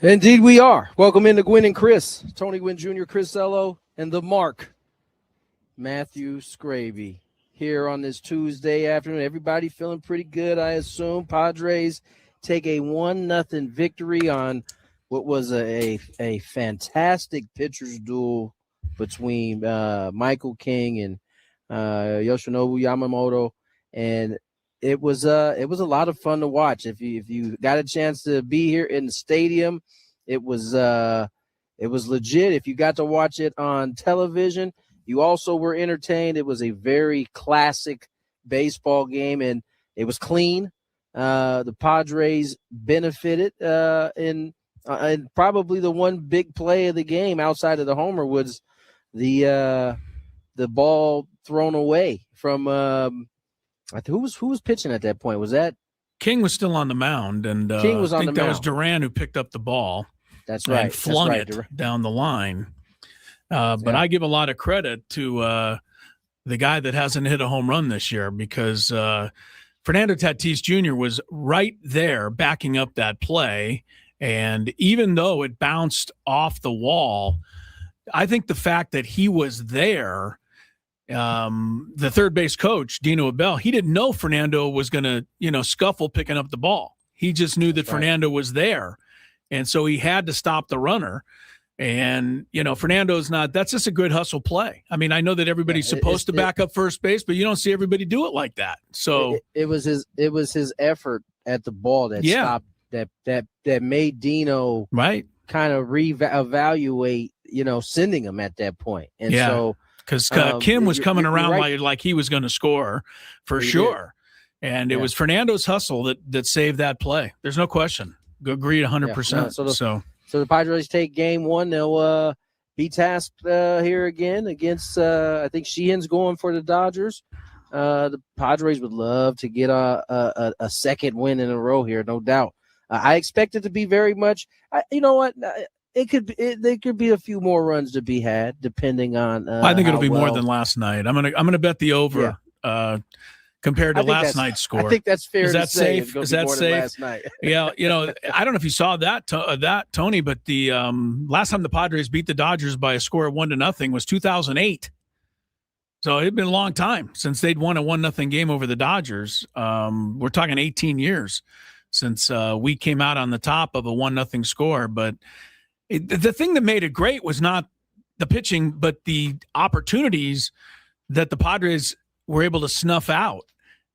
Indeed we are. Welcome into Gwynn and Chris. Tony Gwynn Jr., Chris Ello, and the Mark, Matthew Skraby, here on this Tuesday afternoon. Everybody feeling pretty good, I assume. Padres take a 1-0 victory on what was a fantastic pitcher's duel between Michael King and Yoshinobu Yamamoto, and it was a lot of fun to watch. If you got a chance to be here in the stadium, it was legit. If you got to watch it on television, you also were entertained. It was a very classic baseball game, and it was clean. The Padres benefited in probably the one big play of the game outside of the homer was the ball thrown away from who was pitching at that point? Was that King was still on the mound, and King was on I think the that mound. was Duran who picked up the ball. That's right. And flung it down the line. But I give a lot of credit to the guy that hasn't hit a home run this year, because Fernando Tatis Jr. was right there backing up that play. And even though it bounced off the wall, I think the fact that he was there, the third base coach, Dino Abel, he didn't know Fernando was going to, scuffle picking up the ball. He just knew that Fernando was there. And so he had to stop the runner. And, Fernando's that's just a good hustle play. I mean, I know that everybody's supposed to back up first base, but you don't see everybody do it like that. So it was his effort at the ball that stopped that made Dino kind of reevaluate, sending him at that point. And so because Kim was coming around like he was going to score for sure. And it was Fernando's hustle that saved that play. There's no question. Agreed 100%. So the Padres take game one. They'll be tasked here again against, I think Sheehan's going for the Dodgers. The Padres would love to get a second win in a row here, no doubt. I expect it to be very much, you know what, there could be a few more runs to be had depending on I think it'll be more than last night. I'm gonna bet the over compared to last night's score. I think that's fair. Is that safe? Is that safe? Last night. Yeah, I don't know if you saw that Tony, but the last time the Padres beat the Dodgers by a score of 1-0 was 2008. So it'd been a long time since they'd won a 1-0 game over the Dodgers. We're talking 18 years since we came out on the top of a 1-0 score. But the thing that made it great was not the pitching, but the opportunities that the Padres were able to snuff out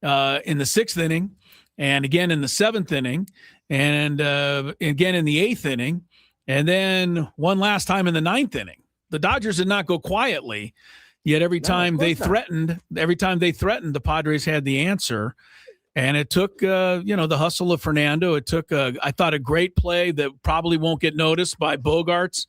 in the 6th inning, and again in the 7th inning, and again in the 8th inning, and then one last time in the 9th inning. The Dodgers did not go quietly, yet every time they threatened, the Padres had the answer. And it took, the hustle of Fernando. It took, I thought, a great play that probably won't get noticed by Bogarts,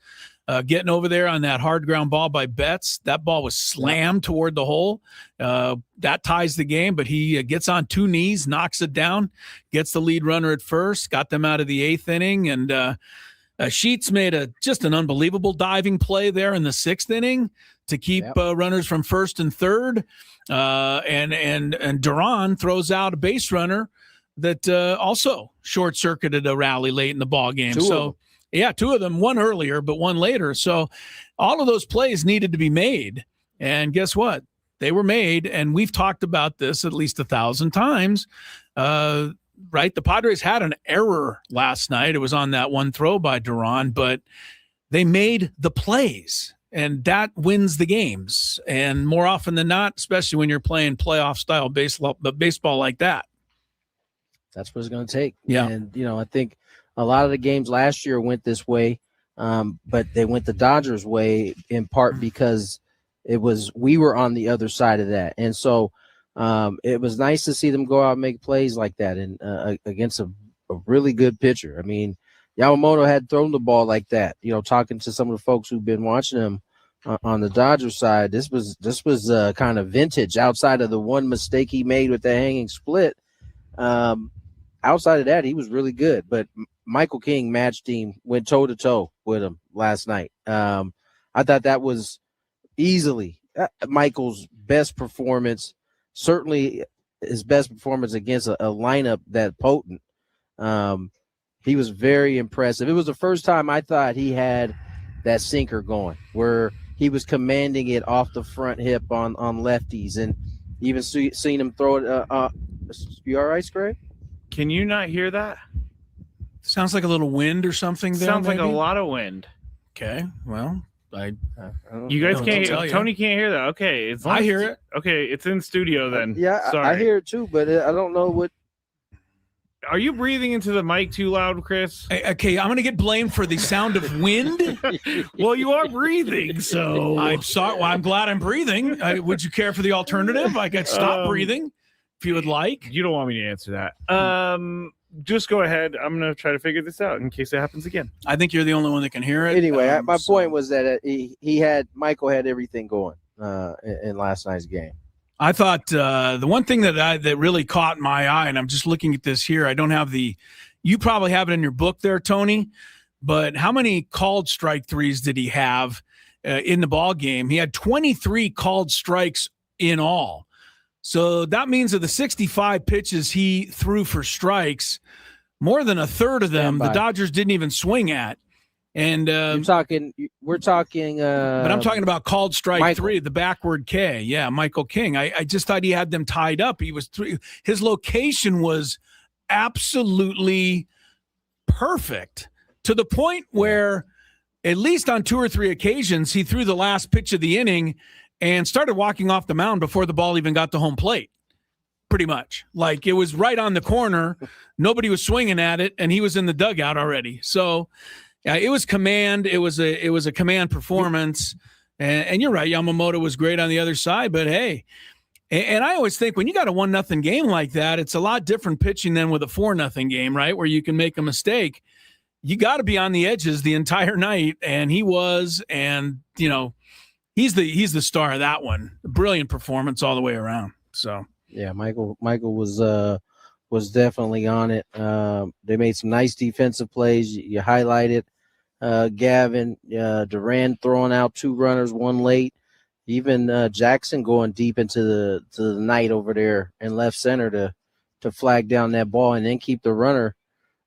getting over there on that hard ground ball by Betts. That ball was slammed toward the hole. That ties the game, but he gets on 2 knees, knocks it down, gets the lead runner at first, got them out of the 8th inning. And Sheets made just an unbelievable diving play there in the 6th inning to keep runners from first and third. And Duran throws out a base runner that also short-circuited a rally late in the ball game. Two of them, one earlier, but one later. So all of those plays needed to be made. And guess what? They were made, and we've talked about this at least 1,000 times. Right? The Padres had an error last night. It was on that one throw by Duran, but they made the plays. And that wins the games. And more often than not, especially when you're playing playoff-style baseball like that. That's what it's going to take. Yeah. And, I think a lot of the games last year went this way, but they went the Dodgers' way in part because we were on the other side of that. And so it was nice to see them go out and make plays like that and against a really good pitcher. I mean, Yamamoto had thrown the ball like that. Talking to some of the folks who've been watching him on the Dodgers side, this was kind of vintage outside of the one mistake he made with the hanging split. Outside of that, he was really good. But Michael King matched him, went toe-to-toe with him last night. I thought that was easily Michael's best performance, certainly his best performance against a lineup that potent. He was very impressive. It was the first time I thought he had that sinker going, where he was commanding it off the front hip on lefties, and even seen him throw it. You all right, Scrape? Can you not hear that? Sounds like a little wind or something there. Sounds maybe? like a lot of wind. Okay, well, You guys can't hear. you. Tony can't hear that. Okay, I hear it. Okay, it's in studio then. Yeah, sorry. I hear it too, but I don't know what. Are you breathing into the mic too loud, Chris? Okay, I'm going to get blamed for the sound of wind. Well, you are breathing, so I'm sorry. Well, I'm glad I'm breathing. Would you care for the alternative? I could stop breathing if you would like. You don't want me to answer that. Just go ahead. I'm going to try to figure this out in case it happens again. I think you're the only one that can hear it. Anyway, my point was that Michael had everything going in last night's game. I thought the one thing that really caught my eye, and I'm just looking at this here. I don't have you probably have it in your book there, Tony, but how many called strike threes did he have in the ball game? He had 23 called strikes in all. So that means of the 65 pitches he threw for strikes, more than a third of them the Dodgers didn't even swing at. And we're talking. But I'm talking about called strike Michael. 3, the backward K. Yeah, Michael King. I just thought he had them tied up. His location was absolutely perfect to the point where, at least on 2 or 3 occasions, he threw the last pitch of the inning and started walking off the mound before the ball even got to home plate. Pretty much, like it was right on the corner. Nobody was swinging at it, and he was in the dugout already. So. Yeah, it was command. It was a command performance, and you're right. Yamamoto was great on the other side, but hey, and I always think when you got a 1-0 game like that, it's a lot different pitching than with a 4-0 game, right? Where you can make a mistake. You got to be on the edges the entire night, and he was, and he's the star of that one. Brilliant performance all the way around. So yeah, Michael was definitely on it. They made some nice defensive plays. You highlighted Gavin, Duran throwing out 2 runners, 1 late. Even Jackson going deep into the night over there in left center to flag down that ball and then keep the runner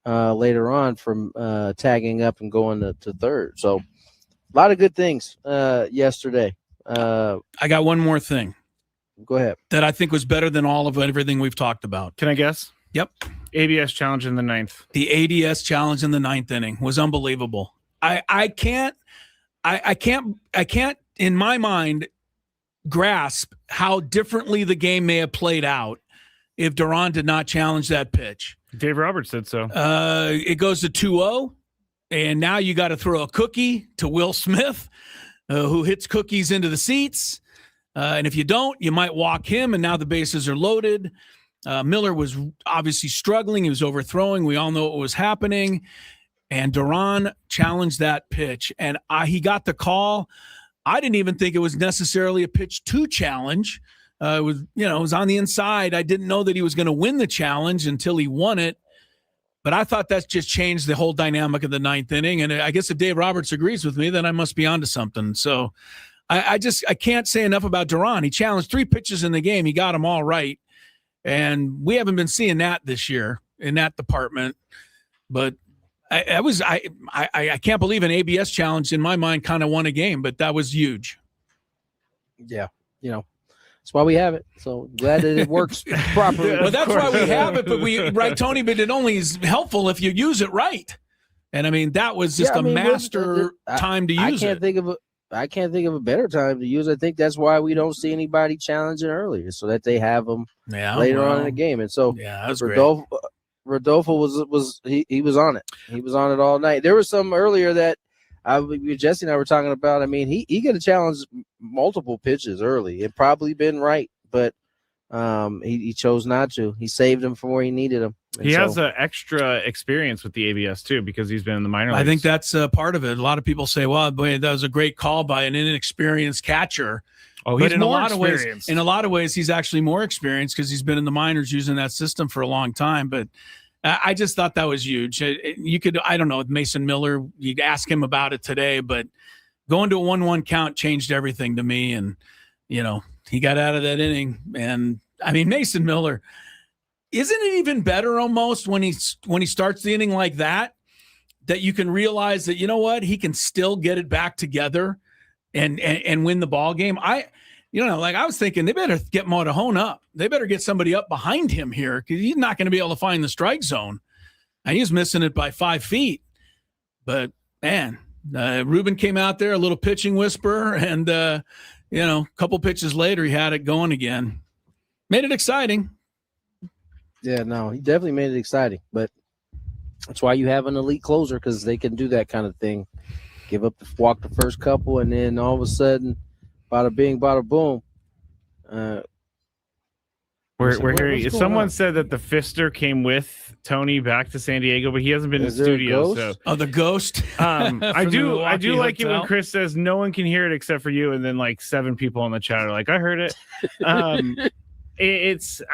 later on from tagging up and going to third. So a lot of good things yesterday. I got one more thing. Go ahead. That I think was better than all of everything we've talked about. Can I guess? Yep. ABS challenge in the 9th. The ADS challenge in the 9th inning was unbelievable. I can't in my mind grasp how differently the game may have played out if Duran did not challenge that pitch. Dave Roberts said so. It goes to 2-0, and now you got to throw a cookie to Will Smith, who hits cookies into the seats. And if you don't, you might walk him, and now the bases are loaded. Miller was obviously struggling. He was overthrowing. We all know what was happening. And Duran challenged that pitch, and he got the call. I didn't even think it was necessarily a pitch to challenge. It was on the inside. I didn't know that he was going to win the challenge until he won it. But I thought that just changed the whole dynamic of the 9th inning. And I guess if Dave Roberts agrees with me, then I must be onto something. So I can't say enough about Duran. He challenged 3 pitches in the game. He got them all right. And we haven't been seeing that this year in that department. But I can't believe an ABS challenge in my mind kind of won a game, but that was huge. Yeah. That's why we have it. So glad that it works properly. Well, that's why we have it, right, Tony, but it only is helpful if you use it right. And I mean, that was just master time to use it. I can't think of a better time to use it. I think that's why we don't see anybody challenging earlier, so that they have them later on in the game. And so that's Rodolfo was on it. He was on it all night. There was some earlier that Jesse and I were talking about. I mean, he could have challenged multiple pitches early. It probably been right, but he chose not to. He saved them for where he needed them. He has an extra experience with the ABS too, because he's been in the minor leagues. I think that's part of it. A lot of people say, "Well, boy, that was a great call by an inexperienced catcher." Oh, he's but in more experienced. In a lot of ways, he's actually more experienced because he's been in the minors using that system for a long time. But I just thought that was huge. You could, I don't know, with Mason Miller, you'd ask him about it today, but going to a 1-1 count changed everything to me. And he got out of that inning. And I mean, Mason Miller. isn't it even better almost when he starts the inning like that you can realize that, you know what, he can still get it back together and win the ball game. I was thinking they better get Montahone up. They better get somebody up behind him here because he's not going to be able to find the strike zone. And he's missing it by 5 feet. But man, Ruben came out there, a little pitching whisper, and a couple pitches later, he had it going again. Made it exciting. Yeah, no, he definitely made it exciting. But that's why you have an elite closer, because they can do that kind of thing. Walk the first couple, and then all of a sudden, bada bing, bada boom. We're hearing. Someone said that the Fister came with Tony back to San Diego, but he hasn't been in the studio. So, the ghost. I do like it hotel. when Chris says no one can hear it except for you, and then like 7 people on the chat are like, "I heard it." I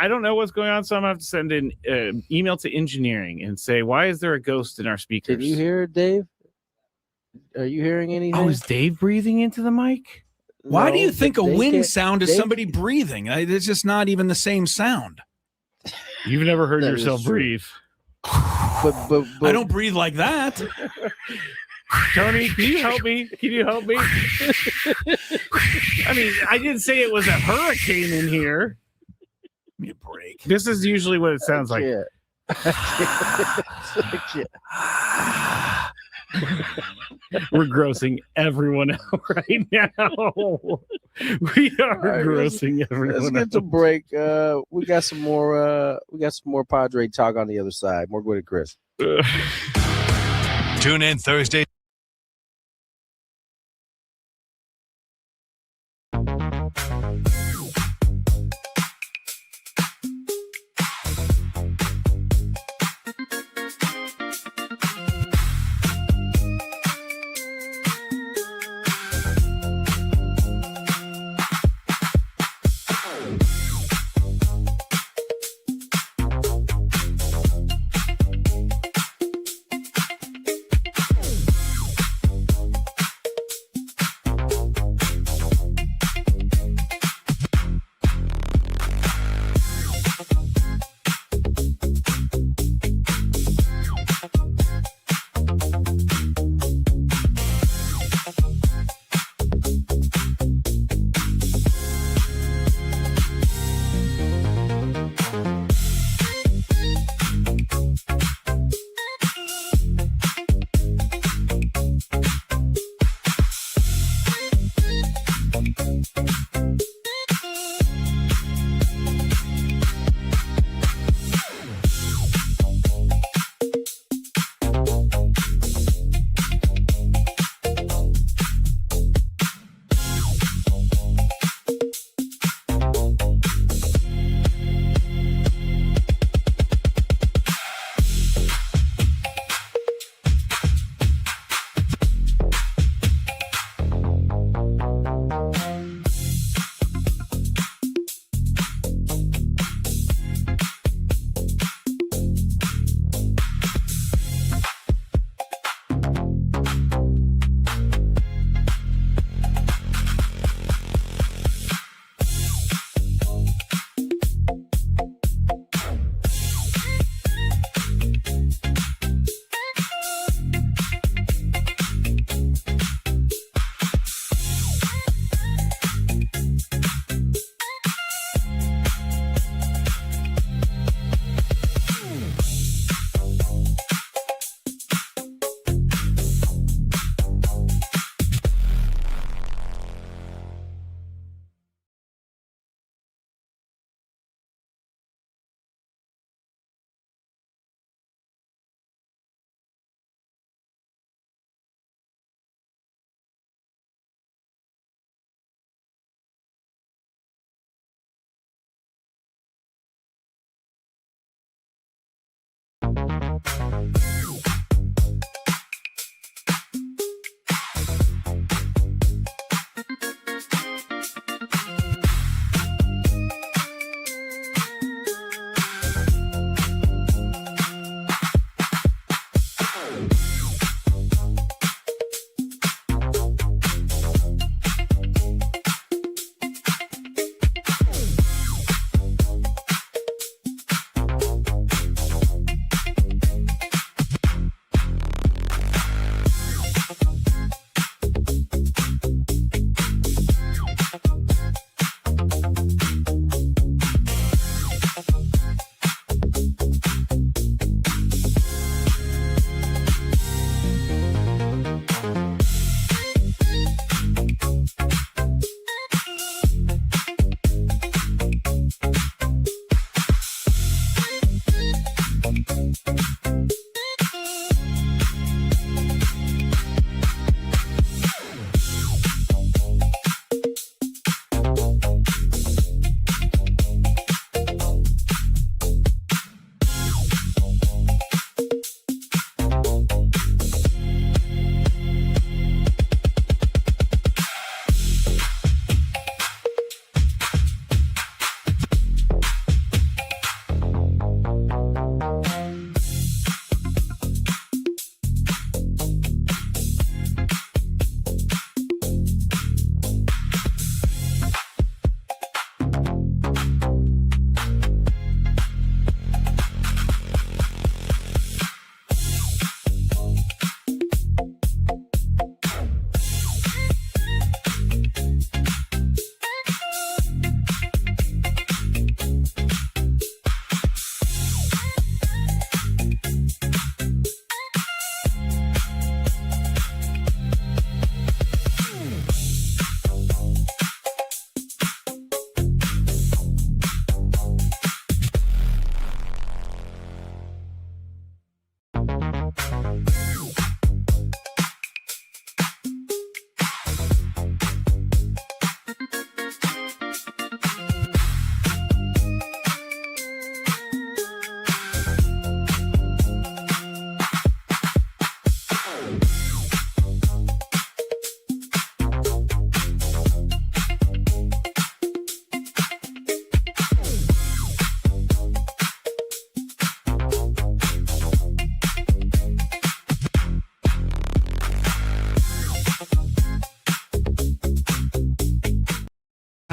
don't know what's going on, so I'm gonna have to send an email to engineering and say, "Why is there a ghost in our speakers?" Did you hear it, Dave? Are you hearing anything? Oh, is Dave breathing into the mic? Why No, do you think a wind sound is Dave- somebody breathing? It's just not even the same sound. You've never heard That yourself is true. breathe. But I don't breathe like that. Tony, can you help me? I mean, I didn't say it was a hurricane in here. Give me a break. This is usually what it sounds like. Yeah. We're grossing everyone out right now. We are right, grossing everyone Let's get out. to break. We got some more. Padre talk on the other side. More Gwynn and Chris. Tune in Thursday.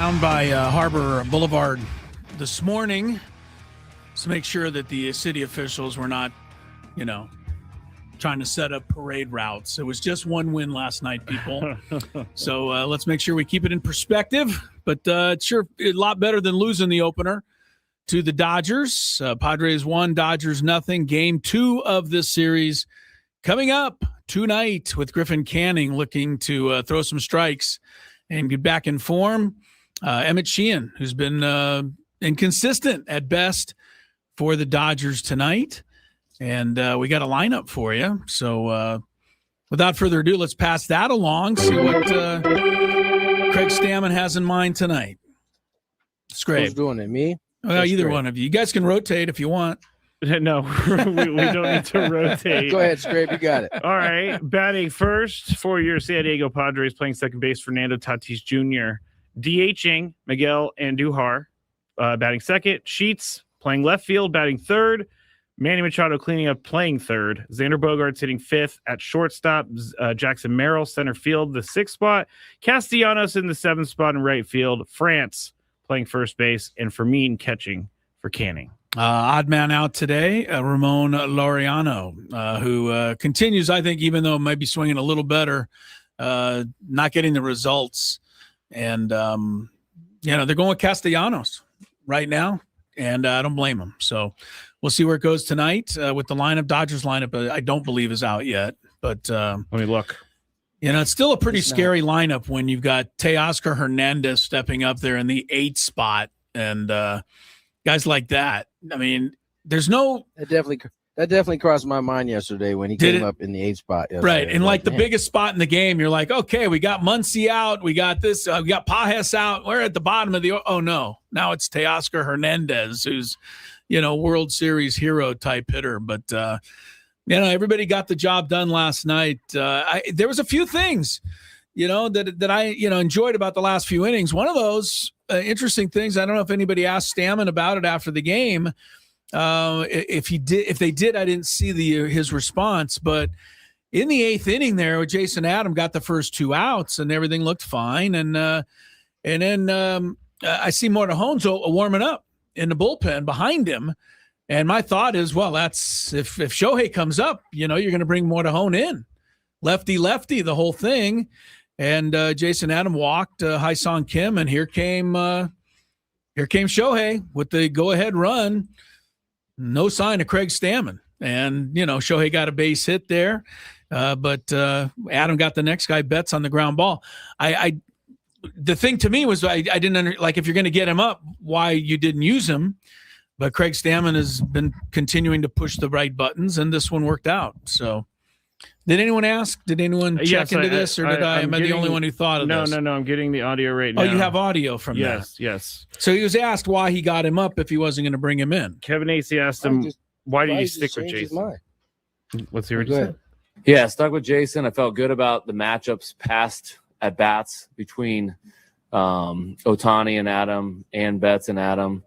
Down by Harbor Boulevard this morning to make sure that the city officials were not, trying to set up parade routes. It was just one win last night, people. So let's make sure we keep it in perspective. But sure, a lot better than losing the opener to the Dodgers. Padres 1, Dodgers nothing. Game 2 of this series coming up tonight with Griffin Canning looking to throw some strikes and get back in form. Emmett Sheehan, who's been inconsistent at best for the Dodgers tonight. And we got a lineup for you. So without further ado, let's pass that along, see what Craig Stammen has in mind tonight. Skraby. Who's doing it, me? Well, either one of you. You guys can rotate if you want. No, we don't need to rotate. Go ahead, Scrape. You got it. All right. Batting first for your San Diego Padres, playing second base, Fernando Tatis Jr. DHing Miguel Andujar, batting second. Sheets playing left field, batting third. Manny Machado cleaning up, playing third. Xander Bogaerts hitting fifth at shortstop. Jackson Merrill, center field, the sixth spot. Castellanos in the seventh spot in right field. France playing first base, and Fermin catching for Canning. Odd man out today, Ramon Laureano, who continues, I think, even though it might be swinging a little better, not getting the results. And, they're going with Castellanos right now, and I don't blame them. So we'll see where it goes tonight with the lineup. Dodgers lineup, I don't believe is out yet. But let me look. It's still a pretty scary lineup when you've got Teoscar Hernandez stepping up there in the 8th spot and guys like that. I mean, there's no – That definitely crossed my mind yesterday when he came up in the 8th spot. Right, and like the biggest spot in the game, you're like, okay, we got Muncy out, we got this, we got Pajes out. We're at the bottom of the – oh, no. Now it's Teoscar Hernandez, who's, World Series hero type hitter. But, everybody got the job done last night. There was a few things, that I, enjoyed about the last few innings. One of those interesting things, I don't know if anybody asked Stammen about it after the game. If they did, I didn't see his response. But in the 8th inning there, Jason Adam got the first 2 outs, and everything looked fine. And then I see Morejon warming up in the bullpen behind him. And my thought is, well, that's if Shohei comes up, you're going to bring Morejon in, lefty, the whole thing. And Jason Adam walked Hai-Song Kim, and here came Shohei with the go-ahead run. No sign of Craig Stammen. And, Shohei got a base hit there. But Adam got the next guy, Betts, on the ground ball. The thing to me was I didn't if you're going to get him up, why you didn't use him. But Craig Stammen has been continuing to push the right buttons, and this one worked out. So did anyone ask? Did anyone check into this, or am I the only one who thought of this? No, I'm getting the audio right now. Oh, you have audio from that? Yes. So he was asked why he got him up if he wasn't going to bring him in. Kevin Acey asked him, why did you stick with Jason? Let's hear what you said. Yeah, stuck with Jason. I felt good about the matchups past at bats between Ohtani and Adam and Betts and Adam.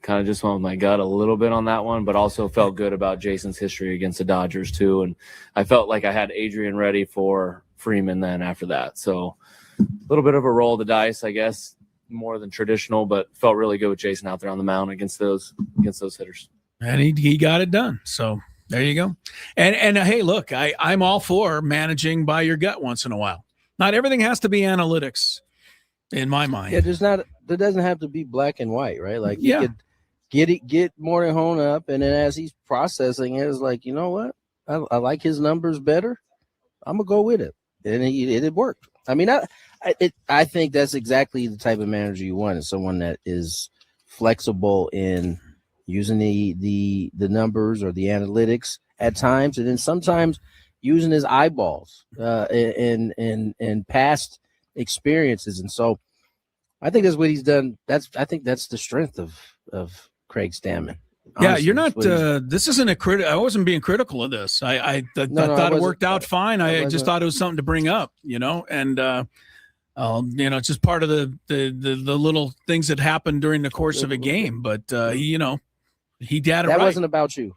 Kind of just went with my gut a little bit on that one, but also felt good about Jason's history against the Dodgers too. And I felt like I had Adrian ready for Freeman then after that. So a little bit of a roll of the dice, I guess, more than traditional, but felt really good with Jason out there on the mound against those hitters. And he got it done. So there you go. And hey, look, I'm all for managing by your gut once in a while. Not everything has to be analytics in my mind. Yeah, there doesn't have to be black and white, right? Like you could get Morejon up, and then as he's processing it, it's like, you know what? I like his numbers better. I'm gonna go with it, and it worked. I mean, I think that's exactly the type of manager you want, is someone that is flexible in using the numbers or the analytics at times, and then sometimes using his eyeballs and past experiences. And so I think that's what he's done. I think that's the strength of Craig Stammen. Honestly, yeah, you're not. This isn't a I wasn't being critical of this. I thought it worked out fine. I just thought it was something to bring up, and it's just part of the little things that happen during the course of a game. But he had it that right. Wasn't about you.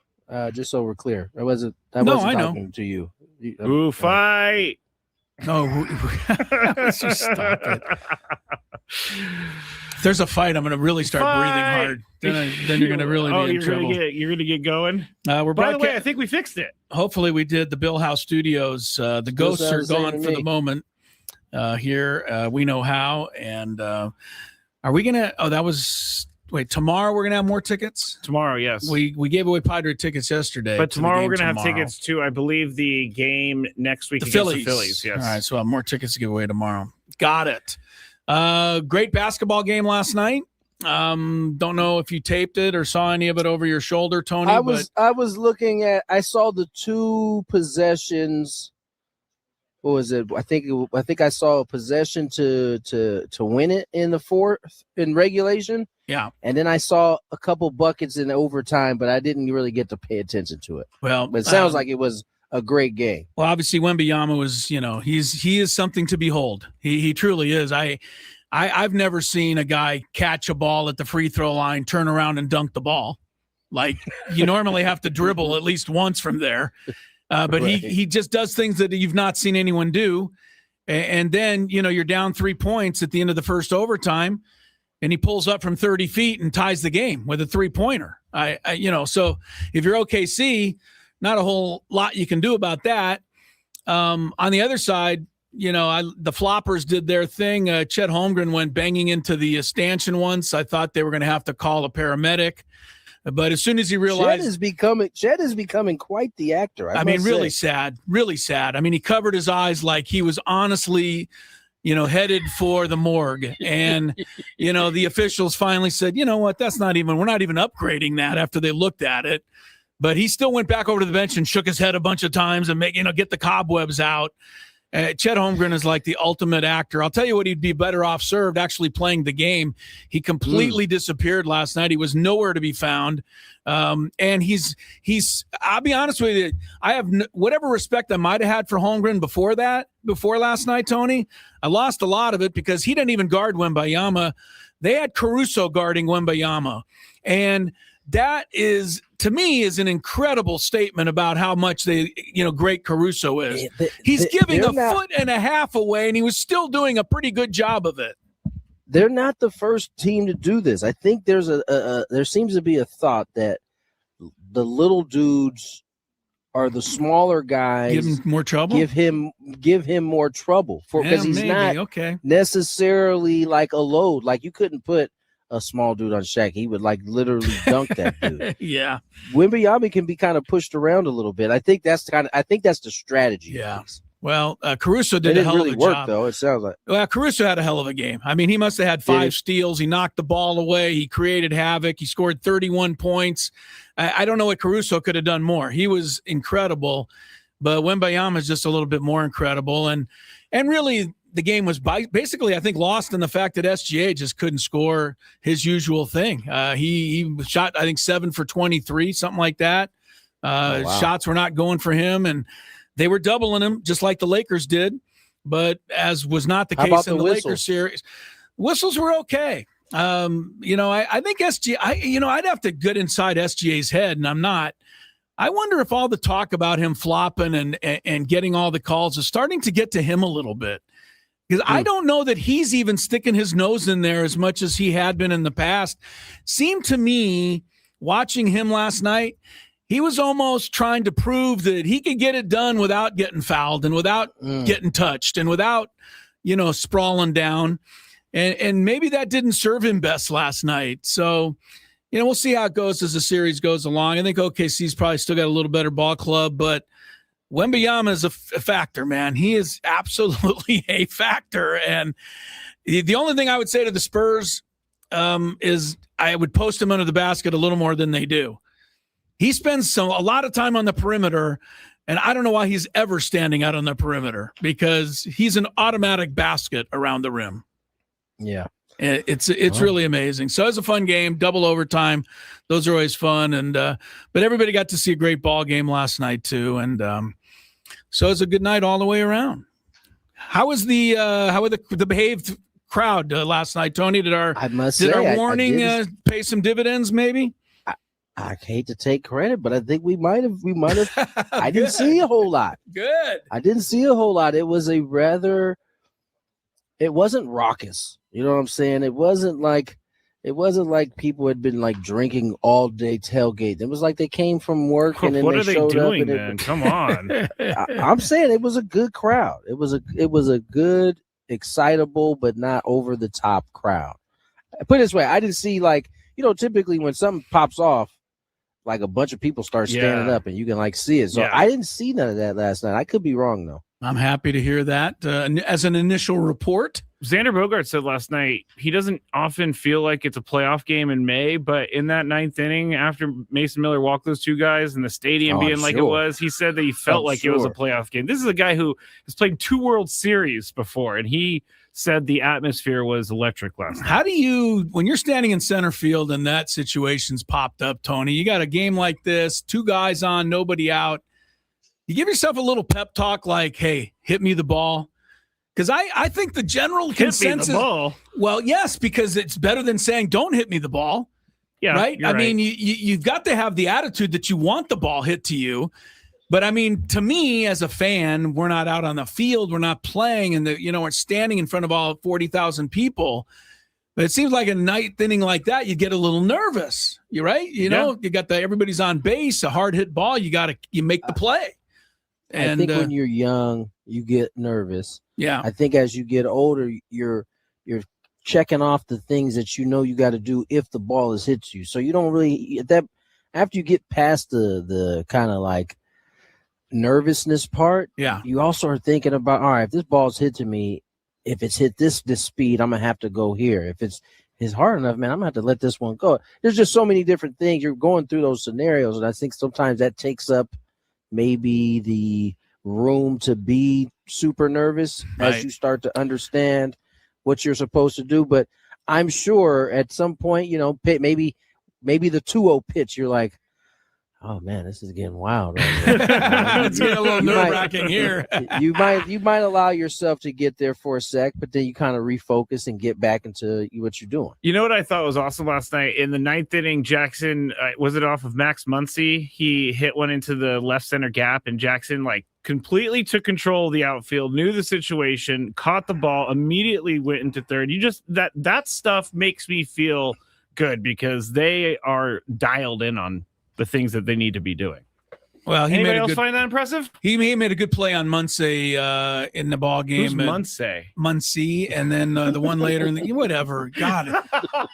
Just so we're clear, I wasn't talking to you. Ooh, fight. No, let's just stop it. If there's a fight, I'm going to really start breathing hard. Then you're going to really be in trouble. You're going to get going. We're By the way, I think we fixed it. Hopefully we did. The Bill House Studios. The ghosts are gone for the moment. Here, we know how. And are we going to? Oh, that was. Wait, tomorrow we're going to have more tickets? Tomorrow, yes. We gave away Padre tickets yesterday. But tomorrow we're going to have tickets to, I believe, the game next week the against Phillies. the Phillies. Yes. All right, so I'll have more tickets to give away tomorrow. Got it. Great basketball game last night. Don't know if you taped it or saw any of it over your shoulder, Tony. I was looking at. I saw the 2 possessions. What was it? I think I saw a possession to win it in the 4th in regulation. Yeah, and then I saw a couple buckets in overtime, but I didn't really get to pay attention to it. Well, but it sounds like it was a great game. Well, obviously, Wembanyama was, he is something to behold. He truly is. I've never seen a guy catch a ball at the free throw line, turn around and dunk the ball. Like you normally have to dribble at least once from there. But right. he just does things that you've not seen anyone do. And then, you're down 3 points at the end of the first overtime, and he pulls up from 30 feet and ties the game with a 3-pointer. So if you're OKC, not a whole lot you can do about that. On the other side, the floppers did their thing. Chet Holmgren went banging into the stanchion once. I thought they were going to have to call a paramedic. But as soon as he realized Chet is becoming quite the actor. I mean, really sad. I mean, he covered his eyes like he was honestly, headed for the morgue. And, the officials finally said, you know what, we're not even upgrading that after they looked at it. But he still went back over to the bench and shook his head a bunch of times and get the cobwebs out. Chet Holmgren is like the ultimate actor. I'll tell you what, he'd be better off served actually playing the game. He completely disappeared last night. He was nowhere to be found. And he's, I'll be honest with you. I have whatever respect I might've had for Holmgren before last night, Tony, I lost a lot of it because he didn't even guard Wembanyama. They had Caruso guarding Wembanyama. And that is, to me, is an incredible statement about how much great Caruso is. He's giving a foot and a half away, and he was still doing a pretty good job of it. They're not the first team to do this. I think there seems to be a thought that the little dudes are the smaller guys. Give him more trouble? Give him more trouble because he's not necessarily like a load. Like you couldn't put a small dude on Shaq. He would like literally dunk that dude. Yeah. Wembanyama can be kind of pushed around a little bit. I think that's the strategy. Yeah. Well, Caruso did a hell of a job. Though, it sounds like. Well, Caruso had a hell of a game. I mean, he must have had 5 steals. He knocked the ball away. He created havoc. He scored 31 points. I don't know what Caruso could have done more. He was incredible, but Wembanyama is just a little bit more incredible. And really, the game was basically, I think, lost in the fact that SGA just couldn't score his usual thing. He shot, I think, 7 for 23, something like that. Shots were not going for him, and they were doubling him just like the Lakers did. But as was not the case in the Lakers series, whistles were okay. I think SGA. I'd have to get inside SGA's head, and I'm not. I wonder if all the talk about him flopping and getting all the calls is starting to get to him a little bit. Because I don't know that he's even sticking his nose in there as much as he had been in the past. Seemed to me, watching him last night, he was almost trying to prove that he could get it done without getting fouled and without getting touched and without, sprawling down. And maybe that didn't serve him best last night. So, we'll see how it goes as the series goes along. I think OKC's probably still got a little better ball club, but Wembanyama is a factor, man. He is absolutely a factor. And the only thing I would say to the Spurs is I would post him under the basket a little more than they do. He spends a lot of time on the perimeter, and I don't know why he's ever standing out on the perimeter because he's an automatic basket around the rim. Yeah. It's really amazing. So it's a fun game, double overtime. Those are always fun. And but everybody got to see a great ball game last night too. And so it's a good night all the way around. How were the behaved crowd last night, Tony? Did our warning pay some dividends? Maybe. I hate to take credit, but I think we might have. I didn't see a whole lot. Good. I didn't see a whole lot. It was a rather it wasn't raucous. You know what I'm saying? It wasn't like people had been like drinking all day tailgate. It was like they came from work and then What they are they showed doing up. And then? Come on. I'm saying it was a good crowd. It was a good, excitable, but not over the top crowd. Put it this way, I didn't see like, typically when something pops off, like a bunch of people start standing up and you can like see it. So I didn't see none of that last night. I could be wrong though. I'm happy to hear that. As an initial report, Xander Bogaerts said last night he doesn't often feel like it's a playoff game in May, but in that ninth inning, after Mason Miller walked those two guys and the stadium being like it was, he said that he felt like it was a playoff game. This is a guy who has played 2 World Series before, and he said the atmosphere was electric last night. How do you, when you're standing in center field and that situation's popped up, Tony, you got a game like this, 2 guys on, nobody out. You give yourself a little pep talk like, hey, hit me the ball. Because I think the general consensus. Hit me the ball. Well, yes, because it's better than saying don't hit me the ball. Yeah, right. I mean, you've got to have the attitude that you want the ball hit to you. But I mean, to me as a fan, we're not out on the field, we're not playing, and we're standing in front of all 40,000 people. But it seems like a ninth inning like that, you get a little nervous. You're right. You got everybody's on base, a hard hit ball. You make the play. And I think when you're young, you get nervous. Yeah. I think as you get older, you're checking off the things that you got to do if the ball is hit you. So you don't really after you get past the kind of like nervousness part. Yeah. You also are thinking about, all right, if this ball's hit to me, if it's hit this speed, I'm gonna have to go here. If it's hard enough, man, I'm gonna have to let this one go. There's just so many different things. You're going through those scenarios, and I think sometimes that takes up maybe the room to be super nervous as you start to understand what you're supposed to do. But I'm sure at some point, maybe the 2-0 pitch, you're like, oh man, this is getting wild. Right? It's getting a little nerve-wracking here. you might allow yourself to get there for a sec, but then you kind of refocus and get back into what you're doing. You know what I thought was awesome last night? In the ninth inning, Jackson, was it off of Max Muncy? He hit one into the left center gap, and Jackson completely took control of the outfield, knew the situation, caught the ball, immediately went into third. That stuff makes me feel good because they are dialed in on the things that they need to be doing. Well, anybody else find that impressive? He made a good play on Muncy in the ball game. Who's Muncy? Muncy, and then the one later in the whatever. God,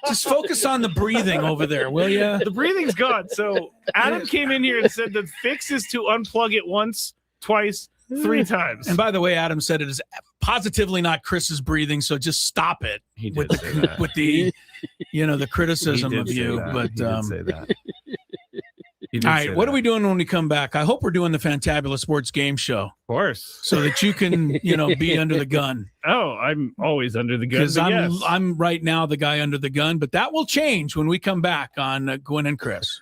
just focus on the breathing over there, will you? The breathing's gone. So Adam came in here and said the fix is to unplug it once, twice, 3 times. And by the way, Adam said it is positively not Chris's breathing, so just stop it with the the criticism of you. But he did say that. All right, what are we doing when we come back? I hope we're doing the Fantabulous Sports Game Show. Of course. So that you can, be under the gun. Oh, I'm always under the gun. Because I'm right now the guy under the gun, but that will change when we come back on Gwynn and Chris.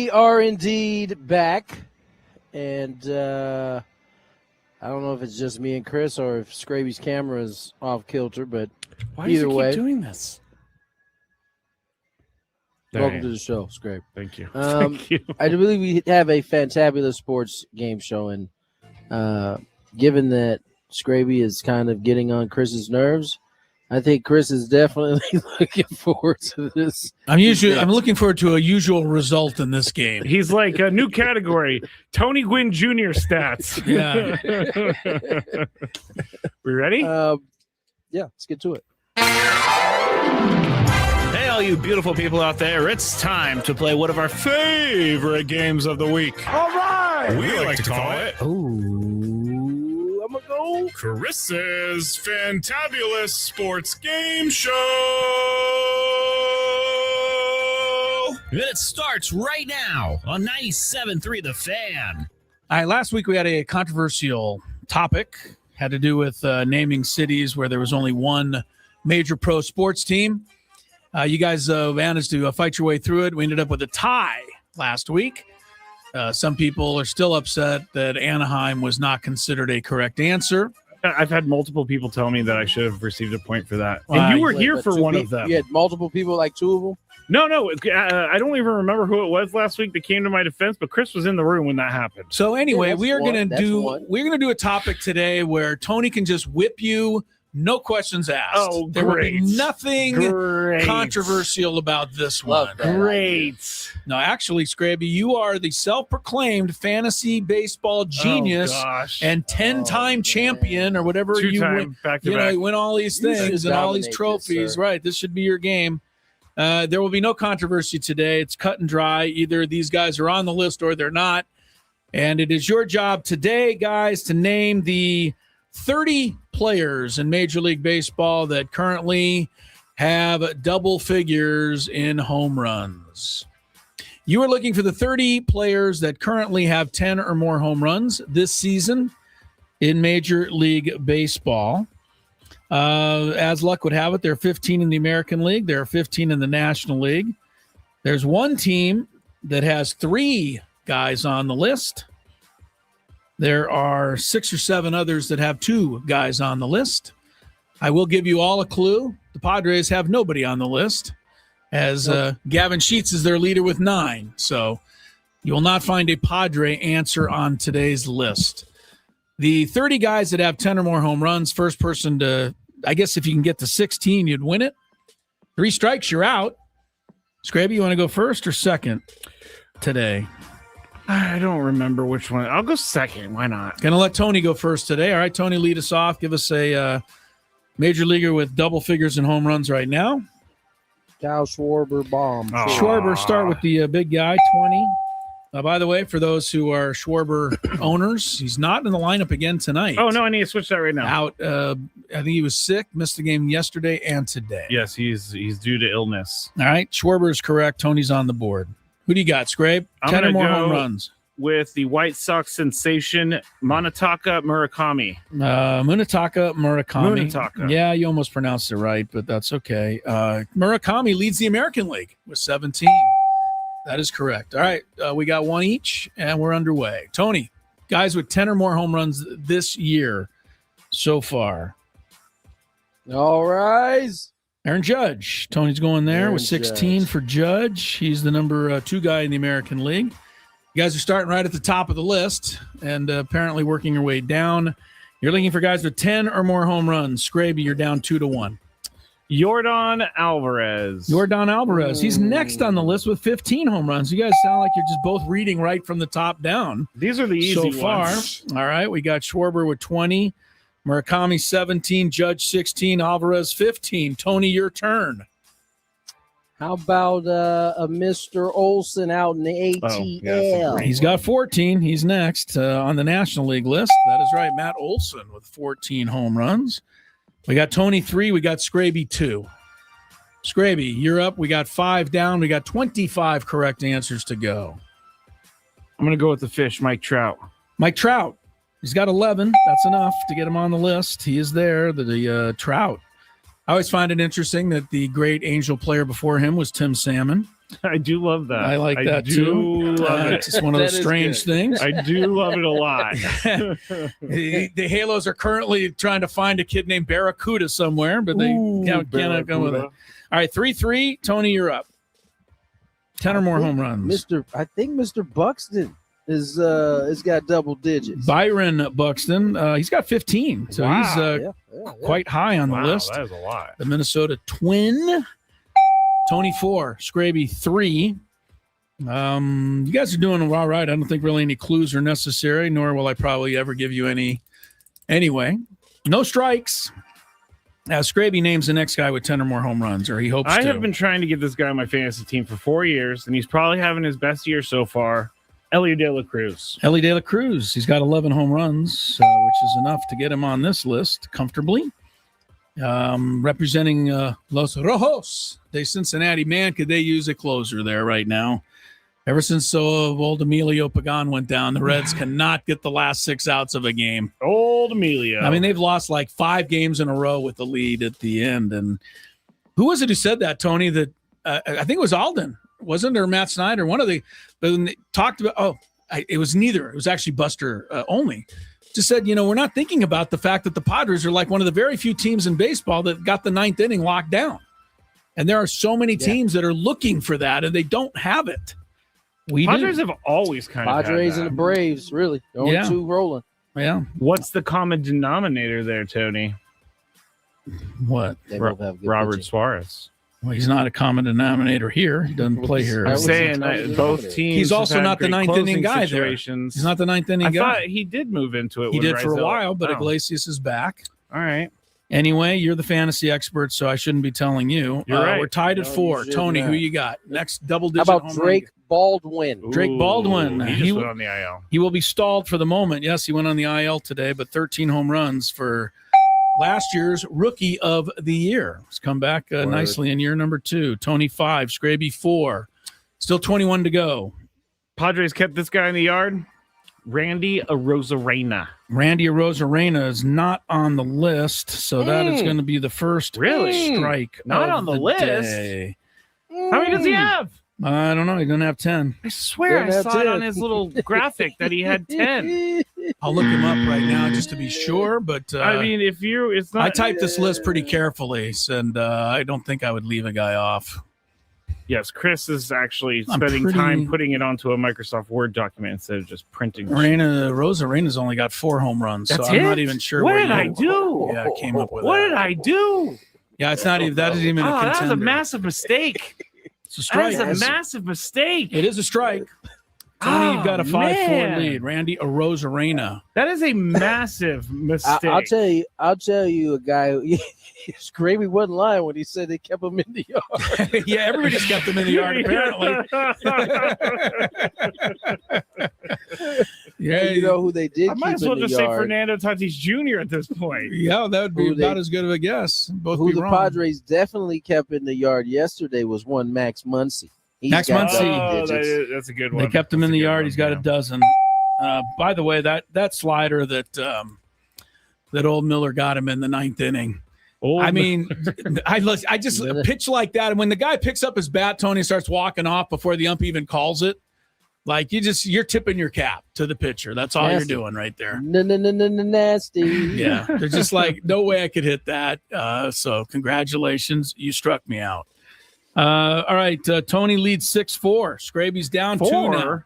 We are indeed back, and I don't know if it's just me and Chris or if Skraby's camera is off kilter, but Why either does he way, keep doing this? welcome to the show, Skrabe. Thank you. Thank you. I do believe we have a Fantabulous sports game show, and given that Skraby is kind of getting on Chris's nerves, I think Chris is definitely looking forward to this. I'm looking forward to a usual result in this game. He's like a new category, Tony Gwynn Jr. stats. Yeah. We ready? Yeah, let's get to it. Hey, all you beautiful people out there. It's time to play one of our favorite games of the week. All right. We like to call it I'm going to go. Chris's Fantabulous Sports Game Show. And it starts right now on 97.3 The Fan. All right, last week we had a controversial topic, had to do with naming cities where there was only one major pro sports team. You guys managed to fight your way through it. We ended up with a tie last week. Some people are still upset that Anaheim was not considered a correct answer. I've had multiple people tell me that I should have received a point for that. Well, And you were Wait, here but for two one pe- of them. You had multiple people, like two of them? No, I don't even remember who it was last week that came to my defense, but Chris was in the room when that happened. So anyway, that's we are one. going to That's do one. we're going to do a topic today where Tony can just whip you, no questions asked. Oh, there will great. be nothing Great. controversial about this Love one. that. Great. No, actually, Skraby, you are the self-proclaimed fantasy baseball genius Oh, gosh. and 10-time champion or whatever you win. Two-time back-to-back. You know, you win all these You things should and all these dominate this, trophies. sir. Right. This should be your game. There will be no controversy today. It's cut and dry. Either these guys are on the list or they're not. And it is your job today, guys, to name the 30 players in Major League Baseball that currently have double figures in home runs. You are looking for the 30 players that currently have 10 or more home runs this season in Major League Baseball. As luck would have it, there are 15 in the American League. There are 15 in the National League. There's one team that has 3 guys on the list. There are 6 or 7 others that have 2 guys on the list. I will give you all a clue. The Padres have nobody on the list, as Gavin Sheets is their leader with 9. So you will not find a Padre answer on today's list. The 30 guys that have 10 or more home runs, first person to, I guess if you can get to 16, you'd win it. 3 strikes, you're out. Skraby, you want to go first or second today? I don't remember which one. I'll go second. Why not? Going to let Tony go first today. All right, Tony, lead us off. Give us a major leaguer with double figures in home runs right now. Kyle Schwarber bomb. Oh. Schwarber, start with the big guy, 20. By the way, for those who are Schwarber owners, he's not in the lineup again tonight. Oh, no, I need to switch that right now. Out. I think he was sick, missed the game yesterday and today. Yes, he's due to illness. All right, Schwarber is correct. Tony's on the board. Who do you got, Scrape? I'm 10 or gonna more go home runs. With the White Sox sensation, Munetaka Murakami. Munetaka Murakami. Munetaka. Yeah, you almost pronounced it right, but that's okay. Murakami leads the American League with 17. That is correct. All right, we got one each, and we're underway. Tony, guys with 10 or more home runs this year so far. All rise. Aaron Judge. Tony's going there Aaron with 16 Judge. for Judge. He's the number 2 guy in the American League. You guys are starting right at the top of the list and apparently working your way down. You're looking for guys with 10 or more home runs. Scraby, you're down 2-1. Yordan Alvarez. Yordan Alvarez. He's next on the list with 15 home runs. You guys sound like you're just both reading right from the top down. These are the easy so ones. far. All right, we got Schwarber with 20, Murakami 17, Judge 16, Alvarez 15. Tony, your turn. How about a Mr. Olsen out in the ATL? yeah, He's got 14. He's next on the National League list. That is right, Matt Olson with 14 home runs. We got Tony 3. We got Skraby 2. Skraby, you're up. We got 5 down. We got 25 correct answers to go. I'm going to go with the fish, Mike Trout. Mike Trout. He's got 11. That's enough to get him on the list. He is there, the Trout. I always find it interesting that the great Angel player before him was Tim Salmon. I do love that. I like that too. Love it. It's just one of those That is strange good. things. I do love it a lot. The Halos are currently trying to find a kid named Barracuda somewhere, but they cannot go with it. All right, 3-3. Tony, you're up. 10 or more home runs. I think Mr. Buxton is got double digits. Byron Buxton, he's got 15, so he's quite high on the list. That is a lot. The Minnesota Twin. Tony 4, Skraby 3. You guys are doing all right. I don't think really any clues are necessary, nor will I probably ever give you any. Anyway, no strikes. Skraby names the next guy with 10 or more home runs, or he hopes to. I have been trying to get this guy on my fantasy team for 4 years, and he's probably having his best year so far. Elio De La Cruz. Ellie De La Cruz. He's got 11 home runs, which is enough to get him on this list comfortably. Representing Los Rojos de Cincinnati. Man, could they use a closer there right now. Ever since old Emilio Pagan went down, the Reds cannot get the last 6 outs of a game. Old Emilio. I mean, they've lost like 5 games in a row with the lead at the end. And who was it who said that, Tony? That I think it was Alden, wasn't there? Matt Snyder, one of the. But when they talked about, it was neither. It was actually Buster only. Just said, we're not thinking about the fact that the Padres are like one of the very few teams in baseball that got the 9th inning locked down. And there are so many teams that are looking for that, and they don't have it. Padres have always kind of Padres had and that. the Braves, really. The only two rolling. Yeah. What's the common denominator there, Tony? What? They both have good Robert pitching. Suarez. Well, he's not a common denominator here. He doesn't play here. I'm was saying entirely both limited. teams. He's also have had not the great 9th inning closing guy there. situations. He's not the 9th inning I guy. thought he did move into it. He when did for a Rizzo- while, but Oh. Iglesias is back. All right. Anyway, you're the fantasy expert, so I shouldn't be telling you. You're right. We're tied at No, 4. you should Tony, not. who you got? Next double How digit. about home Drake run. Baldwin? Drake Baldwin. He He just went on the IL. He will be stalled for the moment. Yes, he went on the IL today, but 13 home runs for last year's Rookie of the Year. He's come back nicely in year number 2. Tony 5, Skraby 4. Still 21 to go. Padres kept this guy in the yard. Randy Arozarena. Randy Arozarena is not on the list, so that is going to be the first Really? strike. Not of on the list? day. How many does he have? I don't know. He's going to have 10. I swear I Don't have saw it 10. on his little graphic that he had 10. I'll look him up right now just to be sure, but I mean, it's not. I typed this list pretty carefully, and I don't think I would leave a guy off. Yes, Chris is actually I'm spending pretty- time putting it onto a Microsoft Word document instead of just printing. Rosarena's only got 4 home runs, That's so I'm it? not even sure. What where did I you- do? Yeah, I came up with What that. did I do? Yeah, it's not even. That isn't even a Oh, contender. that was a massive mistake. It's a strike. That is a massive mistake. It is a strike. Tony, you've got a 5-4 man. lead. Randy Arozarena. That is a massive mistake. I'll tell you a guy. Skraby wasn't lying when he said they kept him in the yard. Yeah, everybody's kept him in the yard, apparently. Yeah, You know who they did I might keep as well in the just say yard? Fernando Tatis Jr. at this point. yeah, that would be Who they- about as good of a guess. Both Who be the wrong. Padres definitely kept in the yard yesterday was one Max Muncy. He's Max got Muncy. double digits. That's a good one. They kept him That's in a the good yard. one, He's got yeah. a dozen. By the way, that slider that old Miller got him in the 9th inning. I mean, I just a pitch like that, and when the guy picks up his bat, Tony starts walking off before the ump even calls it. Like you're tipping your cap to the pitcher. That's all Nasty. you're doing right there. Nasty. Yeah, they're just like, no way I could hit that. So congratulations, you struck me out. All right, Tony leads 6-4. Skraby's down 2 now.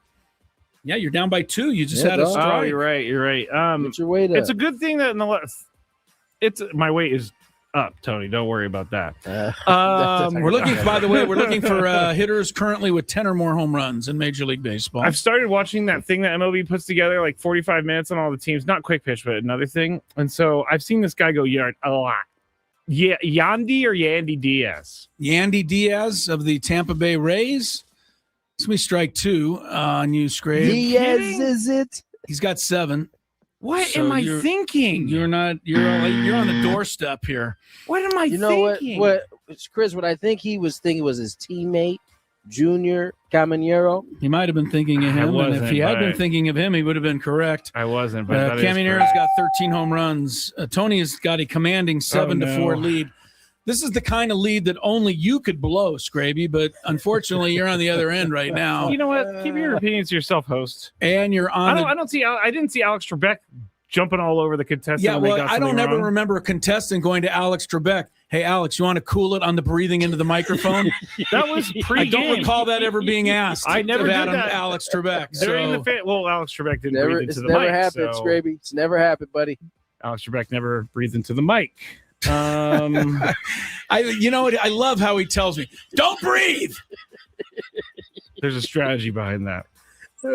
Yeah, you're down by 2. You just Yeah, had a dog. strike. Oh, you're right. You're right. Get your weight up. It's a good thing that in the last, my weight is up, Tony. Don't worry about that. We're looking, by the way, for hitters currently with 10 or more home runs in Major League Baseball. I've started watching that thing that MLB puts together, like 45 minutes on all the teams. Not quick pitch, but another thing. And so I've seen this guy go yard a lot. Yeah, Yandy Diaz. Yandy Diaz of the Tampa Bay Rays. It's going to be strike 2 on you, Skrabe. Diaz, is it? He's got 7. What So am I you're- thinking? You're on the doorstep here. What am I You know thinking? what, Chris? What I think he was thinking was his teammate, Junior Caminero. He might have been thinking of I him, and if wasn't, he had been but- ting of him, he would have been correct. I wasn't, but that is Caminero's correct. got 13 home runs. Tony has got a commanding 7-4 no. lead. This is the kind of lead that only you could blow, Skraby, but unfortunately you're on the other end right now. You know what? Keep your opinions to yourself, host. And you're on I didn't see Alex Trebek jumping all over the contestant. Yeah, when they well, got I don't something ever wrong. remember a contestant going to Alex Trebek. Hey, Alex, you want to cool it on the breathing into the microphone? That was I pre-game. don't recall that ever being asked. I never of did Adam, that. Alex Trebek. During So, the Alex Trebek didn't breathe into It's the never mic. happened, so Skraby. It's never happened, buddy. Alex Trebek never breathed into the mic. you know what? I love how he tells me, "Don't breathe." There's a strategy behind that. All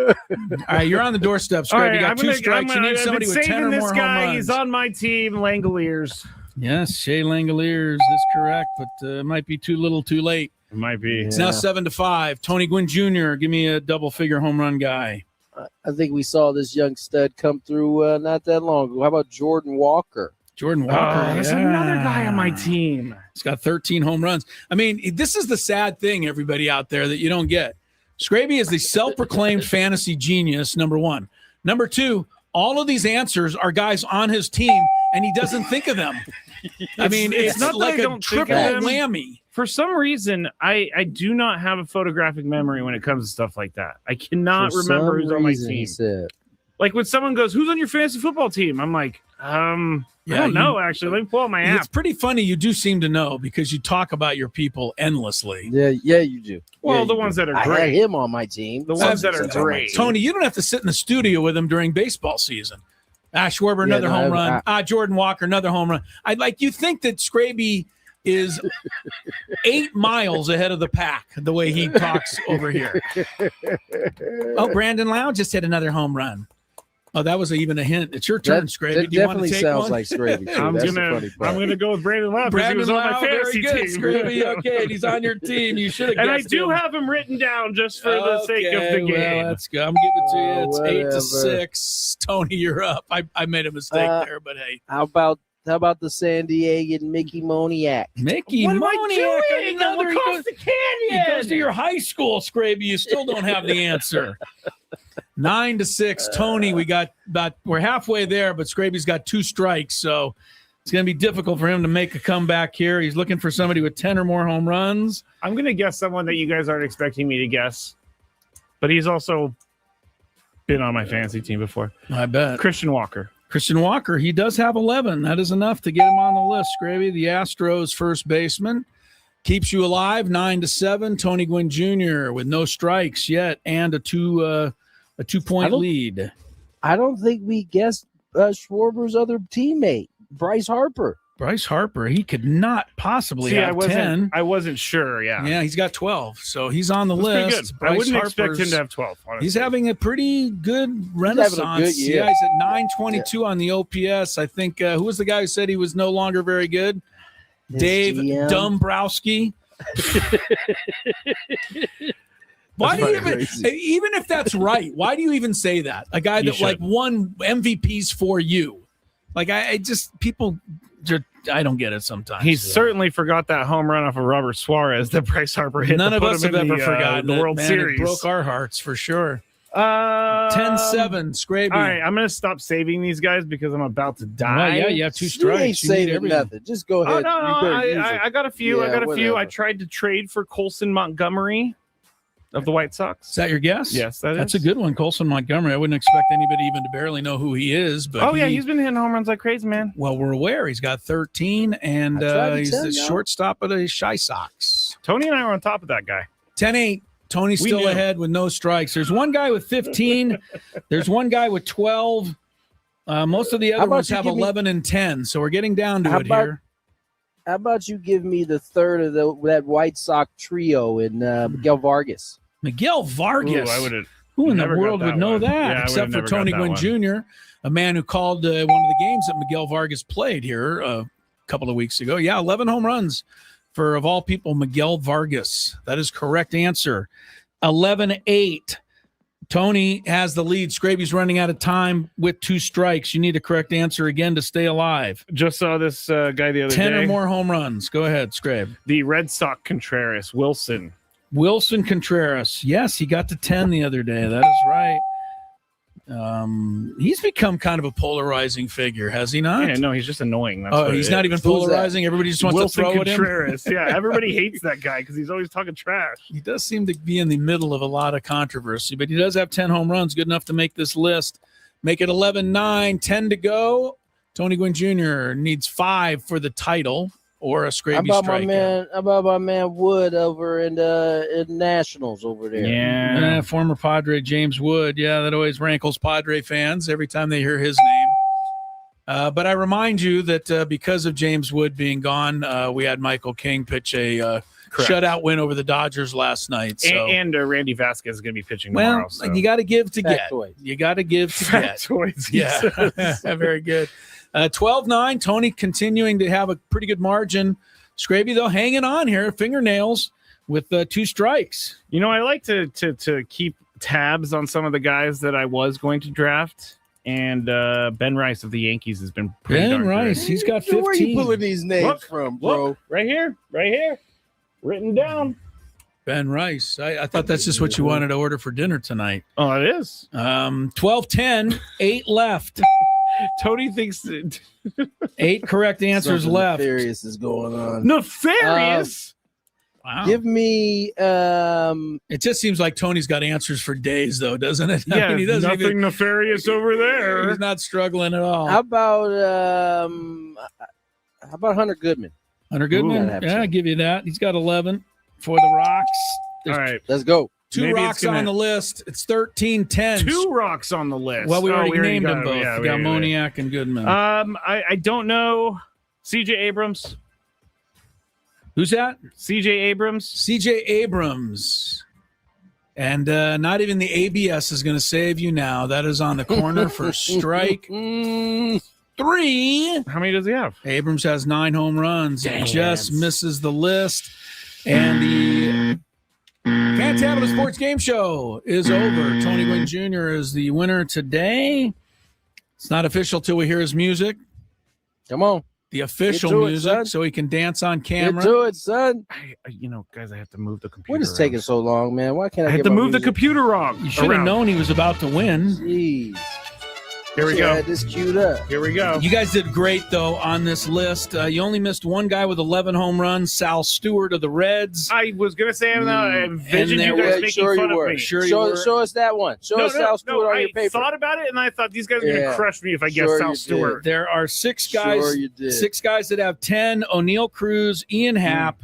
right, you're on the doorstep, Skraby. All right, you got I'm 2 gonna- strikes. I'm You need I've somebody been with 10 or saving more this home guy. runs. He's on my team, Langoliers. Yes, Shea Langoliers is correct, but it might be too little, too late. It might be. It's now 7-5. Tony Gwynn Jr., give me a double-figure home run guy. I think we saw this young stud come through not that long ago. How about Jordan Walker? Jordan Walker. There's yeah. another guy on my team. He's got 13 home runs. I mean, this is the sad thing, everybody out there, that you don't get. Skraby is the self-proclaimed fantasy genius, number 1. Number 2, all of these answers are guys on his team, and he doesn't think of them. I mean, it's not not that I like a don't think of triple them. whammy. For some reason, I do not have a photographic memory when it comes to stuff like that. I cannot For remember some who's on my reason, he team. said. Like when someone goes, "Who's on your fantasy football team?" I'm like, I Yeah, don't know. Actually, let me pull out my app. It's pretty funny. You do seem to know because you talk about your people endlessly. Yeah, you do. Well, Yeah, the you ones do. that are I had great. him on my team. The ones that are That's on my great. team. Tony, you don't have to sit in the studio with him during baseball season. Schwarber, another no, home run. Jordan Walker, another home run. You think that Skraby is 8 miles ahead of the pack the way he talks over here. Oh, Brandon Lau just hit another home run. Oh, that was even a hint. It's your turn, Skraby. That Do you want to definitely take sounds one? like Skraby. Too. I'm That's the gonna funny part. I'm gonna go with Brandon Lau because he Brandon was on my Lau, fantasy very good, team. Skraby. Okay, and he's on your team. You should have And I guessed do him. have him written down just for the sake of the game. Well, that's good. I'm giving it to you. It's Whatever. 8-6. Tony, you're up. I made a mistake there, but hey. How about the San Diego Mickey Moniak? Mickey What am I Moniak, doing? another I'm across the canyon. He goes to your high school, Skraby. You still don't have the answer. 9-6. Tony, we're halfway there, but Skraby's got 2 strikes, so it's going to be difficult for him to make a comeback here. He's looking for somebody with 10 or more home runs. I'm gonna guess someone that you guys aren't expecting me to guess, but he's also been on my fantasy team before. I bet. Christian Walker. Christian Walker, he does have 11. That is enough to get him on the list, Skraby. The Astros first baseman. Keeps you alive, 9-7. Tony Gwynn Jr. with no strikes yet and a 2-point lead. I don't think we guessed Schwarber's other teammate, Bryce Harper. Bryce Harper, he could not possibly See, have 10. I wasn't sure. Yeah, Yeah, he's got 12, so he's on the That's pretty list. good. Bryce I wouldn't Harper's- expect him to have 12. Honestly. He's having a pretty good renaissance. good year. Yeah, he's at 922 on the OPS. I think who was the guy who said he was no longer very good? His Dave GM. Dombrowski. Why do you even if that's right, why do you even say that? A guy You that like should. won MVPs for you. Like I just people I don't get it sometimes. He certainly forgot that home run off of Robert Suarez that Bryce Harper hit. None to of put us him have in ever the, forgotten the it, World man. Series. It broke our hearts for sure. 10-7, Skraby. All right, I'm gonna stop saving these guys because I'm about to die. Well, yeah, you have 2 You ain't strikes. You need saving everything. nothing. Just go Oh ahead. no, You better use it. I got a few. I Yeah, got a few. I whatever. tried to trade for Colson Montgomery of the White Sox. Is that your guess? Yes, That's a good one. Colson Montgomery. I wouldn't expect anybody even to barely know who he is. But Oh yeah, he's been hitting home runs like crazy, man. well, we're aware. He's got 13, and I tried to he's tell the y'all. shortstop of the Shy Sox. Tony and I were on top of that guy. 10-8. Tony's We still knew. ahead with no strikes. There's one guy with 15. There's one guy with 12. Most of the How other about ones you have give me- 11 and 10. So we're getting down to How it about- here. How about you give me the third of that White Sox trio in Miguel Vargas? Miguel Vargas. Ooh, I would have. Who in the never got world that would know one. that Yeah, I except would've for never Tony got Gwynn that Jr., a man who called one of the games that Miguel Vargas played here a couple of weeks ago. Yeah, 11 home runs for, of all people, Miguel Vargas. That is correct answer. 11-8. Tony has the lead. Skraby's running out of time with 2 strikes. You need a correct answer again to stay alive. Just saw this guy the other 10 day. or more home runs. Go ahead, Scrabe. The Red Sox Contreras Wilson. Wilson Contreras. Yes, he got to 10 the other day. That is right. He's become kind of a polarizing figure, has he not? Yeah, no, he's just annoying. That's Oh, what he's it not is. even polarizing. Everybody just wants Wilson to throw at him. Contreras. Yeah, everybody hates that guy because he's always talking trash. He does seem to be in the middle of a lot of controversy, but he does have 10 home runs, good enough to make this list. Make it 11-9, 10 to go. Tony Gwynn Jr. needs 5 for the title or a Skraby strikeout. How about my man Wood over in Nationals over there? Yeah. Former Padre James Wood. Yeah, that always rankles Padre fans every time they hear his name. But I remind you that because of James Wood being gone, we had Michael King pitch a shutout win over the Dodgers last night. So. And Randy Vasquez is going to be pitching tomorrow. So. You got to give to get. Factoids. You got to give to get. Factoids, Yeah, very good. 12-9. Tony continuing to have a pretty good margin. Skraby, though, hanging on here, fingernails with 2 strikes. You know, I like to keep tabs on some of the guys that I was going to draft. And Ben Rice of the Yankees has been pretty darn Rice, good. he's got 15. Where are you pulling these names from, bro? Look, right here, written down. Ben Rice. I thought that's just what you wanted to order for dinner tonight. Oh, it is. 12-10, 8 left. Tony thinks 8 correct answers Something left. nefarious is going on. nefarious. Wow. Give me It just seems like Tony's got answers for days, though, doesn't it? I Yeah, mean, he doesn't nothing even, nefarious over there. he's not struggling at all. how about Hunter Goodman? Hunter Goodman? Ooh. Yeah, I'll give you that. He's got 11 for the Rocks. All right, Let's go. 2 Maybe Rocks it's gonna- on the list. It's 13-10. 2 rocks on the list. Well, we already already named got them both. Yeah, we got Moniak and Goodman. I don't know. CJ Abrams. Who's that? CJ Abrams. CJ Abrams. And not even the ABS is going to save you now. That is on the corner for strike 3. How many does he have? Abrams has 9 home runs. Dang. Just misses the list. And the Fantabulous Sports Game Show is over. Tony Gwynn Jr. is the winner today. It's not official till we hear his music. Come on. The official Get to it, music, son. so he can dance on Get camera. to it, son. Guys, I have to move the computer. What is taking so long, man? Why can't I I had get to my move the music? computer wrong. You should have around. known he was about to win. Jeez. Here we Should've go. had this queued up. Here we go. You guys did great, though, on this list. You only missed one guy with 11 home runs, Sal Stewart of the Reds. I was gonna say I envisioned there you guys were- making sure fun you were. of me. Sure you Show, were. show us that one. Show us Sal Stewart on I your paper. thought about it and I thought these guys are gonna Yeah. crush me if I guess Sure Sal you Stewart. There are 6 guys. Sure you did. 6 guys that have 10. O'Neal Cruz, Ian Happ,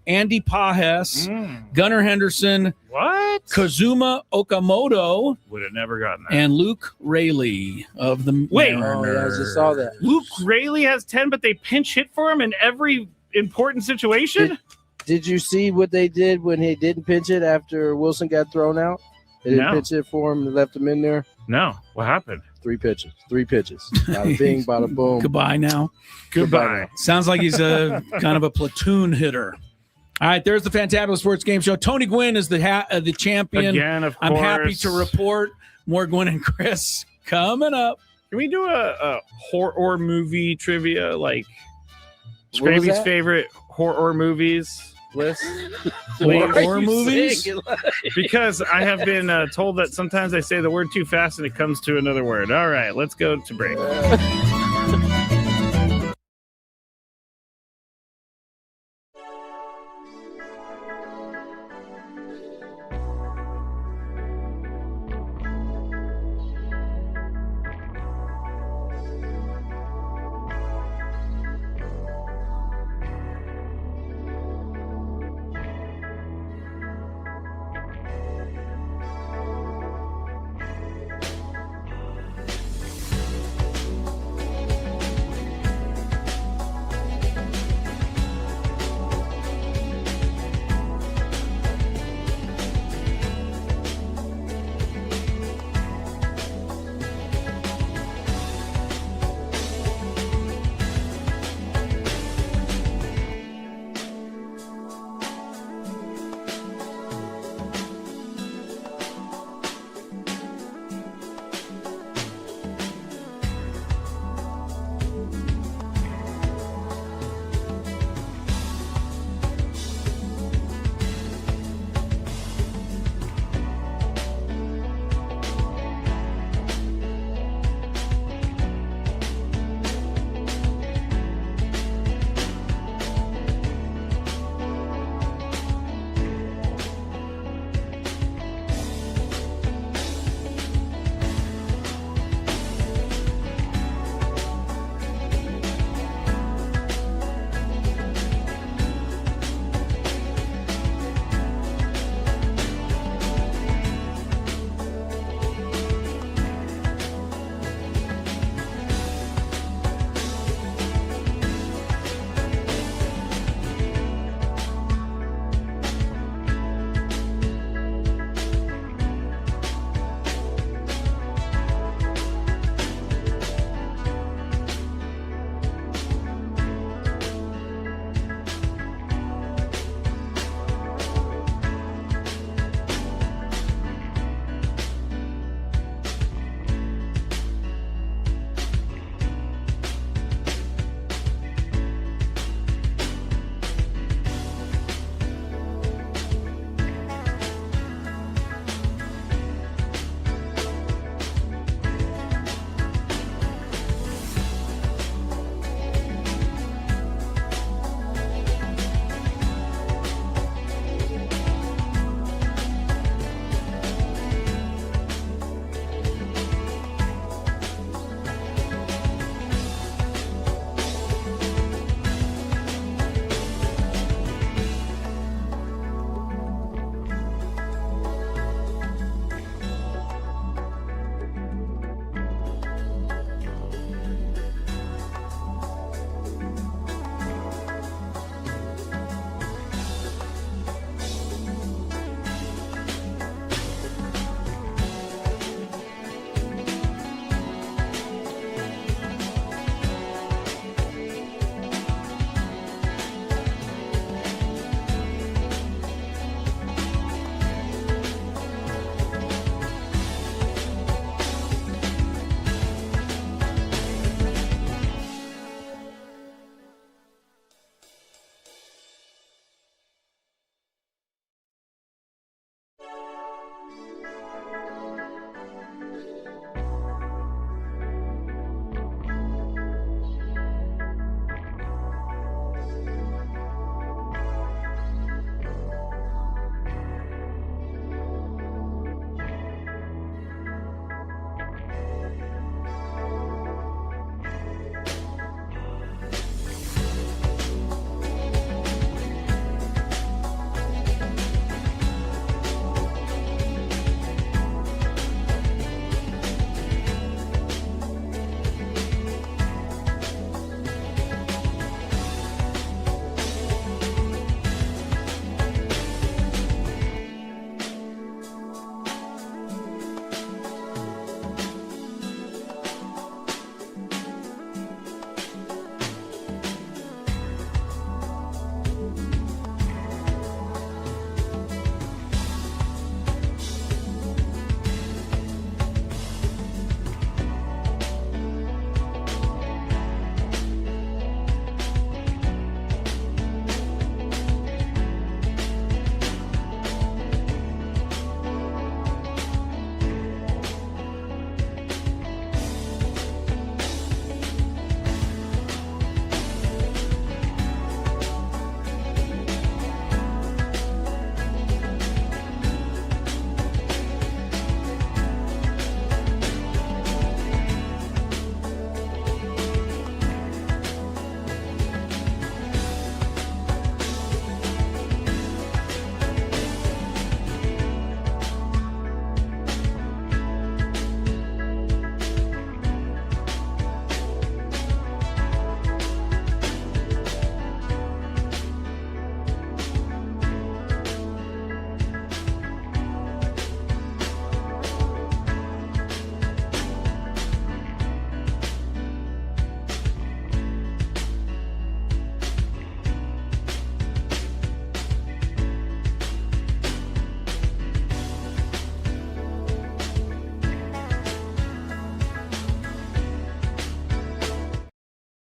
Andy Pajes, Gunnar Henderson, What? Kazuma Okamoto, Would have never gotten that. and Luke Rayleigh of the Wait. Oh, yeah, I just saw that. Luke Rayleigh has 10, but they pinch hit for him in every important situation. Did you see what they did when he didn't pitch it after Wilson got thrown out? They didn't No. pitch it for him and left him in there. No, what happened? 3 pitches. Bada bing, bada boom. Goodbye now. Goodbye. Sounds like he's a kind of a platoon hitter. All right, there's the Fantabulous Sports Game Show. Tony Gwynn is the champion. Again, of course. I'm happy to report more Gwynn and Chris coming up. Can we do a horror movie trivia, like What was Skraby's that? favorite horror movies list? Horror movies? Because I have been told that sometimes I say the word too fast and it comes to another word. All right, let's go to break.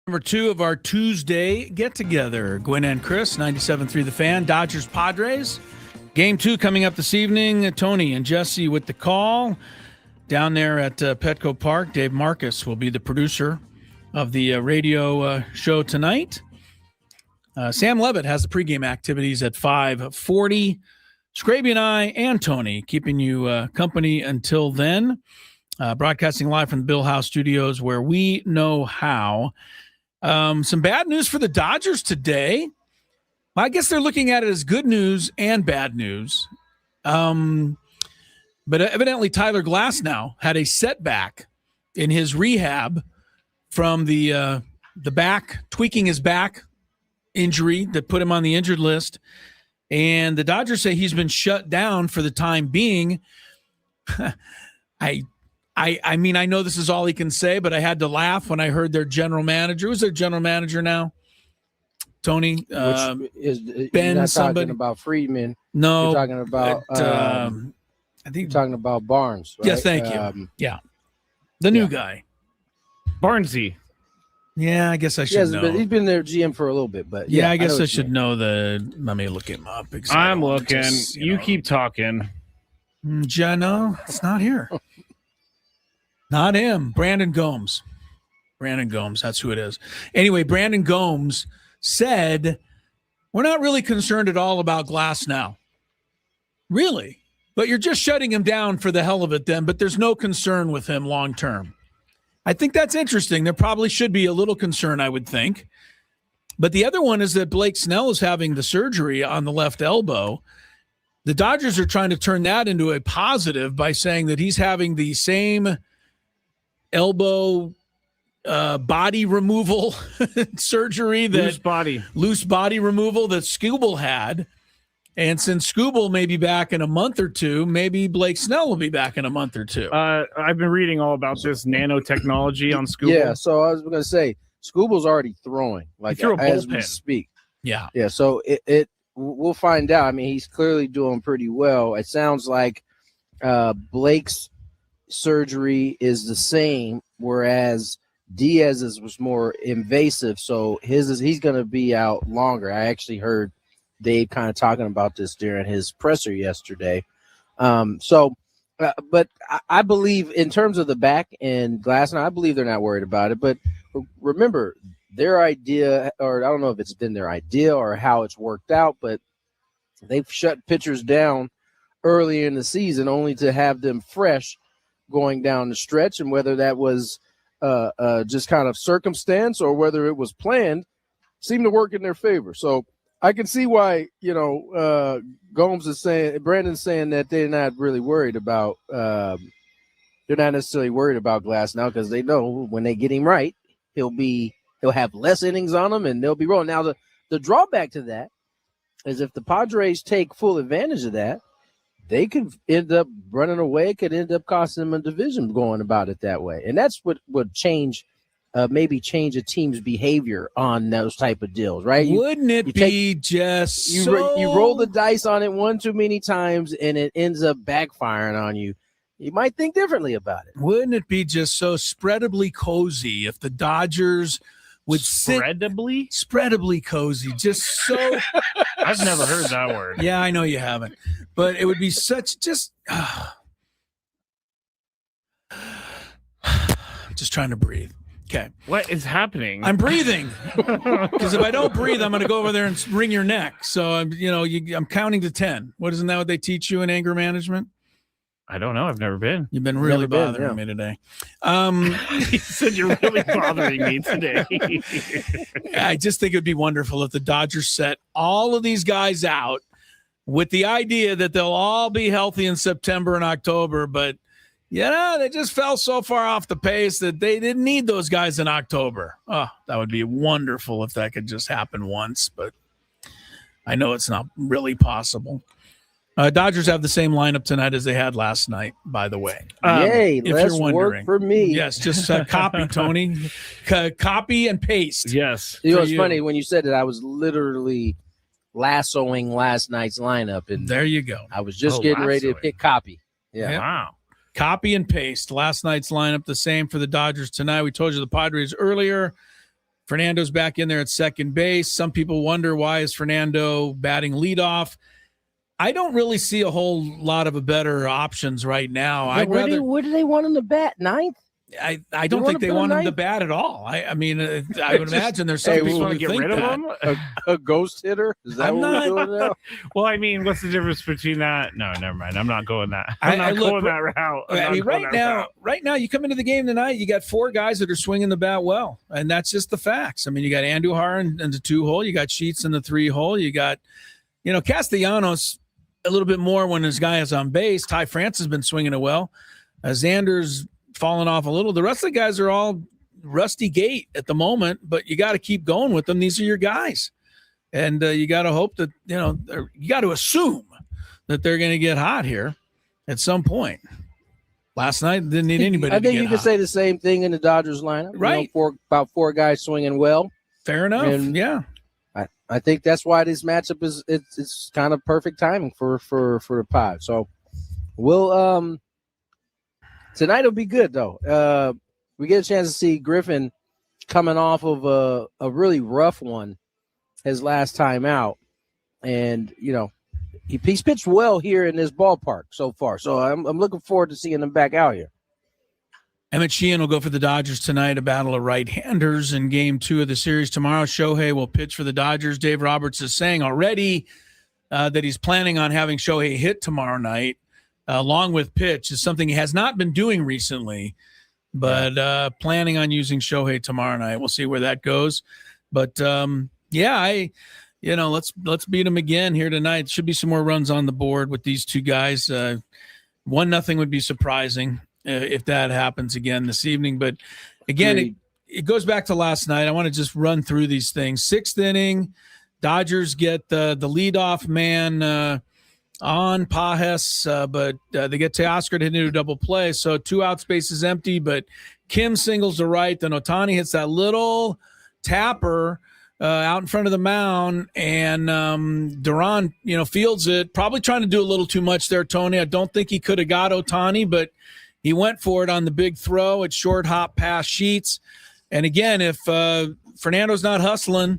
Number 2 of our Tuesday get-together. Gwynn and Chris, 97.3 The Fan. Dodgers Padres. Game 2 coming up this evening. Tony and Jesse with the call. Down there at Petco Park, Dave Marcus will be the producer of the radio show tonight. Sam Levitt has the pregame activities at 5:40. Skraby and I and Tony keeping you company until then. Broadcasting live from the Bill House Studios where we know how. Some bad news for the Dodgers today. I guess they're looking at it as good news and bad news. But evidently Tyler Glasnow had a setback in his rehab from the back, tweaking his back injury that put him on the injured list. And the Dodgers say he's been shut down for the time being. I mean, I know this is all he can say, but I had to laugh when I heard their general manager. Who's their general manager now? Tony? Which is Ben, you're not somebody? talking about Friedman. No. You're talking about I think you're talking about Barnes, right? Yes, thank you. The new guy. Barnesy. Yeah, I guess I should know. He's been their GM for a little bit, but I guess I should know let me look him up. I'm looking. You keep talking. No, it's not here. Not him. Brandon Gomes. That's who it is. Anyway, Brandon Gomes said, we're not really concerned at all about Glasnow. Really? But you're just shutting him down for the hell of it then, but there's no concern with him long term. I think that's interesting. There probably should be a little concern, I would think. But the other one is that Blake Snell is having the surgery on the left elbow. The Dodgers are trying to turn that into a positive by saying that he's having the same elbow body removal surgery, that loose body removal that Skubal had. And since Skubal may be back in a month or two, maybe Blake Snell will be back in a month or two. I've been reading all about this nanotechnology on Skubal. Yeah, so I was going to say, Skubal's already throwing, like as we speak. Yeah. So we'll find out. I mean, he's clearly doing pretty well. It sounds like Blake's surgery is the same, whereas Diaz's was more invasive. So he's going to be out longer. I actually heard Dave kind of talking about this during his presser yesterday. But I believe in terms of the back and Glasnow, I believe they're not worried about it. But remember, their idea, or I don't know if it's been their idea or how it's worked out, but they've shut pitchers down early in the season only to have them fresh going down the stretch. And whether that was just kind of circumstance or whether it was planned, seemed to work in their favor. So I can see why, Gomes is saying, Brandon's saying that they're not really worried about, they're not necessarily worried about Glasnow because they know when they get him right, he'll have less innings on him and they'll be rolling. Now, the drawback to that is if the Padres take full advantage of that, they could end up running away, could end up costing them a division going about it that way. And that's what would change maybe change a team's behavior on those type of deals, right? Wouldn't it be just you roll the dice on it one too many times and it ends up backfiring on you. You might think differently about it. Wouldn't it be just so spreadably cozy if the Dodgers would spreadably cozy, just so I've never heard that word. Yeah, I know you haven't, but it would be such just just trying to breathe. Okay. What is happening? I'm breathing because if I don't breathe, I'm going to go over there and wring your neck. So I'm counting to 10. Isn't that what they teach you in anger management? I don't know. I've never been. You've been really bothering me today. He said you're really bothering me today. I just think it'd be wonderful if the Dodgers set all of these guys out with the idea that they'll all be healthy in September and October, but they just fell so far off the pace that they didn't need those guys in October. Oh, that would be wonderful if that could just happen once, but I know it's not really possible. Dodgers have the same lineup tonight as they had last night, by the way. Yay, if less you're wondering. work for me. Yes, just copy, Tony. Copy and paste. Yes. It's funny when you said that I was literally lassoing last night's lineup. And there you go. I was just getting ready to hit copy. Yeah. Yep. Wow. Copy and paste. Last night's lineup, the same for the Dodgers tonight. We told you the Padres earlier. Fernando's back in there at second base. Some people wonder, why is Fernando batting leadoff? I don't really see a whole lot of better options right now. Yeah, where do they want him to bat? Ninth? I don't think they want him to bat at all. I mean, I would imagine there's some people want who to get think rid of that. him. A ghost hitter? Is that I'm what not- we're doing now? Well, I mean, what's the difference between that? No, never mind. I'm not going that. I'm not going that route. I mean, right now, you come into the game tonight, you got 4 guys that are swinging the bat well, and that's just the facts. I mean, you got Andujar in the 2-hole, you got Sheets in the 3-hole, you got, Castellanos a little bit more when his guy is on base. Ty France has been swinging it well. Xander's fallen off a little. The rest of the guys are all rusty gate at the moment, but you got to keep going with them. These are your guys. And you got to hope that, you got to assume that they're going to get hot here at some point. Last night, didn't need anybody I think you hot. could say the same thing in the Dodgers lineup. Right. About 4 guys swinging well. Fair enough. And yeah. I think that's why this matchup it's kind of perfect timing for the Pod. So we'll tonight will be good though. We get a chance to see Griffin coming off of a really rough one his last time out, and he's pitched well here in this ballpark so far. So I'm looking forward to seeing him back out here. Emmett Sheehan will go for the Dodgers tonight, a battle of right-handers in Game 2 of the series tomorrow. Shohei will pitch for the Dodgers. Dave Roberts is saying already that he's planning on having Shohei hit tomorrow night, along with pitch. Is something he has not been doing recently, but planning on using Shohei tomorrow night. We'll see where that goes. But, let's beat him again here tonight. Should be some more runs on the board with these 2 guys. 1-0 would be surprising if that happens again this evening. But again, it goes back to last night. I want to just run through these things. 6th inning, Dodgers get the leadoff man on Pajes, but they get Teoscar to hit into a double play. So 2 out, space is empty, but Kim singles to right. Then Ohtani hits that little tapper out in front of the mound, and Duran, fields it, probably trying to do a little too much there, Tony. I don't think he could have got Ohtani, but he went for it on the big throw. It's short hop past Sheets. And again, if Fernando's not hustling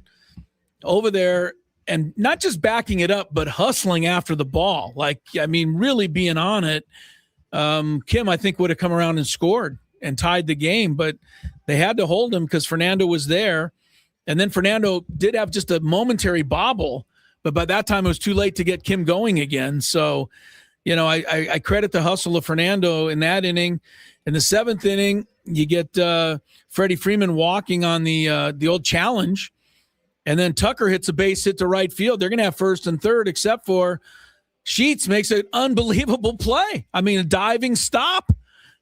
over there and not just backing it up, but hustling after the ball, really being on it, Kim, I think, would have come around and scored and tied the game. But they had to hold him because Fernando was there. And then Fernando did have just a momentary bobble, but by that time it was too late to get Kim going again. So, I credit the hustle of Fernando in that inning. In the 7th inning, you get Freddie Freeman walking on the old challenge, and then Tucker hits a base hit to right field. They're going to have 1st and 3rd, except for Sheets makes an unbelievable play. I mean, a diving stop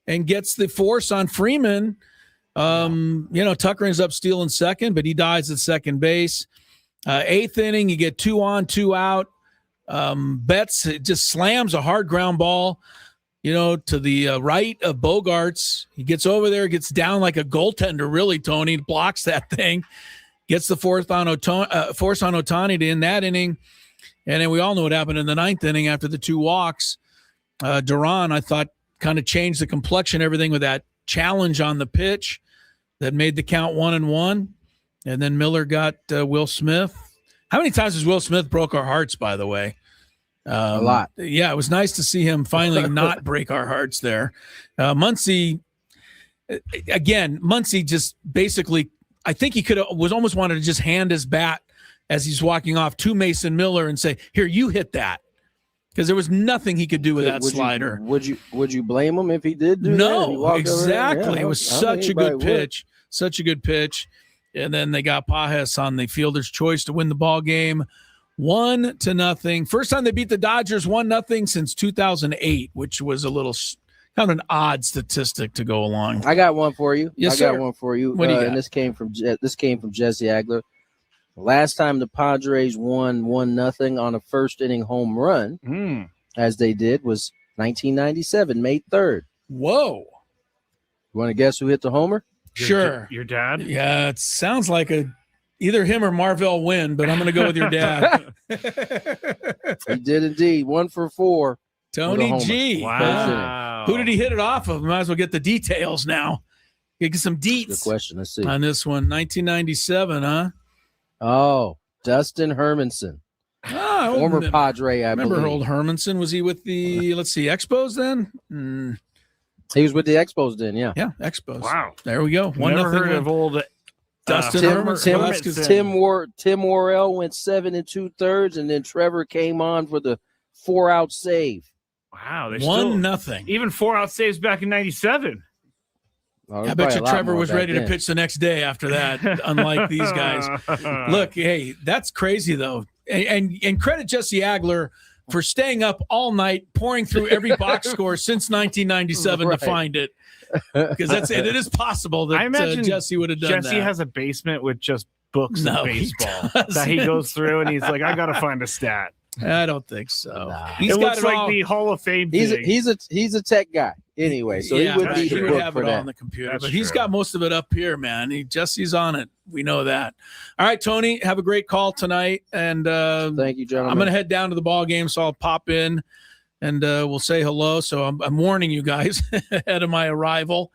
and gets the force on Freeman. Tucker ends up stealing 2nd, but he dies at second base. 8th inning, you get 2 on, 2 out. Betts just slams a hard ground ball, to the right of Bogarts. He gets over there, gets down like a goaltender, really, Tony, blocks that thing, gets the force on Ohtani to end that inning. And then we all know what happened in the 9th inning after the 2 walks. Duran, I thought, kind of changed the complexion, everything with that challenge on the pitch that made the count 1-1. And then Miller got Will Smith. How many times has Will Smith broke our hearts, by the way? A lot. Yeah, it was nice to see him finally not break our hearts there. Muncy just basically, I think he was almost wanted to just hand his bat as he's walking off to Mason Miller and say, "Here, you hit that," because there was nothing he could do with that slider. Would you blame him if he did do that? No, exactly. Yeah, it was such a good pitch. Such a good pitch. And then they got Pajes on the fielder's choice to win the ball game 1-0. First time they beat the Dodgers 1-0 since 2008, which was a little kind of an odd statistic to go along. I got one for you. Yes, I got sir. one for you. What do you got? And this came from Jesse Agler. Last time the Padres won 1-0 on a 1st inning home run, as they did, was 1997, May 3rd. Whoa. You want to guess who hit the homer? Sure. Your dad? Yeah, it sounds like either him or Marvell Wynn, but I'm going to go with your dad. He did indeed. 1 for 4. Tony G. Wow. Who did he hit it off of? Might as well get the details now. Get some Good deets question. Let's see. on this one. 1997, huh? Oh, Dustin Hermanson, Oh, former Padre, I remember believe. old Hermanson. Was he with the, let's see, Expos then? He was with the Expos then, yeah. Yeah, Expos. Wow. There we go. Never heard of old Dustin Hermanson. Tim Worrell went 7 2/3, and then Trevor came on for the 4-out save. Wow. 1-0. Even 4-out saves back in 97. Oh, I bet you Trevor was ready to pitch the next day after that, unlike these guys. Look, hey, that's crazy, though. And credit Jesse Agler for staying up all night, pouring through every box score since 1997 to find it. Because it is possible that I imagine Jesse would have done that. Jesse has a basement with just books of baseball he does. that he goes through, and he's like, I got to find a stat. I don't think so. Nah. He's It got looks it like all. the Hall of Fame thing. He's a tech guy anyway, so he would need he a would book have for it all that. on the computer. That's but he's true. got most of it up here, man. Jesse's on it. We know that. All right, Tony, have a great call tonight. And Thank you, gentlemen. I'm going to head down to the ball game, so I'll pop in and we'll say hello. So I'm warning you guys ahead of my arrival.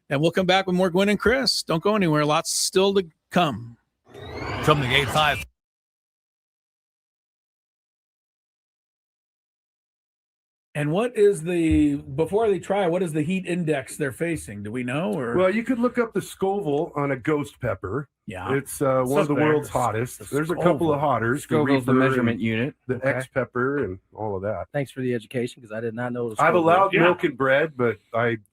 And we'll come back with more Gwynn and Chris. Don't go anywhere. Lots still to come. From the Gate 5. And what is before they try, what is the heat index they're facing? Do we know? Or Well, you could look up the Scoville on a ghost pepper. yeah. It's one of the world's hottest. There's a couple of hotters. Scoville's the Reaper measurement and unit. the X pepper and all of that. Thanks for the education because I did not know. I've allowed Yeah. milk and bread, but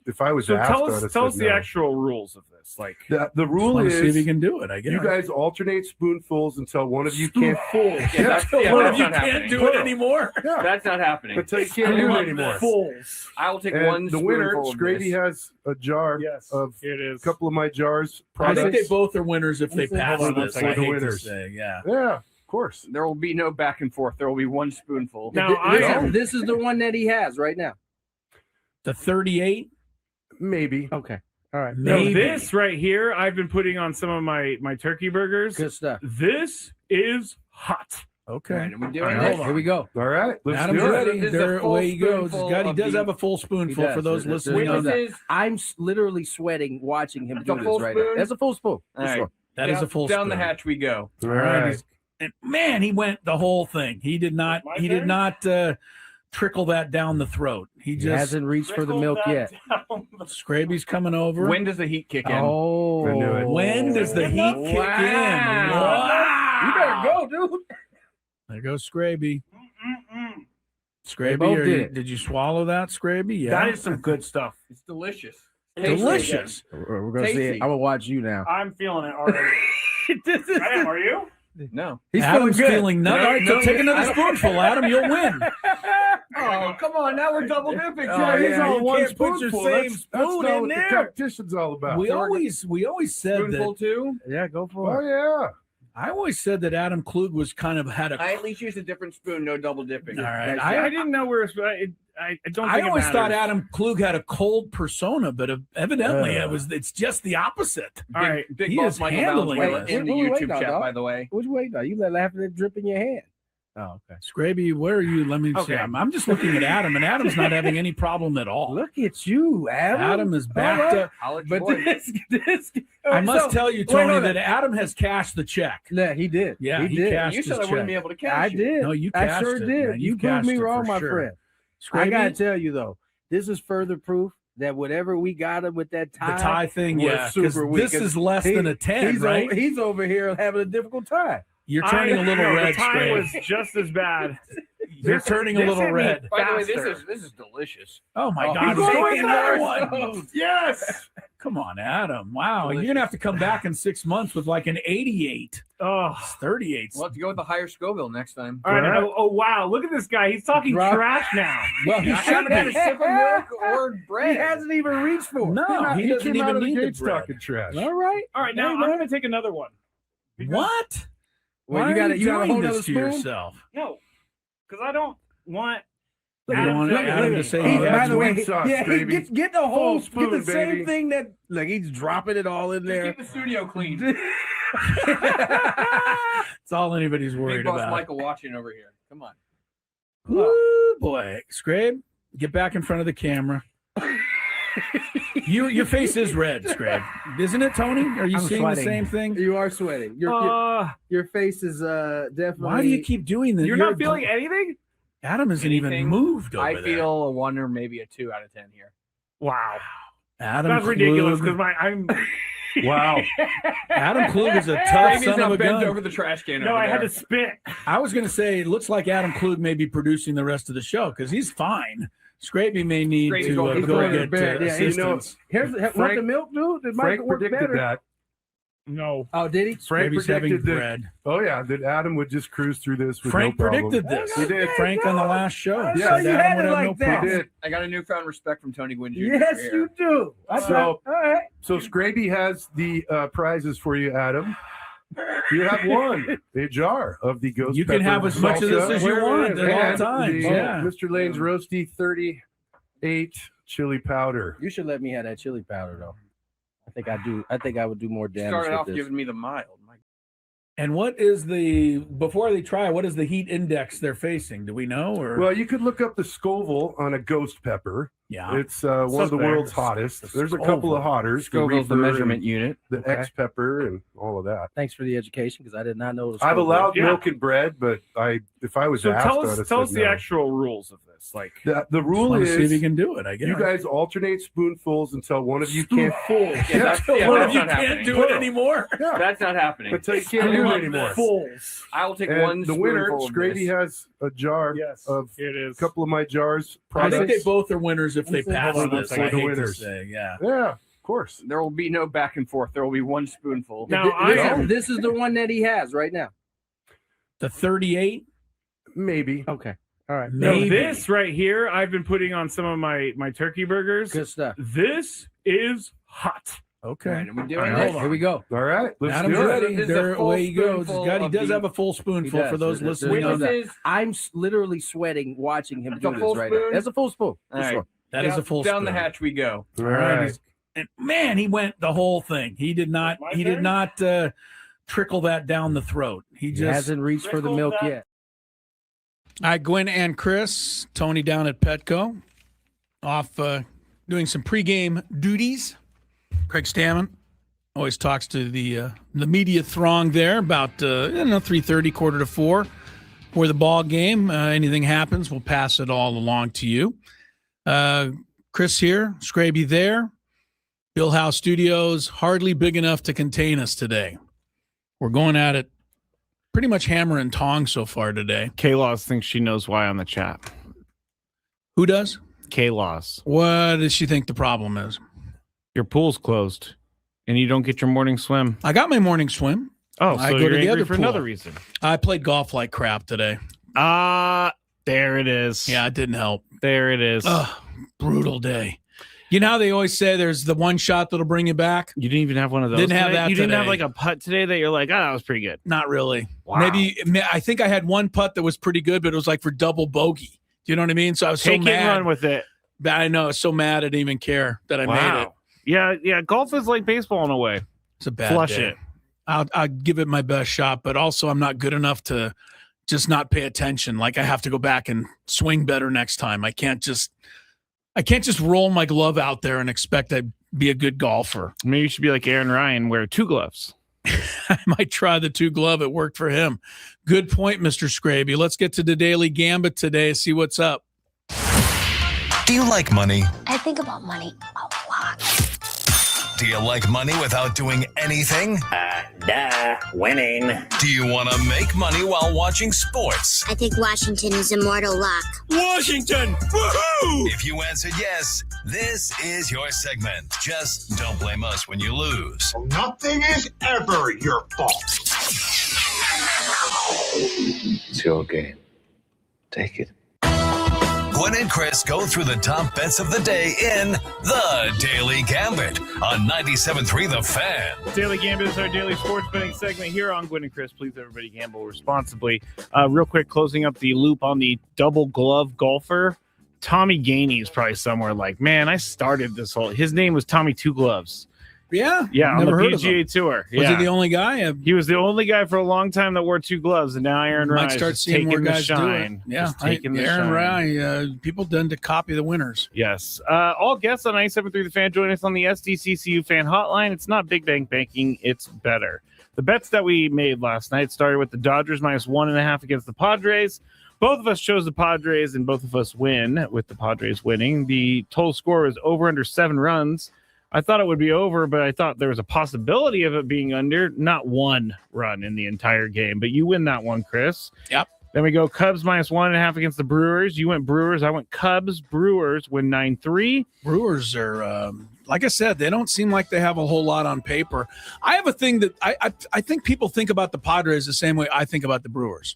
if I was So asked, tell I'd have us the said no. actual rules of this. Like, The rule Want to see if you is can do it, I guess. you guys alternate spoonfuls until one of you can't. that's One not of you happening. can't do it anymore. Yeah, That's not happening. until you can't do it anymore. I will take And one. the winner, spoonful of Skraby, this. has a jar of here it a is. couple of my jars. I think Products. they both are winners if they pass Hold on one this. second. I hate to Winners. say, yeah. Yeah, of course. There will be no back and forth. There will be one spoonful. Now, This is the one that he has right now. The 38, Maybe. Okay. All right. maybe. This right here, I've been putting on some of my turkey burgers. Good stuff. This is hot. Okay. All right, are we doing All right, this? hold on. Here we go. All right. Let's Adam's do it. ready. This is a There, full away he goes. spoonful He of does the- have a full spoonful He for those does. listening. This on that. is- I'm literally sweating watching him That's do a full this right now. spoon? That's a full spoon. All right. That is a full Down the spoon. hatch we go. All All right. right. And man, he went the whole thing. He did not. My He did turn? not trickle that down the throat. He He just. hasn't reached for the milk yet. Scraby's coming over. When does the heat kick in? Oh, I knew it. When does the heat kick in? Wow. You better go, dude. There goes Scraby. They Scraby, both did. did you swallow that, Scraby? Yeah. That is some good stuff. It's delicious. delicious. We're gonna see Tasty. it. I'm gonna watch you now. I'm feeling it already. I am, are you? No, Adam's feeling nothing. All right, so take another I- spoonful, Adam. You'll win. Oh, come on! Now we're double dipping. Yeah, he's all you one can't put your spoonful. same That's spoon not in what the there. competition's all about. We always said Spoonful that. too. Yeah, go for Oh it. yeah. I always said that Adam Klug was kind of had a. I at least used a different spoon. No double dipping. All right, I didn't know we were. I don't. I Think always it thought matters. Adam Klug had a cold persona, but evidently it's just the opposite. All right, Big He boss is Michael handling Valenzuela this. in the Wait, YouTube no, chat, dog. by the way. What you waiting on? You let laughing it drip in your hand. Oh, okay. Scraby, where are you? Let me see. Okay. I'm just looking at Adam, and Adam's not having any problem at all. Look at you, Adam. Adam is backed All right. up. I'll let you But boy. this I must tell you, Tony, no. that Adam has cashed the check. Yeah, he did. Yeah, he he did. cashed You said his I wouldn't be check. able to catch I you. did. No, you I cashed sure it, did. man. You proved cashed me it wrong, for my sure. friend. I Scraby, gotta tell you though, this is further proof that whatever we got him with that the tie, tie thing, was yeah, 'cause super weak. this is less than a 10, he's right? he's over here having a difficult time. You're turning a little No, red, The time Scraby. was just as bad. You're turning a this little hit me red. By the way, faster. this is delicious. Oh my Oh, God! he's He's going making for another one. Yes. Come on, Adam. Wow, Delicious. you're gonna have to come back in 6 months with like an 88. Oh. It's 38. We'll have to go with the higher Scoville next time. All right. Oh, wow. Look at this guy. He's talking Drop- trash now. Well, he I haven't had a sip of milk or bread. He hasn't even reached for it. No, he doesn't came out even of the need the gates bread. talking trash. All right. All right. Now Hey, I'm man. going to take another one. What? Well, Why you are got you got a doing whole this other to spoon. yourself. No, because I don't want. You don't want Adam to say He, he by has the way, sweet sauce, yeah, he baby. get the whole Full spoon, get the same baby. thing that look. He's dropping it all in there. Keep the studio clean. It's all anybody's Big worried boss about. Michael watching over here. Come on. Ooh, boy. Scrabe, get back in front of the camera. Your face is red, Scrab. Isn't it, Tony? Are you I'm seeing sweating. the same thing? You are sweating. Your face is definitely. Why do you keep doing this? You're not feeling anything? Adam isn't even moved over I there. feel a 1 or maybe a 2 out of 10 here. Wow. Adam That's Klug. ridiculous because I'm. Wow. Adam Klug is a tough Maybe son not of a bent gun. over the trash can. No, over I had there. to spit. I was going to say, it looks like Adam Klug may be producing the rest of the show because he's fine. Skraby may need Skraby's to going go to get bed. Yeah, assistance. Here's want the milk, dude. It might Frank work predicted better. that. No. Oh, did he? Frank Skraby's having predicted that. bread. Oh yeah, that Adam would just cruise through this with Frank no problem. predicted this. He did. Frank on the last show. I Yeah, know said you Adam had would it have like no that. problem. He did. I got a newfound respect from Tony Gwynn Jr. Yes, here. you do. So- all right. So Skraby has the prizes for you, Adam. You have one, a jar of the ghost. You can pepper have as much of this salsa as you want at all and times. the Yeah. Mr. Lane's Roasty 38 chili powder. You should let me have that chili powder, though. I think I do. I think I would do more damage. Started with off this. giving me the mild. And what is before they try, what is the heat index they're facing? Do we know? Or Well, you could look up the Scoville on a ghost pepper. yeah. It's one of the Suspect. world's hottest. There's a couple of hotters. Scoville's the Reaper measurement and unit. the Okay. X pepper and all of that. Thanks for the education because I did not know. I've allowed Yeah. milk and bread, but if I was So asked, tell I'd us have tell us said the no. actual rules of this. Like The rule Want to see if you is can do it, I guess. you guys alternate spoonfuls until one of you can't. Yeah, that's, One yeah, of that's you not can't happening. do it anymore. Yeah, That's not happening. until you can't do it anymore. fools. I will take And one. the winner, spoonful of Skraby, this. has a jar Yes. of Here it a is. couple of my jars. I think they products. both are winners if they pass Hold on this. one I second. hate to Winners. say, yeah. Yeah, of course. There will be no back and forth. There will be one spoonful. Now, I am- This is the one that he has right now. The 38, Maybe. Okay. All right. Now, maybe. this right here, I've been putting on some of my turkey burgers. Good stuff. This is hot. Okay. All right, are we All doing right, this? Here we go. All right, let's Adam's do it. ready. This is a There, full away he goes. spoonful He of does the- have a full spoonful He does. for those There's- listening. there's on no that. doubt. I'm literally sweating watching him That's a do full this right now. spoon? That's a full spoon. for All right. sure. That is a full down the spoon. hatch we go. All All right. right. And man, he went the whole thing. He did not. My He turn? did not trickle that down the throat. He He just. hasn't reached for the Trickle milk that. yet. All right, Gwynn and Chris, Tony down at Petco, off doing some pregame duties. Craig Stammen always talks to the media throng there about 3:30, 3:45 for the ball game. Anything happens, we'll pass it all along to you. Chris here, Skraby there. Bill House Studios, hardly big enough to contain us today. We're going at it pretty much hammer and tong so far today. K-Laws thinks she knows why on the chat. Who does? K-Laws. What does she think the problem is? Your pool's closed and you don't get your morning swim. I got my morning swim. Oh, so I go you're to the angry other for pool. another reason. I played golf like crap today. There it is. Yeah, it didn't help. There it is. Ugh, brutal day. You know how they always say there's the one shot that'll bring you back? You didn't even have one of those. Didn't have today? that You didn't have today. like a putt today that you're like, oh, that was pretty good. Not really. Wow. Maybe I think I had one putt that was pretty good, but it was like for double bogey. Do you know what I mean? So I was Take so it and run mad. with it. I know. I was so mad I didn't even care that I made it. Yeah. Golf is like baseball in a way. It's a bad Flush day. it. I'll give it my best shot, but also I'm not good enough to just not pay attention. Like I have to go back and swing better next time. I can't just roll my glove out there and expect to be a good golfer. Maybe you should be like Aaron Ryan, wear 2 gloves. I might try the 2 glove. It worked for him. Good point, Mr. Skraby. Let's get to the daily gambit today. See what's up. Do you like money? I think about money a lot. Do you like money without doing anything? Winning. Do you want to make money while watching sports? I think Washington is immortal luck. Washington! Woohoo! If you answered yes, this is your segment. Just don't blame us when you lose. Nothing is ever your fault. It's your game. Take it. Gwynn and Chris go through the top bets of the day in The Daily Gambit on 97.3 The Fan. Daily Gambit is our daily sports betting segment here on Gwynn and Chris. Please, everybody, gamble responsibly. Real quick, closing up the loop on the double glove golfer. Tommy Gainey is probably somewhere like, man, I started this whole. His name was Tommy 2 Gloves. Yeah, Yeah, on the never heard of him. PGA Tour. Was Yeah. he the only guy? He was the only guy for a long time that wore 2 gloves, and now Aaron Might Rye start is seeing more taking the guys do it. shine. Yeah, Just taking the Aaron shine. Rye. People tend to copy the winners. Yes. All guests on 97.3 The Fan join us on the SDCCU Fan Hotline. It's not big bank banking. It's better. The bets that we made last night started with the Dodgers -1.5 against the Padres. Both of us chose the Padres, and both of us win with the Padres winning. The total score was over under 7 runs. I thought it would be over, but I thought there was a possibility of it being under. Not 1 run in the entire game, but you win that one, Chris. Yep. Then we go Cubs -1.5 against the Brewers. You went Brewers. I went Cubs. Brewers win 9-3. Brewers are, like I said, they don't seem like they have a whole lot on paper. I have a thing that I think people think about the Padres the same way I think about the Brewers.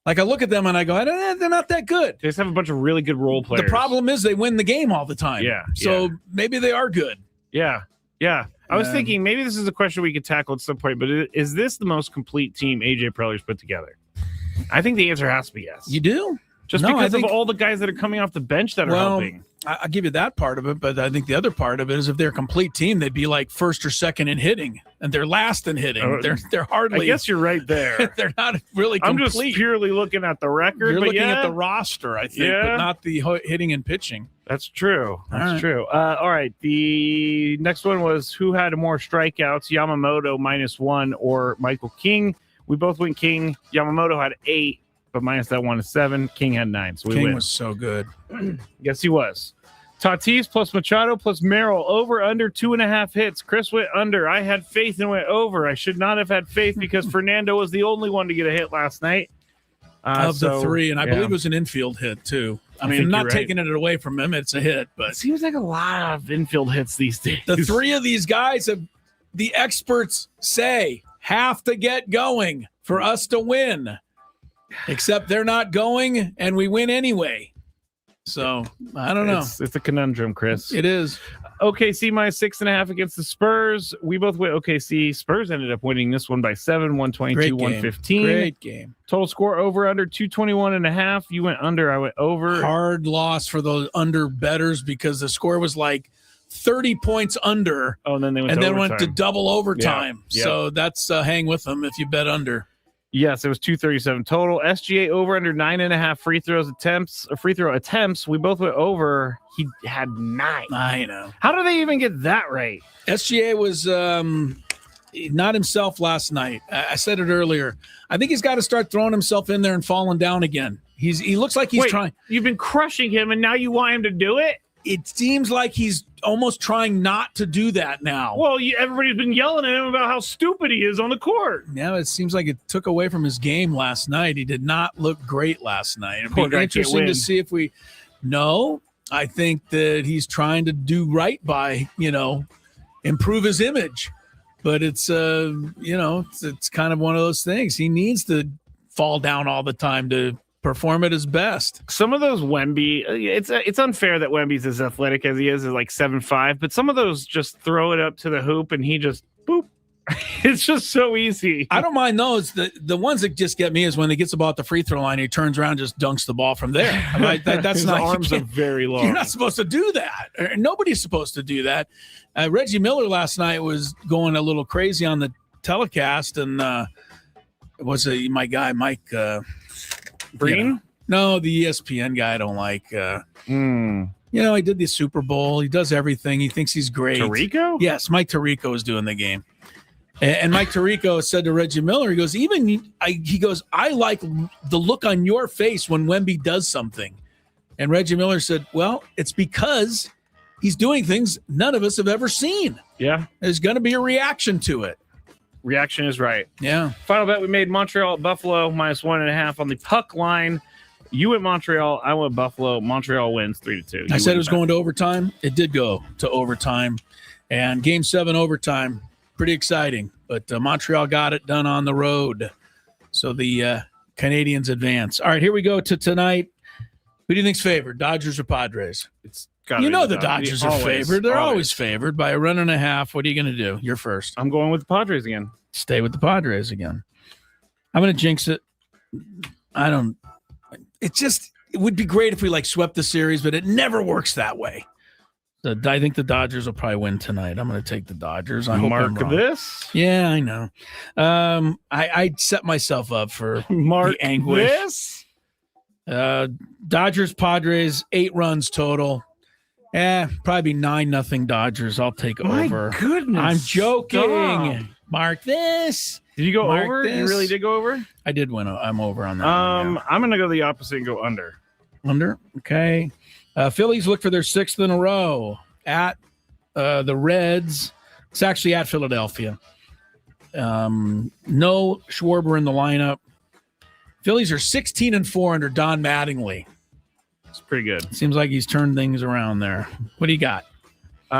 Like I look at them and I go, they're not that good. They just have a bunch of really good role players. The problem is they win the game all the time. Yeah. So maybe they are good. Yeah. I was thinking maybe this is a question we could tackle at some point, but is this the most complete team AJ Preller's put together? I think the answer has to be yes. You do? Just because of all the guys that are coming off the bench that are helping. I'll give you that part of it, but I think the other part of it is if they're a complete team, they'd be like first or second in hitting, and they're last in hitting. They're hardly. I guess you're right there. They're not really complete. I'm just purely looking at the record. You're but looking at the roster, I think, but not the hitting and pitching. That's true. That's true. All right. The next one was who had more strikeouts, Yamamoto -1 or Michael King. We both went King. Yamamoto had 8, but minus that 1 is 7. King had 9. So we King win. was so good. Yes, he was. Tatis plus Machado plus Merrill over under 2.5 hits. Chris went under. I had faith and went over. I should not have had faith because Fernando was the only one to get a hit last night. Of the 3, and I believe it was an infield hit too. I mean, I'm not taking it away from him. It's a hit, but it seems like a lot of infield hits these days. The 3 of these guys have, the experts say, have to get going for us to win. Except they're not going, and we win anyway. So I don't know. It's a conundrum, Chris. It is. OKC -6.5 against the Spurs. We both went OKC. Spurs ended up winning this one by 7, 122-115. Great game. Total score over under 221.5. You went under. I went over. Hard loss for those under bettors because the score was like 30 points under. Oh, and then they went to double overtime. Yeah. So that's hang with them if you bet under. Yes, it was 237 total. SGA over under 9.5 free throw attempts. We both went over. He had 9. I know. How do they even get that right? SGA was not himself last night. I said it earlier. I think he's got to start throwing himself in there and falling down again. He looks like he's trying. You've been crushing him, and now you want him to do it? It seems like he's almost trying not to do that now. Well, everybody's been yelling at him about how stupid he is on the court. Yeah, it seems like it took away from his game last night. He did not look great last night. It'd be interesting to see if we – no, I think that he's trying to do right by, improve his image. But it's, it's kind of one of those things. He needs to fall down all the time to – perform at his best. Some of those Wemby, it's unfair that Wemby's as athletic as he is like 7'5", but some of those just throw it up to the hoop and he just boop. It's just so easy. I don't mind those. The ones that just get me is when he gets about the free throw line, he turns around and just dunks the ball from there. That's His not arms are very long. You're not supposed to do that. Nobody's supposed to do that. Reggie Miller last night was going a little crazy on the telecast, and it was my guy Mike. Breen? No, the ESPN guy I don't like. He did the Super Bowl. He does everything. He thinks he's great. Tirico? Yes, Mike Tirico is doing the game. And Mike Tirico said to Reggie Miller, he goes, I like the look on your face when Wemby does something. And Reggie Miller said, well, it's because he's doing things none of us have ever seen. Yeah. There's going to be a reaction to it. Reaction is right. Yeah. Final bet, we made Montreal at Buffalo -1.5 on the puck line. You went Montreal. I went Buffalo. Montreal wins 3-2. I said it was going to overtime. It did go to overtime. And Game 7 overtime, pretty exciting. But Montreal got it done on the road. So the Canadians advance. All right, here we go to tonight. Who do you think's favored, Dodgers or Padres? The Dodgers are favored. They're always favored by 1.5. What are you going to do? You're first. I'm going with the Padres again. Stay with the Padres again. I'm going to jinx it. It would be great if we swept the series, but it never works that way. I think the Dodgers will probably win tonight. I'm going to take the Dodgers. I hope I'm Mark wrong. this. Yeah, I know. I set myself up for Mark the anguish. this. Dodgers, Padres, 8 runs total. Probably 9-0 Dodgers. I'll take over. My goodness. I'm joking. Stop. Mark this. Did you go Mark over? this. You really did go over? I did win. I'm over on that. one, yeah. I'm going to go the opposite and go under. Under. Okay. Phillies look for their 6th in a row at the Reds. It's actually at Philadelphia. No Schwarber in the lineup. Phillies are 16-4 under Don Mattingly. It's pretty good. Seems like he's turned things around there. What do you got?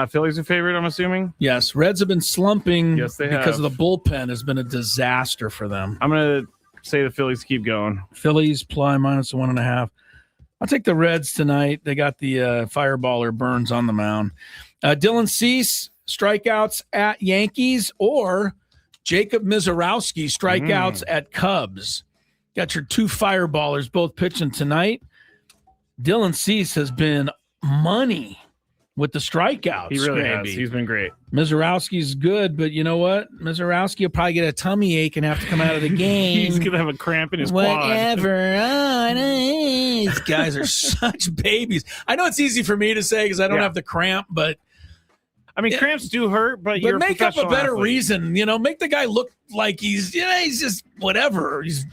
Phillies a favorite, I'm assuming? Yes. Reds have been slumping Yes, they because have. of the bullpen has been a disaster for them. I'm going to say the Phillies keep going. Phillies minus 1.5. I'll take the Reds tonight. They got the fireballer Burns on the mound. Dylan Cease, strikeouts at Yankees, or Jacob Mizorowski, strikeouts at Cubs. Got your 2 fireballers both pitching tonight. Dylan Cease has been money with the strikeouts. He really Skraby. has. He's been great. Mizorowski's good, but you know what? Mizorowski will probably get a tummy ache and have to come out of the game. He's going to have a cramp in his quad. Whatever. These guys are such babies. I know it's easy for me to say because I don't have the cramp, but I mean, cramps do hurt, but you're make up a better athlete. reason. Make the guy look like he's just whatever. He's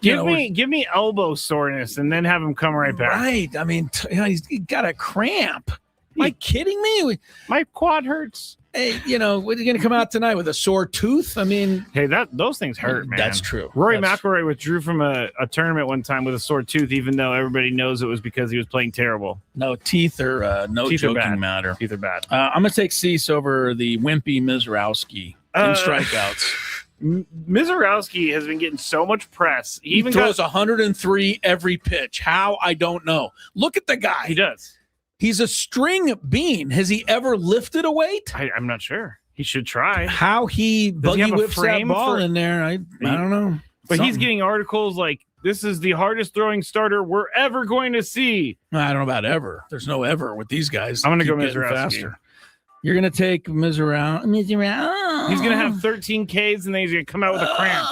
give me elbow soreness and then have him come right back. Right. I mean, he's got a cramp. Am I kidding me? My quad hurts. Hey, what are you going to come out tonight with a sore tooth? I mean, hey, those things hurt, man. That's true. Rory McIlroy withdrew from a tournament one time with a sore tooth, even though everybody knows it was because he was playing terrible. No, teeth are no Teeth are joking bad. matter. Teeth are bad. I'm going to take Cease over the wimpy Mizorowski in strikeouts. Mizorowski has been getting so much press. He throws 103 every pitch. How? I don't know. Look at the guy. He does. He's a string bean. Has he ever lifted a weight? I'm not sure. He should try. How he buggy whips that frame ball in there, I don't know. But he's getting articles like, this is the hardest throwing starter we're ever going to see. I don't know about ever. There's no ever with these guys. I'm going to go Keep getting Mizorowski. faster. You're going to take Mizorowski. He's going to have 13 Ks and then he's going to come out with a cramp.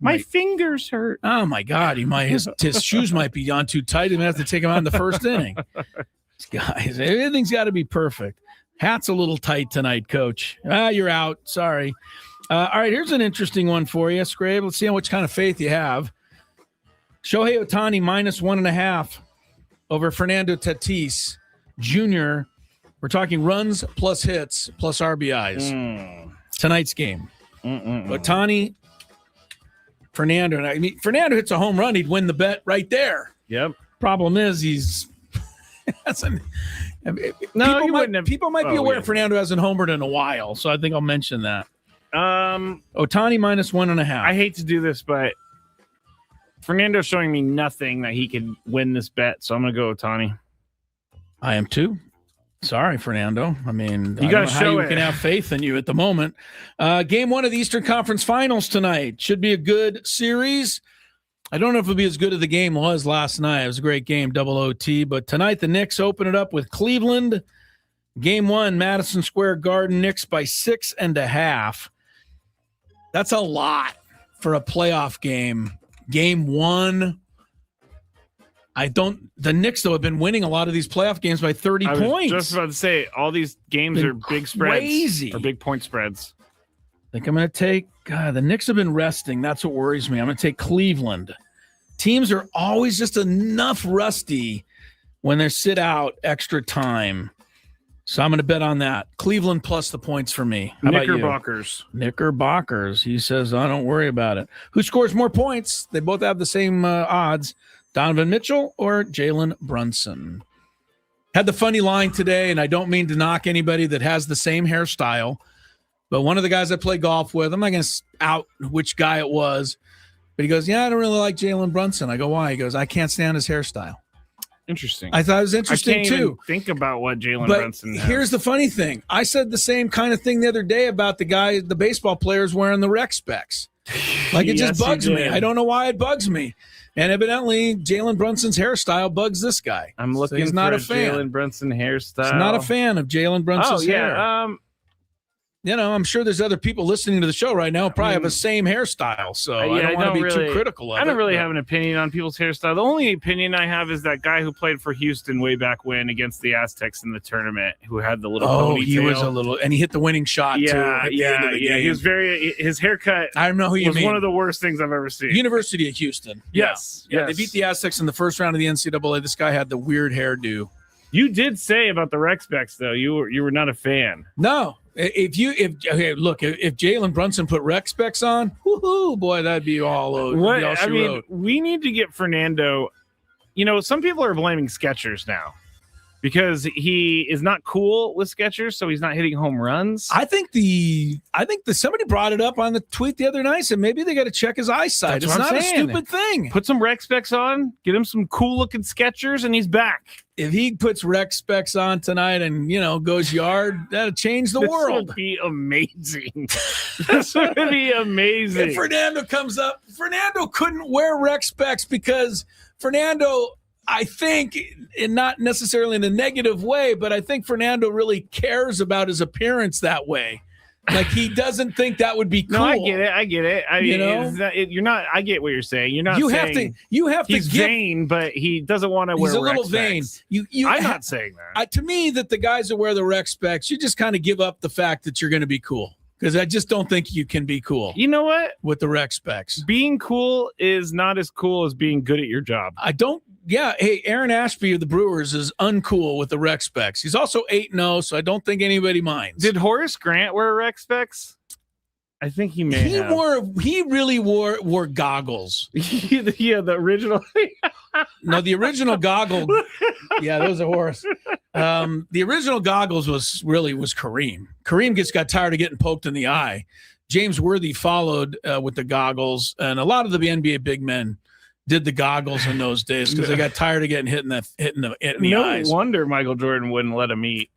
My fingers hurt. Oh my God! His shoes might be on too tight. He might have to take him out in the first inning. These guys, everything's got to be perfect. Hat's a little tight tonight, Coach. You're out. Sorry. All right, here's an interesting one for you, Skrabe. Let's see how much kind of faith you have. Shohei Ohtani minus 1.5 over Fernando Tatis Jr. We're talking runs plus hits plus RBIs. Tonight's game. Ohtani. Fernando. I mean, Fernando hits a home run, he'd win the bet right there. Yep. Problem is, he's. People might be aware Fernando hasn't homered in a while, so I think I'll mention that. Ohtani minus 1.5. I hate to do this, but Fernando's showing me nothing that he could win this bet, so I'm going to go Ohtani. I am too. Sorry, Fernando. I mean, you got to show it. We can have faith in you at the moment. Game 1 of the Eastern Conference Finals tonight. Should be a good series. I don't know if it'll be as good as the game was last night. It was a great game, double OT. But tonight, the Knicks open it up with Cleveland. Game 1, Madison Square Garden, Knicks by 6.5. That's a lot for a playoff game. Game 1. The Knicks, though, have been winning a lot of these playoff games by 30 points. I was just about to say, all these games are big spreads. Crazy. Or big point spreads. I think I'm going to take, the Knicks have been resting. That's what worries me. I'm going to take Cleveland. Teams are always just enough rusty when they sit out extra time. So I'm going to bet on that. Cleveland plus the points for me. How about you? Knickerbockers. He says, don't worry about it. Who scores more points? They both have the same odds. Donovan Mitchell or Jalen Brunson? Had the funny line today, and I don't mean to knock anybody that has the same hairstyle, but one of the guys I play golf with, I'm not going to out which guy it was, but he goes, I don't really like Jalen Brunson. I go, why? He goes, I can't stand his hairstyle. Interesting. I thought it was interesting, I can't even think about what Jalen Brunson has. Here's the funny thing. I said the same kind of thing the other day about the baseball players wearing the rec specs. Like it just Yes, bugs you me. did. I don't know why it bugs me. And evidently, Jalen Brunson's hairstyle bugs this guy. I'm So looking he's not for a fan. Jalen Brunson hairstyle. He's not a fan of Jalen Brunson's hair. You know, I'm sure there's other people listening to the show right now who probably have the same hairstyle. So I don't want to be too critical of it. I don't really have an opinion on people's hairstyle. The only opinion I have is that guy who played for Houston way back when against the Aztecs in the tournament, who had the little ponytail. He was a little, and he hit the winning shot too. At the end of the game. He was his haircut. I know who you was mean. one of the worst things I've ever seen. University of Houston. Yes. Yeah, they beat the Aztecs in the first round of the NCAA. This guy had the weird hairdo. You did say about the Rec Specs though, you were not a fan. No. If Jalen Brunson put rec specs on, woohoo, boy, that'd be all over. We need to get Fernando. You know, some people are blaming Skechers now because he is not cool with Skechers, so he's not hitting home runs. I think somebody brought it up on the tweet the other night, said maybe they got to check his eyesight. That's It's what I'm not saying. a stupid thing. Put some rec specs on, get him some cool looking Skechers, and he's back. If he puts rec specs on tonight and goes yard, that'll change the world. This would be amazing. This would be amazing. If Fernando comes up, Fernando couldn't wear rec specs because Fernando, I think, and not necessarily in a negative way, but I think Fernando really cares about his appearance that way. Like he doesn't think that would be cool. No, I get it. I mean, you're not. I get what you're saying. You're not. You have to. He's vain, but he doesn't want to wear. He's a little vain. I'm not saying that. To me, that the guys that wear the rec specs, you just kind of give up the fact that you're going to be cool. Because I just don't think you can be cool. You know what? With the rec specs. Being cool is not as cool as being good at your job. Hey, Aaron Ashby of the Brewers is uncool with the rec specs. He's also 8-0, so I don't think anybody minds. Did Horace Grant wear rec specs? I think he may have. He really wore goggles. Yeah, the original. No, the original goggle. Yeah, those are Horace. The original goggles was Kareem. Kareem just got tired of getting poked in the eye. James Worthy followed with the goggles, and a lot of the NBA big men did the goggles in those days because they got tired of getting hit in the eyes. No wonder Michael Jordan wouldn't let him eat.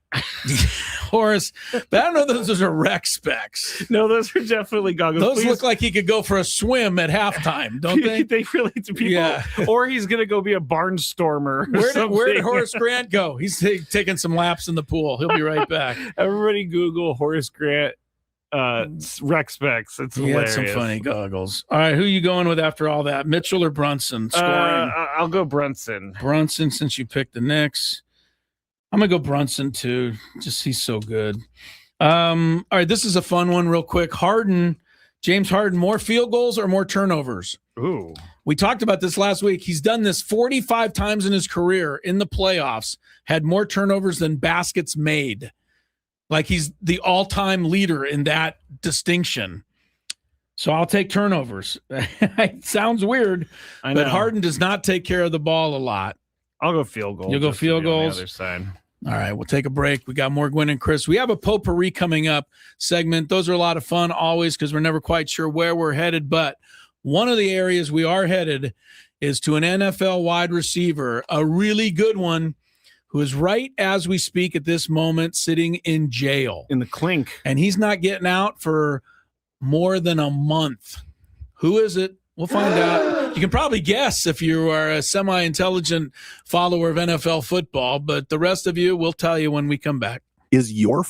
Horace, but I don't know if those are rec specs. No, those are definitely goggles. Those look like he could go for a swim at halftime, don't they? They really do. People. Yeah. Or he's going to go be a barnstormer. Where did Horace Grant go? He's taking some laps in the pool. He'll be right back. Everybody Google Horace Grant rec specs. It's hilarious. He had some funny goggles. All right, who are you going with after all that? Mitchell or Brunson scoring? I'll go Brunson. Brunson, since you picked the Knicks. I'm going to go Brunson, too. Just he's so good. All right, this is a fun one real quick. James Harden, more field goals or more turnovers? Ooh. We talked about this last week. He's done this 45 times in his career in the playoffs, had more turnovers than baskets made. Like he's the all-time leader in that distinction. So I'll take turnovers. It sounds weird, but Harden does not take care of the ball a lot. I'll go field goals. You'll go field goals? On the other side. All right, we'll take a break. We got more Gwynn and Chris. We have a potpourri coming up segment. Those are a lot of fun always because we're never quite sure where we're headed. But one of the areas we are headed is to an NFL wide receiver, a really good one, who is right as we speak at this moment sitting in jail. In the clink. And he's not getting out for more than a month. Who is it? We'll find out. You can probably guess if you are a semi-intelligent follower of NFL football, but the rest of you, we'll tell you when we come back. Is your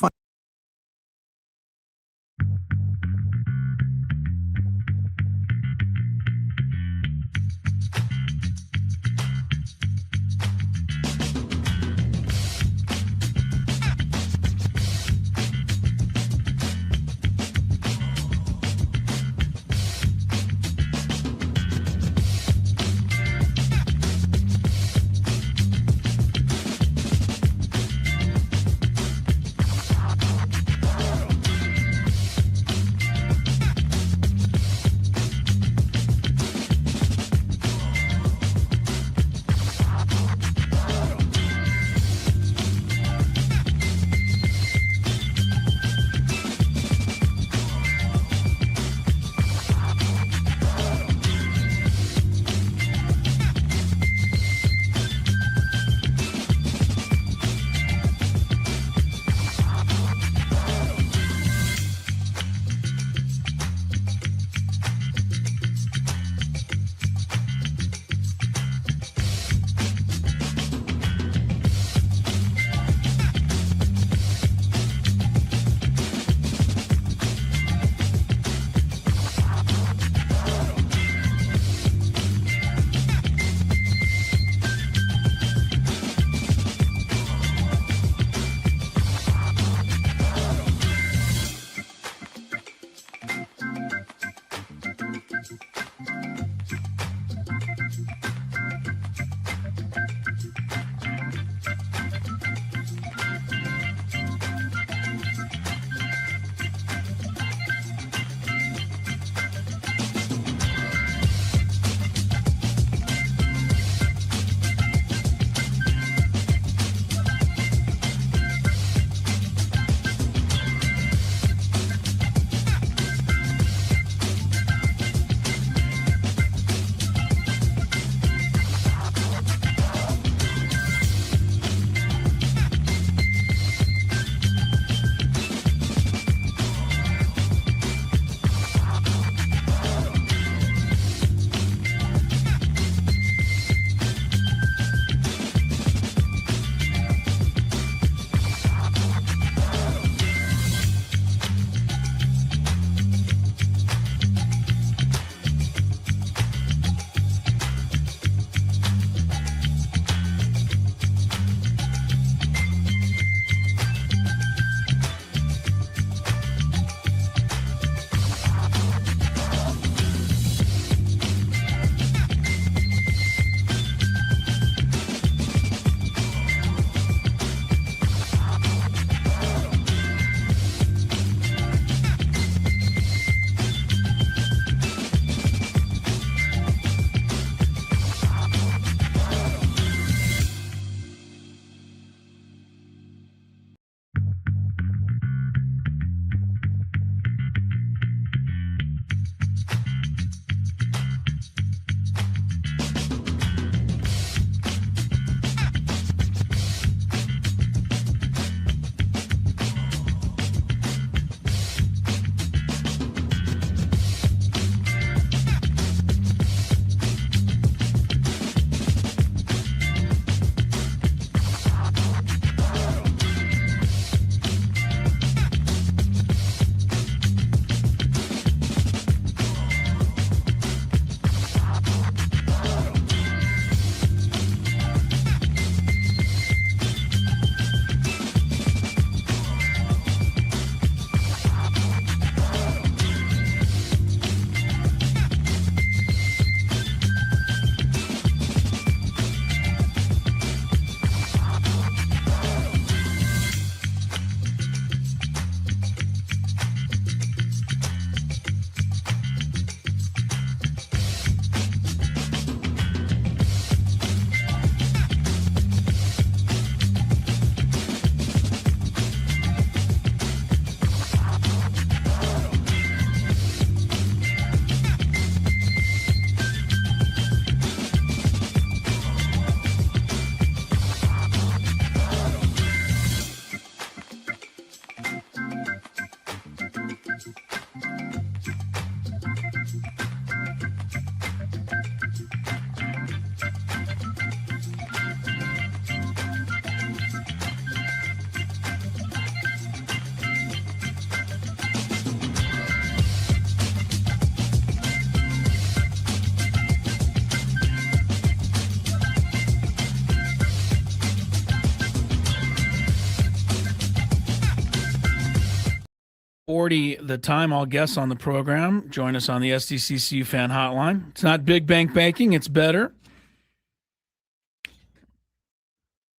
8:40 the time, I'll guess, on the program. Join us on the SDCCU fan hotline. It's not big bank banking. It's better.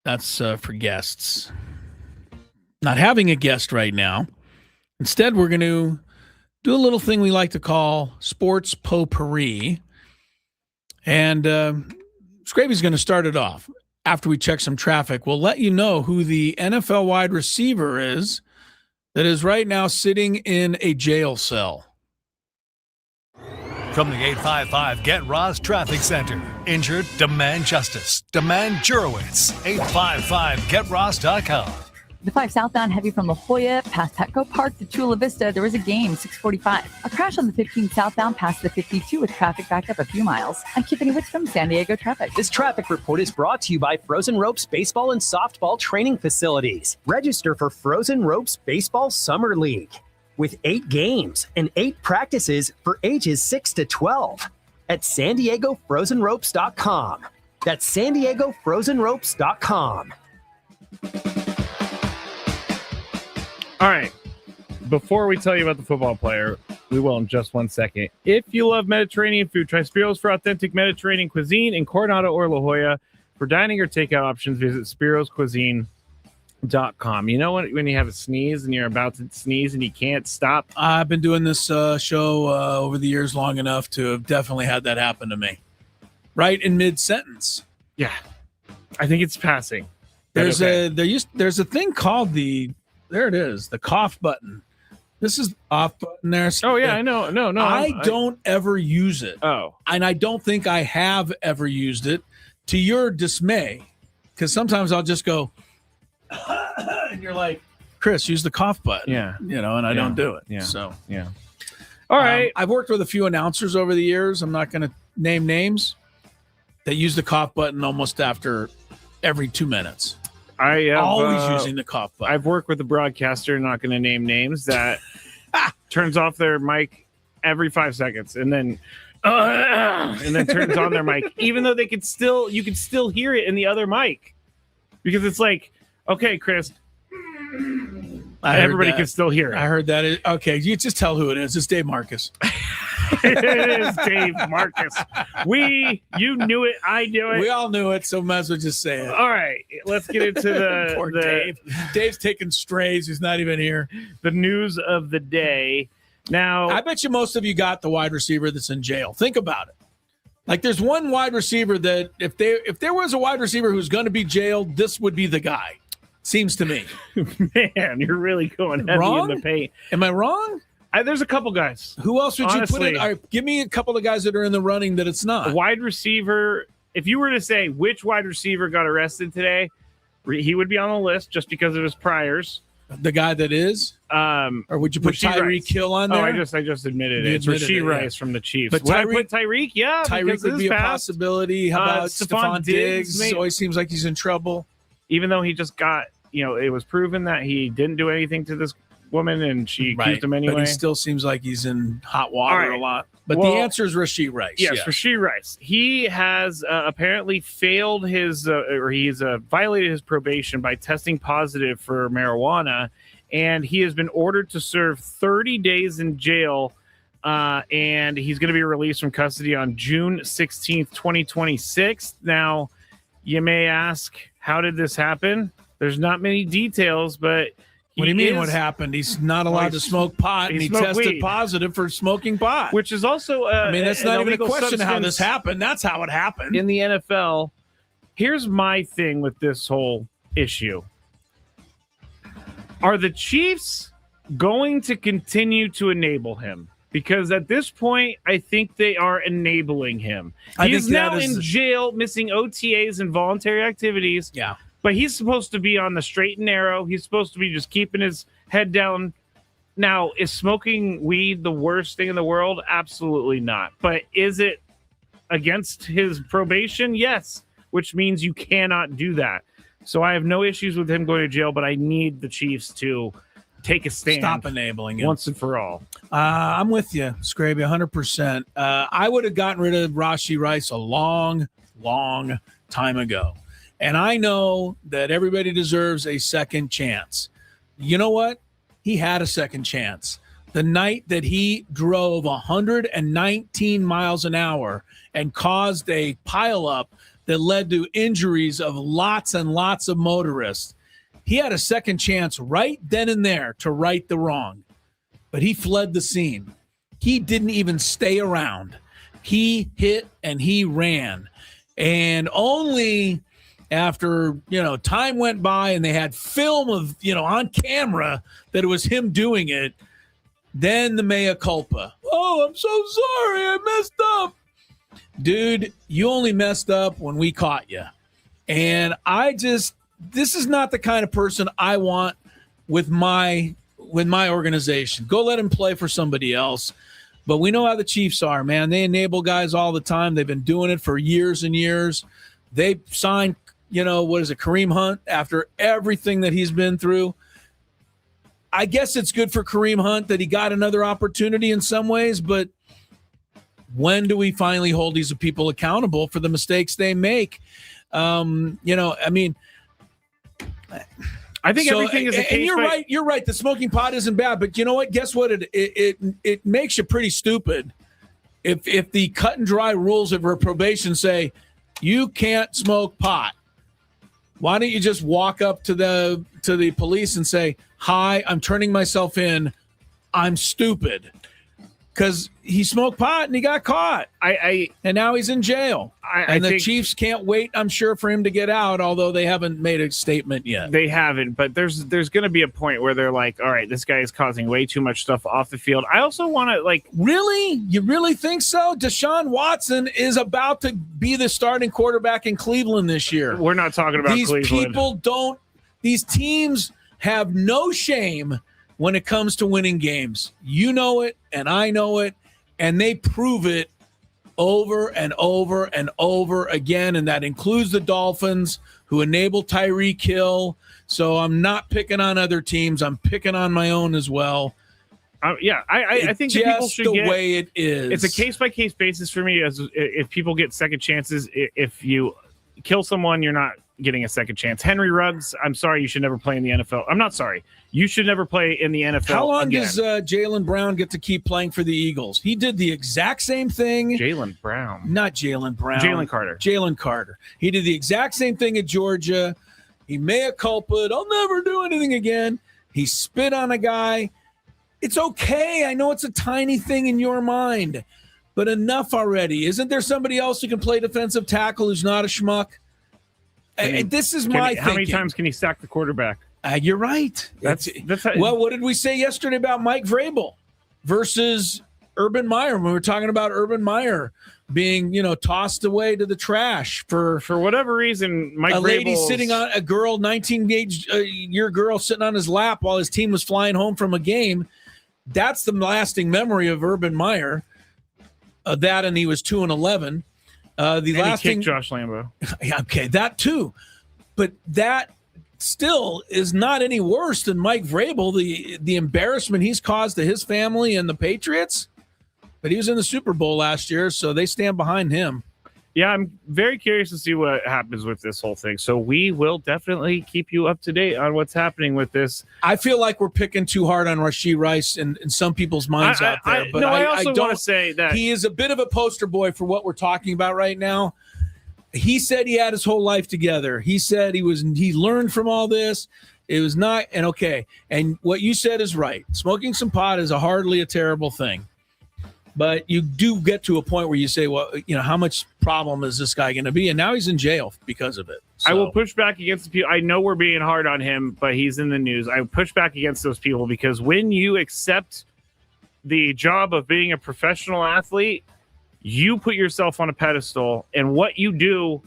That's for guests. Not having a guest right now. Instead, we're going to do a little thing we like to call sports potpourri. And Skraby's going to start it off. After we check some traffic, we'll let you know who the NFL wide receiver is that is right now sitting in a jail cell. From the 855 Get Ross Traffic Center. Injured? Demand justice. Demand Jurowitz. 855GetRoss.com. The 5 southbound heavy from La Jolla past Petco Park to Chula Vista. There was a game, 645. A crash on the 15 southbound past the 52 with traffic backed up a few miles. I'm Tiffany Witz from San Diego Traffic. This traffic report is brought to you by Frozen Ropes Baseball and Softball Training Facilities. Register for Frozen Ropes Baseball Summer League with 8 games and 8 practices for ages 6 to 12 at SanDiegoFrozenRopes.com. That's SanDiegoFrozenRopes.com. All right. Before we tell you about the football player, we will in just 1 second. If you love Mediterranean food, try Spiro's for authentic Mediterranean cuisine in Coronado or La Jolla. For dining or takeout options, visit spiroscuisine.com. You know when you have a sneeze and you're about to sneeze and you can't stop? I've been doing this show over the years long enough to have definitely had that happen to me. Right in mid-sentence. Yeah. I think it's passing. There's a thing called the cough button. This is the off button there. Oh yeah, I know. No, I don't ever use it. Oh. And I don't think I have ever used it, to your dismay, because sometimes I'll just go and you're like, Chris, use the cough button. Yeah. And I don't do it. Yeah. So yeah. All right. I've worked with a few announcers over the years. I'm not going to name names that use the cough button almost after every 2 minutes. I have, always using the cough button. I've worked with a broadcaster, not going to name names, that turns off their mic every 5 seconds and then turns on their mic, even though you can still hear it in the other mic, because it's like, okay, Chris, everybody can still hear it. I heard that. Okay, you just tell who it is. It's Dave Marcus. It is Dave Marcus. You knew it. I knew it. We all knew it, so might as well just say it. All right, let's get into the Poor Dave. Dave's taking strays. He's not even here. The news of the day. Now, I bet you most of you got the wide receiver that's in jail. Think about it. Like, there's one wide receiver that if there was a wide receiver who's going to be jailed, this would be the guy. Seems to me. Man, you're really going heavy in the paint. Am I wrong? There's a couple guys. Who else would you put in? All right, give me a couple of guys that are in the running that it's not. A wide receiver. If you were to say which wide receiver got arrested today, he would be on the list just because of his priors. The guy that is? Or would you put Tyreek Hill on there? Oh, I just admitted it. It's Rasheed Rice from the Chiefs. But would I put Tyreek? Yeah. Tyreek would be a possibility. How about Stephon Diggs? Always seems like he's in trouble. Even though he just got, it was proven that he didn't do anything to this woman and she accused him anyway. But he still seems like he's in hot water a lot. But the answer is Rasheed Rice. Yes, Rasheed Rice. He has apparently failed he's violated his probation by testing positive for marijuana, and he has been ordered to serve 30 days in jail, and he's going to be released from custody on June 16th, 2026. Now, you may ask, how did this happen? There's not many details, but what do you mean what happened? He's not allowed to smoke pot, and he tested positive for smoking pot. Which is also that's not even a question of how this happened. That's how it happened. In the NFL, here's my thing with this whole issue. Are the Chiefs going to continue to enable him? Because at this point, I think they are enabling him. He's now in jail, missing OTAs and voluntary activities. Yeah. But he's supposed to be on the straight and narrow. He's supposed to be just keeping his head down. Now, is smoking weed the worst thing in the world? Absolutely not. But is it against his probation? Yes, which means you cannot do that. So I have no issues with him going to jail, but I need the Chiefs to take a stand. Stop enabling him once and for all. I'm with you, Skraby, 100%. I would have gotten rid of Rasheed Rice a long, long time ago. And I know that everybody deserves a second chance. You know what? He had a second chance. the night that he drove 119 miles an hour and caused a pileup that led to injuries of lots and lots of motorists. He had a second chance right then and there to right the wrong, but he fled the scene. He didn't even stay around. He hit and he ran. And only after, time went by and they had film of, on camera that it was him doing it, then the mea culpa. Oh, I'm so sorry. I messed up. Dude, you only messed up when we caught you. And this is not the kind of person I want with my organization. Go let him play for somebody else. But we know how the Chiefs are, man. They enable guys all the time. They've been doing it for years and years. They signed, Kareem Hunt after everything that he's been through. I guess it's good for Kareem Hunt that he got another opportunity in some ways, but when do we finally hold these people accountable for the mistakes they make? I think everything is a case. And you're right. You're right. The smoking pot isn't bad, but you know what? Guess what? It makes you pretty stupid if the cut and dry rules of her probation say you can't smoke pot. Why don't you just walk up to the police and say, "Hi, I'm turning myself in. I'm stupid." Because he smoked pot and he got caught. And now he's in jail. And the Chiefs can't wait, I'm sure, for him to get out, although they haven't made a statement yet. They haven't, but there's going to be a point where they're like, all right, this guy is causing way too much stuff off the field. I also want to, Really? You really think so? Deshaun Watson is about to be the starting quarterback in Cleveland this year. We're not talking about Cleveland. These teams have no shame when it comes to winning games. You know it, and I know it, and they prove it over and over and over again, and that includes the Dolphins, who enable Tyreek Hill. So I'm not picking on other teams. I'm picking on my own as well. I think that people should the way it is. It's a case-by-case basis for me. As if people get second chances, if you kill someone, you're not getting a second chance. Henry Ruggs, I'm sorry, you should never play in the NFL. I'm not sorry. You should never play in the NFL. How long again. does Jaylen Brown get to keep playing for the Eagles? He did the exact same thing. Jaylen Brown. Not Jaylen Brown. Jalen Carter. Jalen Carter. He did the exact same thing at Georgia. He mea culpa. I'll never do anything again. He spit on a guy. It's okay. I know it's a tiny thing in your mind, but enough already. Isn't there somebody else who can play defensive tackle who's not a schmuck? This is my thinking. How many times can he sack the quarterback? You're right. Well, what did we say yesterday about Mike Vrabel versus Urban Meyer when we were talking about Urban Meyer being, tossed away to the trash for whatever reason? Mike lady sitting on a girl, 19-year girl sitting on his lap while his team was flying home from a game. That's the lasting memory of Urban Meyer. That and he was 2-11. Last thing, Josh Lambo. Okay, that too, but that still is not any worse than Mike Vrabel, the embarrassment he's caused to his family and the Patriots. But he was in the Super Bowl last year, so they stand behind him. Yeah, I'm very curious to see what happens with this whole thing. So we will definitely keep you up to date on what's happening with this. I feel like we're picking too hard on Rashee Rice in some people's minds out there. But I also want to say that he is a bit of a poster boy for what we're talking about right now. He said he had his whole life together. He said he learned from all this. It was not, and okay. And what you said is right. Smoking some pot is hardly a terrible thing. But you do get to a point where you say, well, how much problem is this guy going to be? And now he's in jail because of it. So. I will push back against the people. I know we're being hard on him, but he's in the news. I push back against those people because when you accept the job of being a professional athlete, you put yourself on a pedestal, and what you do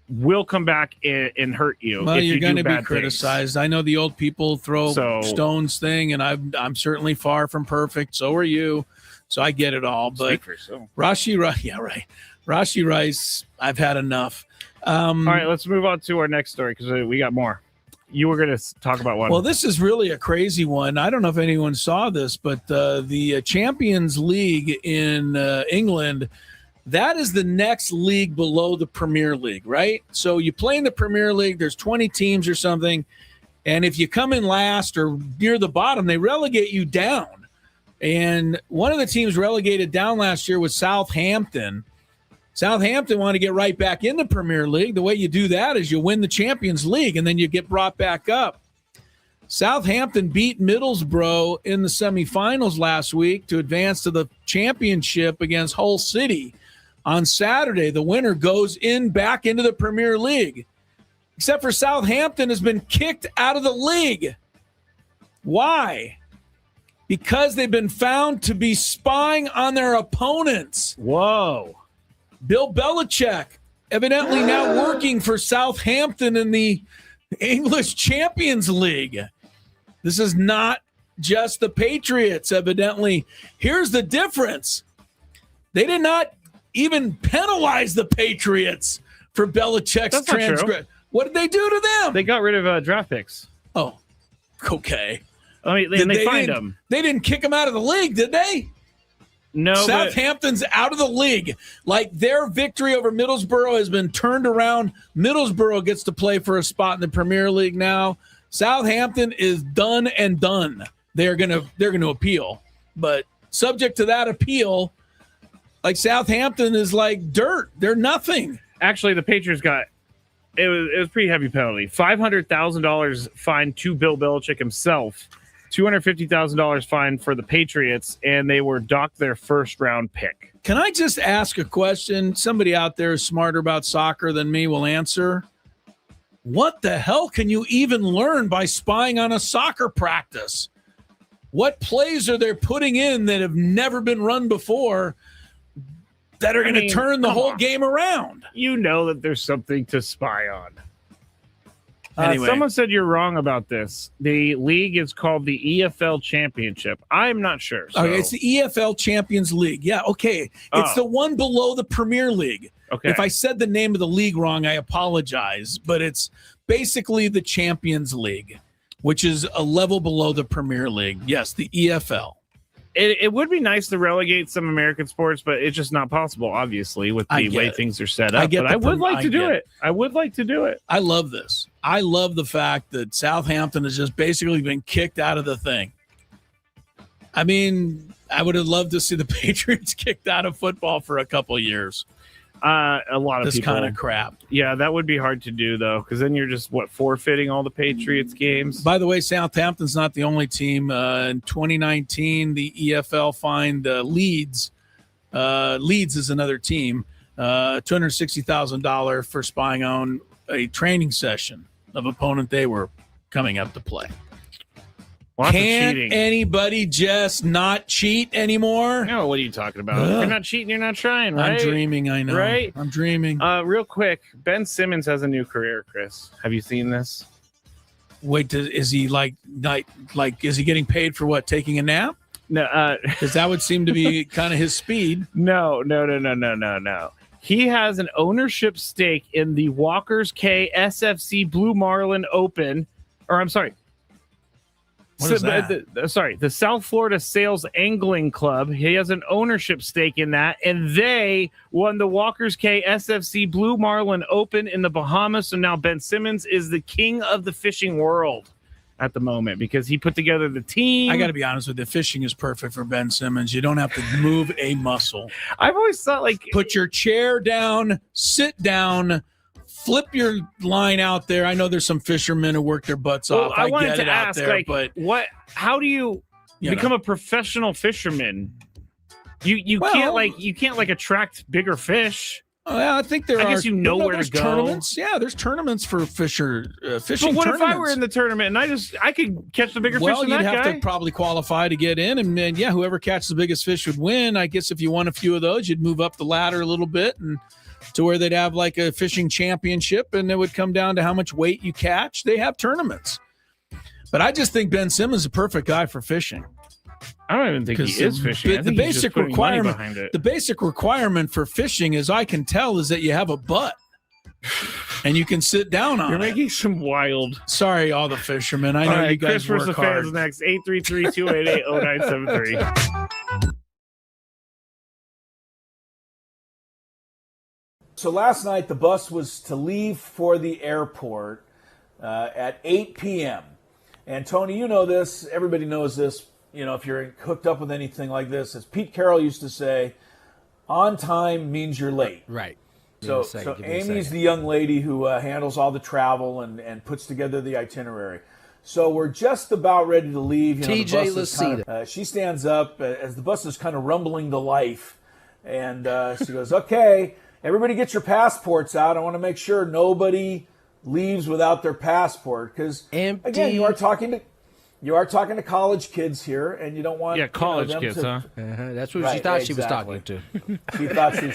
will come back and hurt you. Well, you're going to be things. criticized. I know the old people throw stones thing, and I'm certainly far from perfect. So are you. So I get it all, but Rashee Rice, I've had enough. All right, let's move on to our next story because we got more. You were going to talk about one. Well, this is really a crazy one. I don't know if anyone saw this, but the Champions League in England, that is the next league below the Premier League, right? So you play in the Premier League, there's 20 teams or something, and if you come in last or near the bottom, they relegate you down. And one of the teams relegated down last year was Southampton. Southampton want to get right back in the Premier League. The way you do that is you win the Champions League, and then you get brought back up. Southampton beat Middlesbrough in the semifinals last week to advance to the championship against Hull City. On Saturday, the winner goes back into the Premier League. Except for Southampton has been kicked out of the league. Why? Because they've been found to be spying on their opponents. Whoa. Bill Belichick, evidently now working for Southampton in the English Champions League. This is not just the Patriots, evidently. Here's the difference. They did not even penalize the Patriots for Belichick's transgression. What did they do to them? They got rid of draft picks. Oh, okay. I mean, they fined them. They didn't kick them out of the league, did they? No. Southampton's out of the league. Like, their victory over Middlesbrough has been turned around. Middlesbrough gets to play for a spot in the Premier League now. Southampton is done and done. They're gonna appeal, but subject to that appeal, like, Southampton is like dirt. They're nothing. Actually, the Patriots got it was a pretty heavy penalty. $500,000 fine to Bill Belichick himself. $250,000 fine for the Patriots, and they were docked their first-round pick. Can I just ask a question? Somebody out there is smarter about soccer than me will answer. What the hell can you even learn by spying on a soccer practice? What plays are they putting in that have never been run before that are going to turn the whole game around? You know that there's something to spy on. Anyway. Someone said you're wrong about this. The league is called the EFL Championship. I'm not sure. So. Okay, it's the EFL Champions League. Yeah, okay. It's the one below the Premier League. Okay. If I said the name of the league wrong, I apologize. But it's basically the Champions League, which is a level below the Premier League. Yes, the EFL. It would be nice to relegate some American sports, but it's just not possible, obviously, with the way things are set up. But I would like to do it. I would like to do it. I love this. I love the fact that Southampton has just basically been kicked out of the thing. I mean, I would have loved to see the Patriots kicked out of football for a couple of years. A lot of this people. kind of crap. Yeah, that would be hard to do, though, because then you're just, forfeiting all the Patriots games? By the way, Southampton's not the only team. In 2019, the EFL fined Leeds. Leeds is another team. $260,000 for spying on a training session of opponent they were coming up to play. Can't anybody just not cheat anymore? No, what are you talking about? If you're not cheating, you're not trying, right? I'm dreaming, I know. Right? I'm dreaming. Real quick, Ben Simmons has a new career, Chris. Have you seen this? Wait, is he like is he getting paid for what, taking a nap? No, because that would seem to be kind of his speed. No. He has an ownership stake in the Walker's K SFC Blue Marlin Open, or I'm sorry. What is that? The South Florida Sales Angling Club. He has an ownership stake in that, and they won the Walker's K SFC Blue Marlin Open in the Bahamas. So now Ben Simmons is the king of the fishing world at the moment because he put together the team. I got to be honest with you, fishing is perfect for Ben Simmons. You don't have to move a muscle. I've always thought, put your chair down, sit down, flip your line out there. I know there's some fishermen who work their butts off. I wanted get to it ask, out there, but how do you become a professional fisherman? You can't attract bigger fish. I think there are. I guess you know where there's to go. Tournaments. Yeah, there's tournaments for fishing. But what if I were in the tournament and I could catch the bigger fish than that guy? Well, you'd have to probably qualify to get in, and then whoever catches the biggest fish would win. I guess if you won a few of those, you'd move up the ladder a little bit and to where they'd have like a fishing championship, and it would come down to how much weight you catch. They have tournaments. But I just think Ben Simmons is a perfect guy for fishing. I don't even think he is fishing. The basic requirement for fishing, as I can tell, is that you have a butt and you can sit down on it. You're making some wild. Sorry, all the fishermen. I know you guys Chris work versus hard. fans next. 833-288-0973. So last night, the bus was to leave for the airport at 8 p.m. And Tony, you know this. Everybody knows this. if you're hooked up with anything like this, as Pete Carroll used to say, on time means you're late. Right. So Amy's the young lady who handles all the travel and puts together the itinerary. So we're just about ready to leave. TJ Lacita. She stands up as the bus is kind of rumbling to life. And she goes, okay, everybody get your passports out. I want to make sure nobody leaves without their passport. Because, again, you are talking to college kids here, and you don't want college them kids, to, huh? That's what she thought she was talking to. She thought she.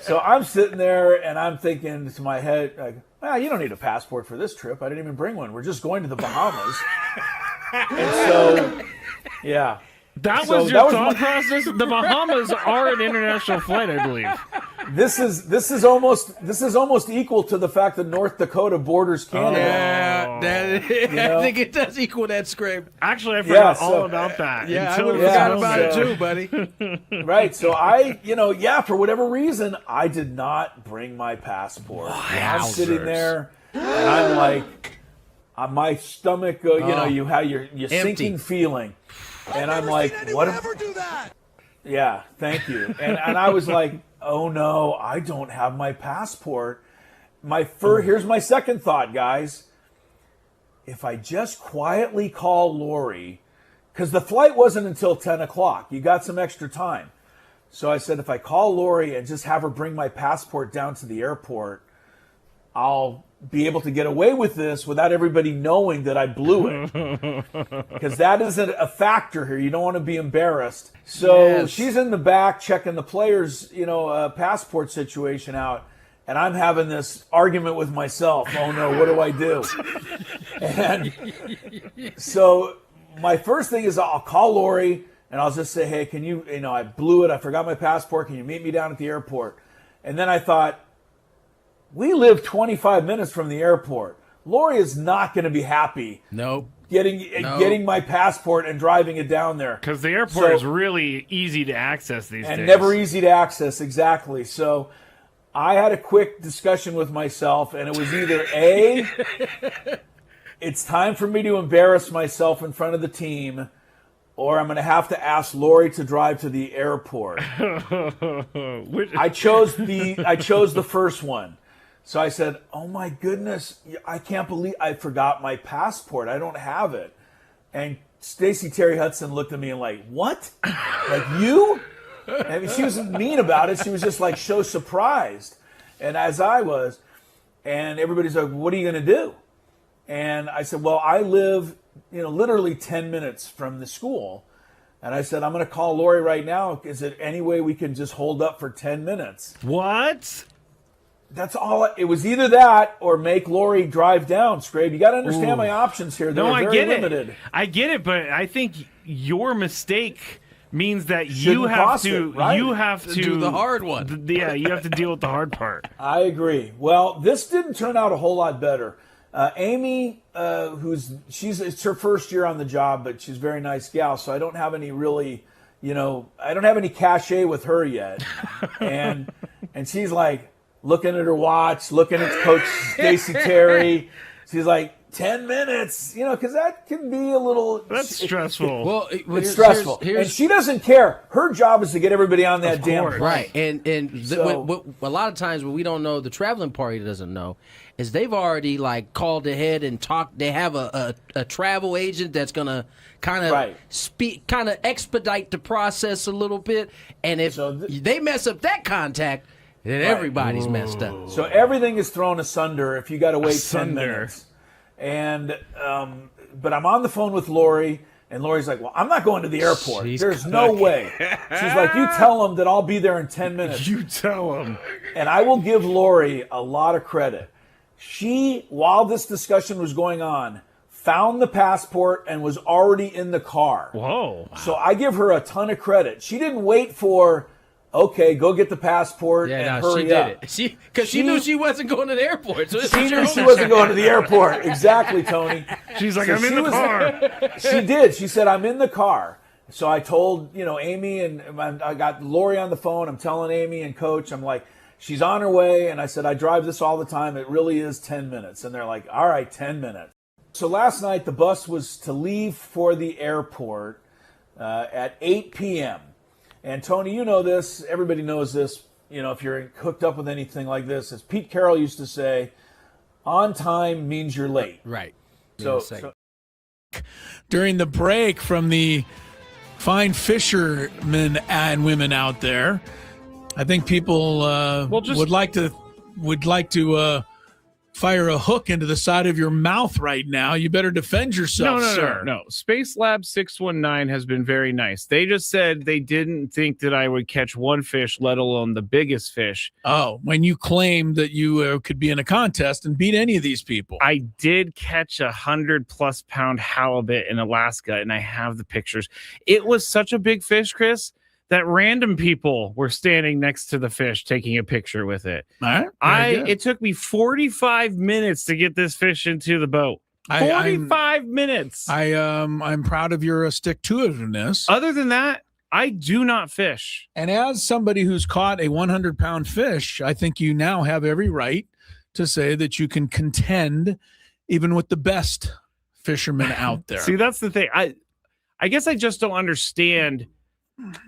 So I'm sitting there, and I'm thinking to my head, like, well, you don't need a passport for this trip. I didn't even bring one. We're just going to the Bahamas. And so, yeah. That was your thought process? The Bahamas are an international flight, I believe. This is almost equal to the fact that North Dakota borders Canada. I think it does equal that, Scrape. Actually, I forgot all about that. Yeah, I forgot about it too, buddy. Right. So for whatever reason, I did not bring my passport. I'm sitting there, and I'm like, my stomach, you have your sinking feeling. And I'm like, what? Never do that. Yeah, thank you. And I was like, oh no, I don't have my passport. Here's my second thought, guys. If I just quietly call Lori, because the flight wasn't until 10 o'clock. You got some extra time. So I said, if I call Lori and just have her bring my passport down to the airport, I'll be able to get away with this without everybody knowing that I blew it. Because that isn't a factor here. You don't want to be embarrassed. So she's in the back checking the players, passport situation out. And I'm having this argument with myself. Oh no, what do I do? And so my first thing is I'll call Lori and I'll just say, hey, can you, I blew it. I forgot my passport. Can you meet me down at the airport? And then I thought, we live 25 minutes from the airport. Lori is not going to be happy. Nope. Getting my passport and driving it down there. Because the airport is really easy to access these days. And never easy to access, exactly. So I had a quick discussion with myself, and it was either A, it's time for me to embarrass myself in front of the team, or I'm going to have to ask Lori to drive to the airport. I chose the first one. So I said, oh my goodness, I can't believe I forgot my passport. I don't have it. And Stacey Terry Hudson looked at me and like, what? Like you? I mean, she wasn't mean about it. She was just like so surprised. And as I was, and everybody's like, what are you going to do? And I said, well, I live, literally 10 minutes from the school. And I said, I'm going to call Lori right now. Is there any way we can just hold up for 10 minutes? What? That's all. It was either that or make Lori drive down, Scrabe. You got to understand my options here. They're very limited. I get it, but I think your mistake means that you have to do the hard one. Yeah, you have to deal with the hard part. I agree. Well, this didn't turn out a whole lot better. Amy, it's her first year on the job, but she's a very nice gal, so I don't have any really, I don't have any cachet with her yet. And she's like, looking at her watch, looking at Coach Stacey Terry. She's like, 10 minutes, because that can be a little... That's stressful. Well, it's stressful. And she doesn't care. Her job is to get everybody on that damn plane. Right. And a lot of times what we don't know, the traveling party doesn't know, is they've already called ahead and talked. They have a travel agent that's going to kind of expedite the process a little bit. And if they mess up that contact, then everybody's messed up. So everything is thrown asunder if you got to wait 10 minutes. And but I'm on the phone with Lori, and Lori's like, well, I'm not going to the airport. There's no way. She's like, you tell them that I'll be there in 10 minutes. You tell them. And I will give Lori a lot of credit. She, while this discussion was going on, found the passport and was already in the car. Whoa. So I give her a ton of credit. She didn't wait for... okay, go get the passport and hurry up. She did it. Because she knew she wasn't going to the airport. So she knew she wasn't going to the airport. Exactly, Tony. She's like, I'm in the car. She did. She said, I'm in the car. So I told, Amy, and I got Lori on the phone. I'm telling Amy and Coach, I'm like, she's on her way. And I said, I drive this all the time. It really is 10 minutes. And they're like, all right, 10 minutes. So last night the bus was to leave for the airport at 8 p.m. And Tony, you know this. Everybody knows this. You know, if you're hooked up with anything like this, as Pete Carroll used to say, on time means you're late. Right. So during the break from the fine fishermen and women out there, I think people would like to fire a hook into the side of your mouth right now. You better defend yourself, sir. No. Space Lab 619 has been very nice. They just said they didn't think that I would catch one fish, let alone the biggest fish. Oh, when you claimed that you could be in a contest and beat any of these people. I did catch 100+ pound halibut in Alaska, and I have the pictures. It was such a big fish, Chris, that random people were standing next to the fish taking a picture with it. All right. It took me 45 minutes to get this fish into the boat. 45 minutes. I'm proud of your stick-to-itiveness. Other than that, I do not fish. And as somebody who's caught a 100-pound fish, I think you now have every right to say that you can contend even with the best fishermen out there. See, that's the thing. I guess I just don't understand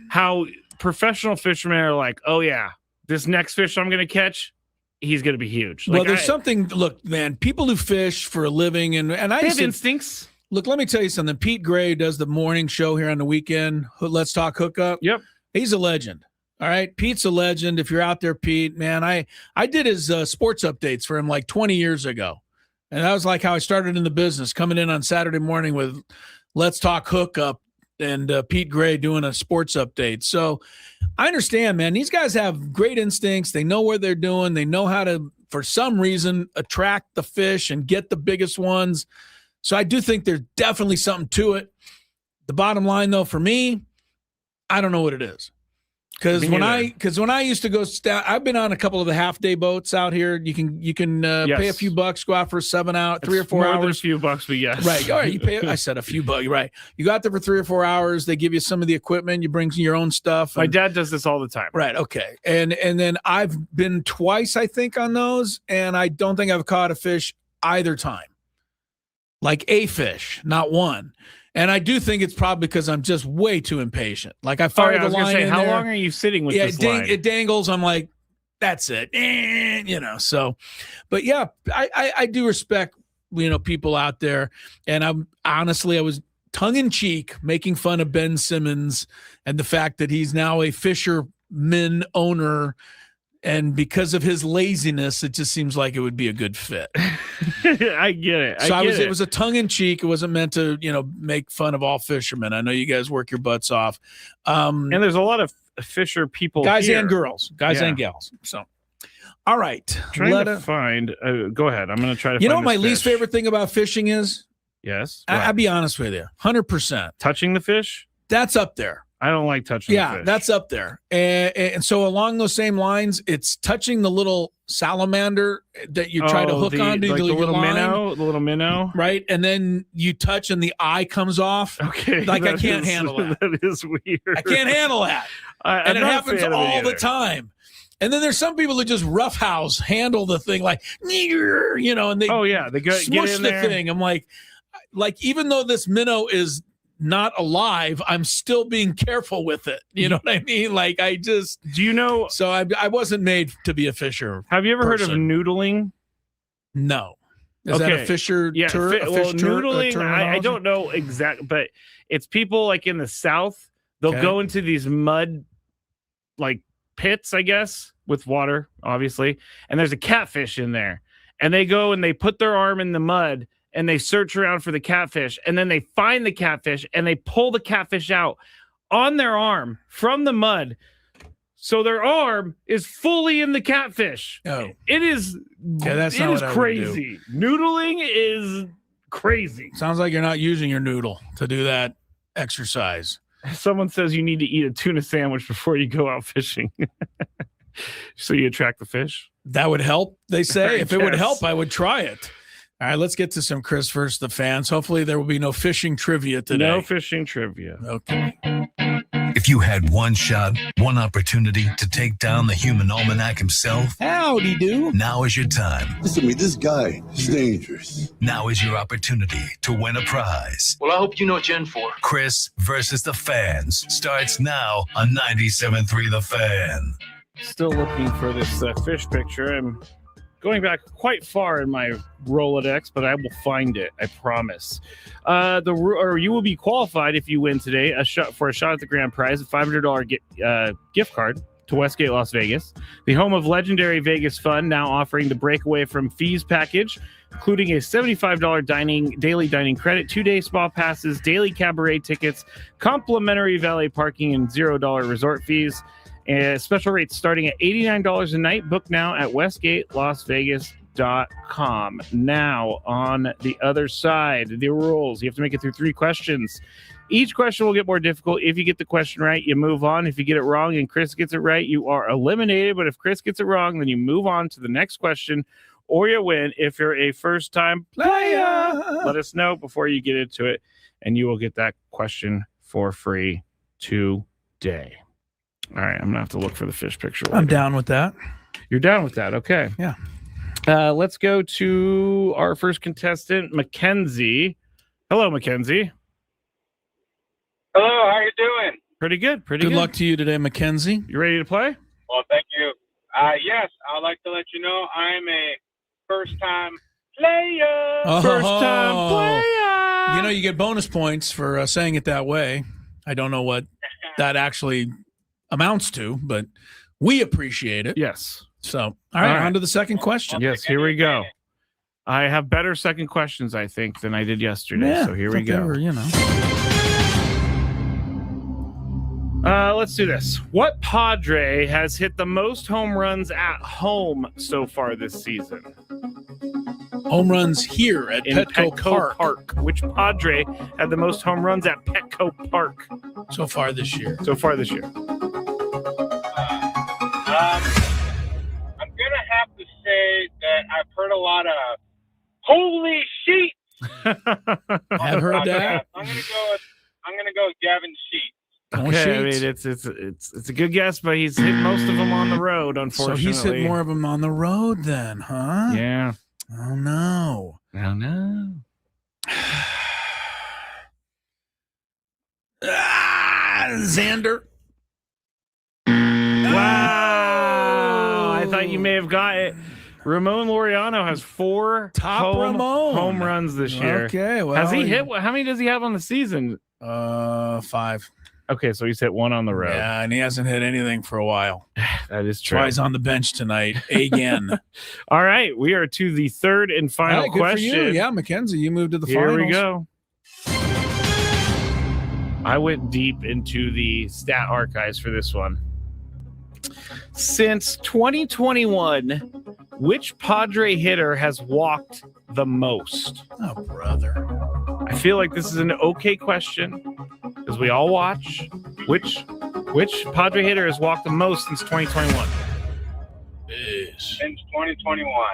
how professional fishermen are like, oh yeah, this next fish I'm going to catch, he's going to be huge. Well, there's something. Look, man, people who fish for a living and I have instincts. Look, let me tell you something. Pete Gray does the morning show here on the weekend. Let's Talk Hookup. Yep, he's a legend. All right, Pete's a legend. If you're out there, Pete, man, I did his sports updates for him like 20 years ago, and that was like how I started in the business, coming in on Saturday morning with Let's Talk Hookup. And Pete Gray doing a sports update. So I understand, man. These guys have great instincts. They know what they're doing. They know how to, for some reason, attract the fish and get the biggest ones. So I do think there's definitely something to it. The bottom line, though, for me, I don't know what it is. Because when I used to go, I've been on a couple of the half-day boats out here. You can pay a few bucks, go out for 7 hours, 3 or 4 hours. More than a few bucks, but yes. Right. All right. You pay. I said a few bucks. Right. You go out there for 3 or 4 hours. They give you some of the equipment. You bring your own stuff. My dad does this all the time. Right. Okay. And then I've been twice, I think, on those, and I don't think I've caught a fish either time. Like a fish, not one. And I do think it's probably because I'm just way too impatient. Like I fired the line in how there. long are you sitting with this line? It dangles. I'm like, that's it. So, but yeah, I do respect, people out there. And I was tongue in cheek making fun of Ben Simmons and the fact that he's now a fisherman owner. And because of his laziness, it just seems like it would be a good fit. I get it. It was a tongue in cheek. It wasn't meant to, make fun of all fishermen. I know you guys work your butts off. And there's a lot of fisher people, guys here. And girls, and gals. So, all right. Trying to find. Go ahead. I'm going to try to. You know what my least favorite thing about fishing is? Yes. I'll be honest with you. 100%. Touching the fish. That's up there. I don't like touching the fish. That's up there. And so along those same lines, it's touching the little salamander that you try to hook onto. Like the little minnow. Right. And then you touch and the eye comes off. Okay. Like I can't handle that. That is weird. I can't handle that. And it happens all the time. And then there's some people who just roughhouse handle the thing like, and they smush the thing. I'm like even though this minnow is not alive, I'm still being careful with it. You know what I mean? Like so I wasn't made to be a fisher. Have you ever heard of noodling? No. Is that a fisher? Yeah. Noodling. I don't know exactly, but it's people like in the South, they'll go into these mud like pits, I guess, with water, obviously. And there's a catfish in there and they go and they put their arm in the mud and they search around for the catfish, and then they find the catfish, and they pull the catfish out on their arm from the mud. So their arm is fully in the catfish. Oh. It is crazy. Noodling is crazy. Sounds like you're not using your noodle to do that exercise. Someone says you need to eat a tuna sandwich before you go out fishing. So you attract the fish. That would help, they say. If it would help, I would try it. All right, let's get to some Chris versus the fans. Hopefully there will be no fishing trivia today. No fishing trivia. Okay. If you had one shot, one opportunity to take down the human almanac himself, howdy do. Now is your time. Listen to me, this guy is dangerous. Now is your opportunity to win a prize. Well, I hope you know what you're in for. Chris versus the fans starts now on 97.3 The Fan. Still looking for this fish picture. I'm going back quite far in my Rolodex, but I will find it. I promise. You will be qualified if you win today a shot at the grand prize, a $500 gift card to Westgate, Las Vegas, the home of legendary Vegas fun. Now offering the breakaway from fees package, including a $75 daily dining credit, 2-day spa passes, daily cabaret tickets, complimentary valet parking, and $0 resort fees. Special rates starting at $89 a night. Book now at westgatelasvegas.com. Now, on the other side, the rules. You have to make it through 3 questions. Each question will get more difficult. If you get the question right, you move on. If you get it wrong and Chris gets it right, you are eliminated. But if Chris gets it wrong, then you move on to the next question or you win. If you're a first-time player, let us know before you get into it, and you will get that question for free today. All right, I'm going to have to look for the fish picture later. I'm down with that. You're down with that. Okay. Yeah. Let's go to our first contestant, Mackenzie. Hello, Mackenzie. Hello, how you doing? Pretty good. Good luck to you today, Mackenzie. You ready to play? Well, thank you. Yes, I'd like to let you know I'm a first-time player. First-time player. You know, you get bonus points for saying it that way. I don't know what that actually amounts to, but we appreciate it. Yes. So, all right, on to the second question. Yes, here we go. I have better second questions, I think, than I did yesterday. Yeah, so here we go. Let's do this. What Padre has hit the most home runs at home so far this season? Home runs here at Petco Park. Which Padre had the most home runs at Petco Park so far this year? I'm gonna have to say that I've heard a lot of holy sheets. I've heard that. I'm gonna go with Gavin Sheets. Okay, I mean it's a good guess, but he's hit most of them on the road, unfortunately. So he's hit more of them on the road then, huh? Yeah. Oh no. Xander. Wow. I thought you may have got it. Ramon Laureano has 4 home runs this year. Okay, well, has he hit? How many does he have on the season? 5. Okay, so he's hit 1 on the road. Yeah, and he hasn't hit anything for a while. That is true. That's why he's on the bench tonight again. All right, we are to the third and final good question. For you. Yeah, Mackenzie, you moved to the finals. Here we go. I went deep into the stat archives for this one. Since 2021, which Padre hitter has walked the most? Oh, brother. I feel like this is an okay question because we all watch. Which Padre hitter has walked the most since 2021? Since 2021.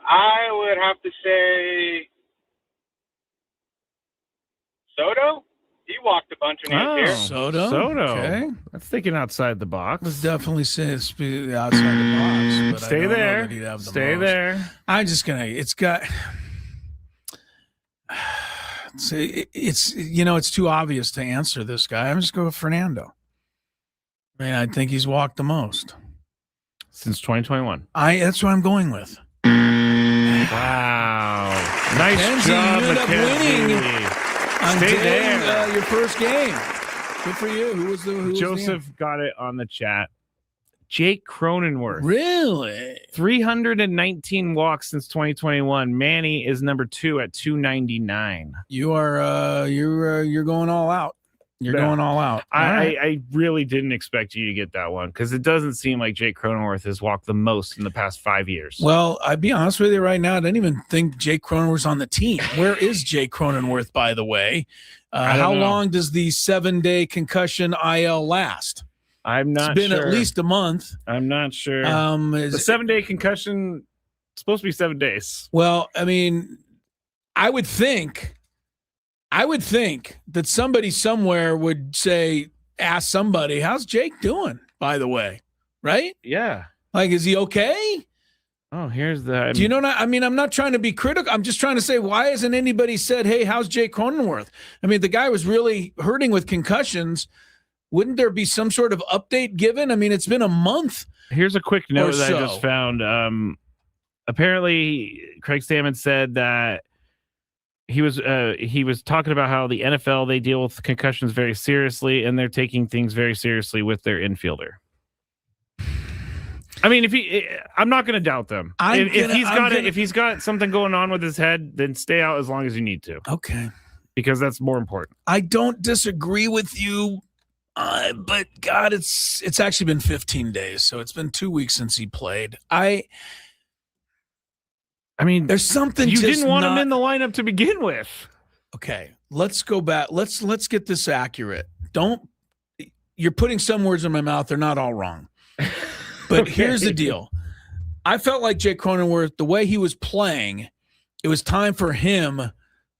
I would have to say Soto. He walked a bunch of names here. Soto. Okay. That's thinking outside the box. Let's definitely say outside the box. But Stay I don't there. know that he'd have the Stay most. there. I'm just gonna. It's got. It's too obvious to answer this guy. I'm just going with Fernando. I mean, I think he's walked the most since 2021. That's what I'm going with. Wow. Nice Mackenzie, job, you ended up winning. Stay there. Your first game. Good for you. Who was Joseph got it on the chat. Jake Cronenworth. Really? 319 walks since 2021. Manny is number 2 at 299. You are you're going all out. You're going all out. I really didn't expect you to get that one because it doesn't seem like Jake Cronenworth has walked the most in the past 5 years. Well, I'd be honest with you right now. I didn't even think Jake Cronenworth's on the team. Where is Jake Cronenworth, by the way? How long does the 7-day concussion IL last? I'm not sure. It's been sure. At least a month. I'm not sure. The 7-day concussion, it's supposed to be 7 days. Well, I mean, I would think I would think that somebody somewhere would ask somebody, how's Jake doing, by the way? Right? Yeah. Like, is he okay? Oh, here's the. Do you know? I mean, I'm not trying to be critical. I'm just trying to say, why hasn't anybody said, hey, how's Jake Cronenworth? I mean, the guy was really hurting with concussions. Wouldn't there be some sort of update given? I mean, it's been a month. Here's a quick note that I just found. Apparently, Craig Stammen said that he was talking about how the NFL, they deal with concussions very seriously, and they're taking things very seriously with their infielder. I mean, I'm not going to doubt them. If he's got something going on with his head, then stay out as long as you need to. Okay, because that's more important. I don't disagree with you, but God, it's actually been 15 days, so it's been 2 weeks since he played. I mean, there's something you just didn't want him in the lineup to begin with. Okay, let's go back. Let's get this accurate. You're putting some words in my mouth. They're not all wrong. But Okay. Here's the deal. I felt like Jake Cronenworth, the way he was playing, it was time for him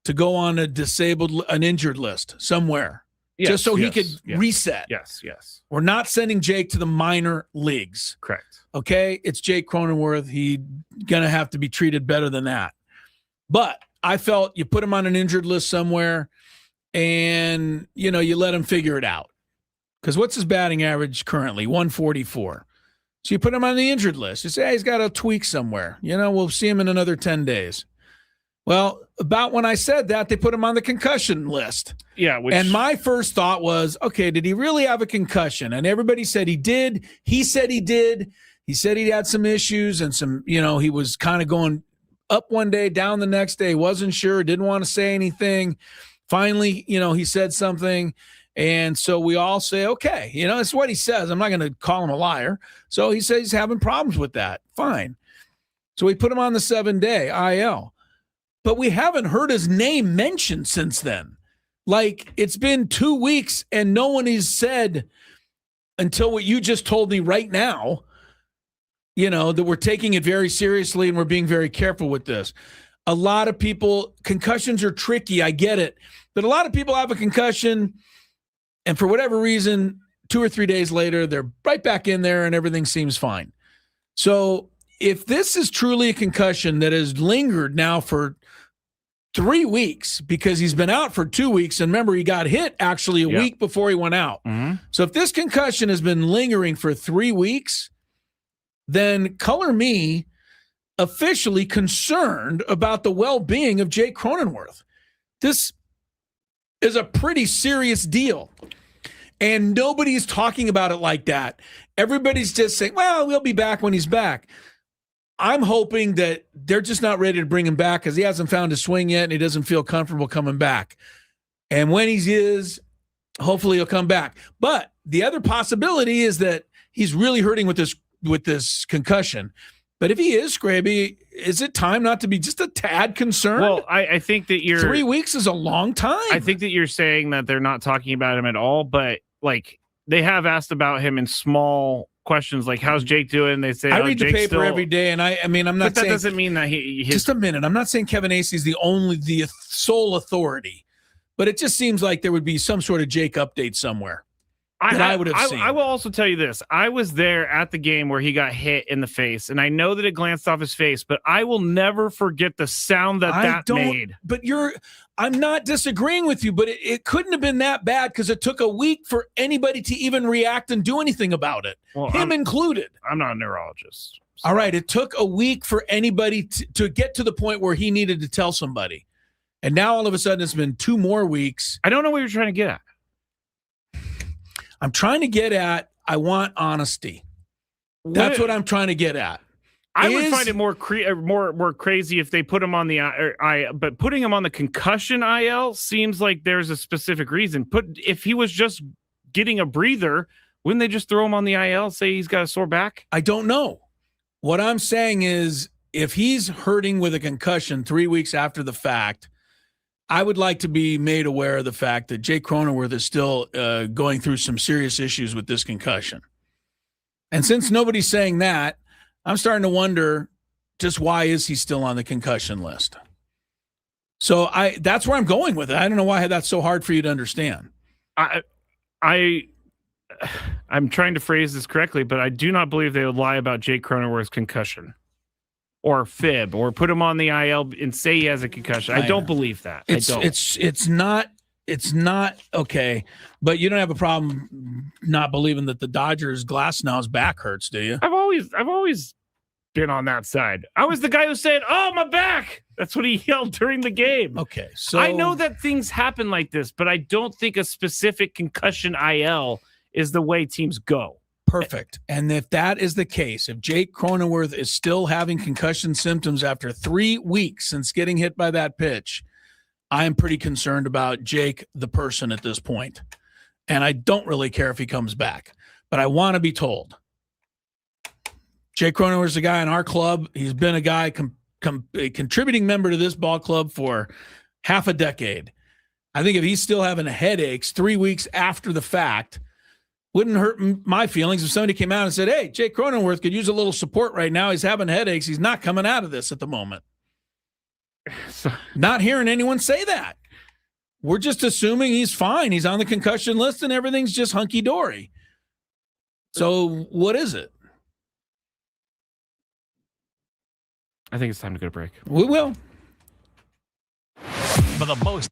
to go on an injured list somewhere. Yes, just so he yes, could yes. reset. Yes. We're not sending Jake to the minor leagues. Correct. Okay? It's Jake Cronenworth. He's going to have to be treated better than that. But I felt you put him on an injured list somewhere and, you let him figure it out. Because what's his batting average currently? 144. So you put him on the injured list. You say, hey, he's got a tweak somewhere. We'll see him in another 10 days. Well, about when I said that, they put him on the concussion list. Yeah. And my first thought was, okay, did he really have a concussion? And everybody said he did. He said he did. He said he had some issues and some, he was kind of going up one day, down the next day, wasn't sure, didn't want to say anything. Finally, he said something. And so we all say, okay, it's what he says. I'm not going to call him a liar. So he says he's having problems with that. Fine. So we put him on the 7-day IL. But we haven't heard his name mentioned since then. Like, it's been 2 weeks and no one has said, until what you just told me right now, that we're taking it very seriously and we're being very careful with this. A lot of people, concussions are tricky. I get it. But a lot of people have a concussion, and for whatever reason, 2 or 3 days later, they're right back in there and everything seems fine. So if this is truly a concussion that has lingered now for 3 weeks, because he's been out for 2 weeks, and remember, he got hit actually a week before he went out. Mm-hmm. So if this concussion has been lingering for 3 weeks, then color me officially concerned about the well-being of Jake Cronenworth. This is a pretty serious deal. And nobody's talking about it like that. Everybody's just saying, well, we'll be back when he's back. I'm hoping that they're just not ready to bring him back because he hasn't found his swing yet and he doesn't feel comfortable coming back. And when he is, hopefully he'll come back. But the other possibility is that he's really hurting with this concussion. But if he is, Skraby, is it time not to be just a tad concerned? Well, I think that 3 weeks is a long time. I think that you're saying that they're not talking about him at all, but like they have asked about him in small questions, like how's Jake doing? They say I read the Jake's paper every day, and I mean, I'm not but saying that doesn't mean that just a minute. I'm not saying Kevin Acey's the sole authority, but it just seems like there would be some sort of Jake update somewhere. I would have seen. I will also tell you this. I was there at the game where he got hit in the face, and I know that it glanced off his face, but I will never forget the sound that made. But I'm not disagreeing with you, but it couldn't have been that bad because it took a week for anybody to even react and do anything about it, him included. I'm not a neurologist. So. All right. It took a week for anybody to get to the point where he needed to tell somebody. And now all of a sudden it's been 2 more weeks. I don't know what you're trying to get at. I'm trying to get at, I want honesty. That's what I'm trying to get at. I would find it more crazy if they put him on the but putting him on the concussion IL seems like there's a specific reason. If he was just getting a breather, wouldn't they just throw him on the IL, say he's got a sore back? I don't know. What I'm saying is if he's hurting with a concussion 3 weeks after the fact, I would like to be made aware of the fact that Jake Cronenworth is still going through some serious issues with this concussion. And since nobody's saying that, I'm starting to wonder just why is he still on the concussion list? So that's where I'm going with it. I don't know why that's so hard for you to understand. I'm trying to phrase this correctly, but I do not believe they would lie about Jake Cronenworth's concussion or fib or put him on the IL and say he has a concussion. I don't believe that. It's not okay, but you don't have a problem not believing that the Dodgers Glasnow's back hurts, do you? I've always been on that side. I was the guy who said, "Oh, my back." That's what he yelled during the game. Okay, so I know that things happen like this, but I don't think a specific concussion IL is the way teams go. Perfect. And if that is the case, if Jake Cronenworth is still having concussion symptoms after 3 weeks since getting hit by that pitch, I am pretty concerned about Jake, the person, at this point. And I don't really care if he comes back, but I want to be told. Jake Cronenworth's a guy in our club. He's been a guy, a contributing member to this ball club for half a decade. I think if he's still having headaches 3 weeks after the fact, wouldn't hurt my feelings if somebody came out and said, "Hey, Jake Cronenworth could use a little support right now. He's having headaches. He's not coming out of this at the moment." Not hearing anyone say that. We're just assuming he's fine. He's on the concussion list and everything's just hunky-dory. So what is it? I think it's time to go to break. We will. For the most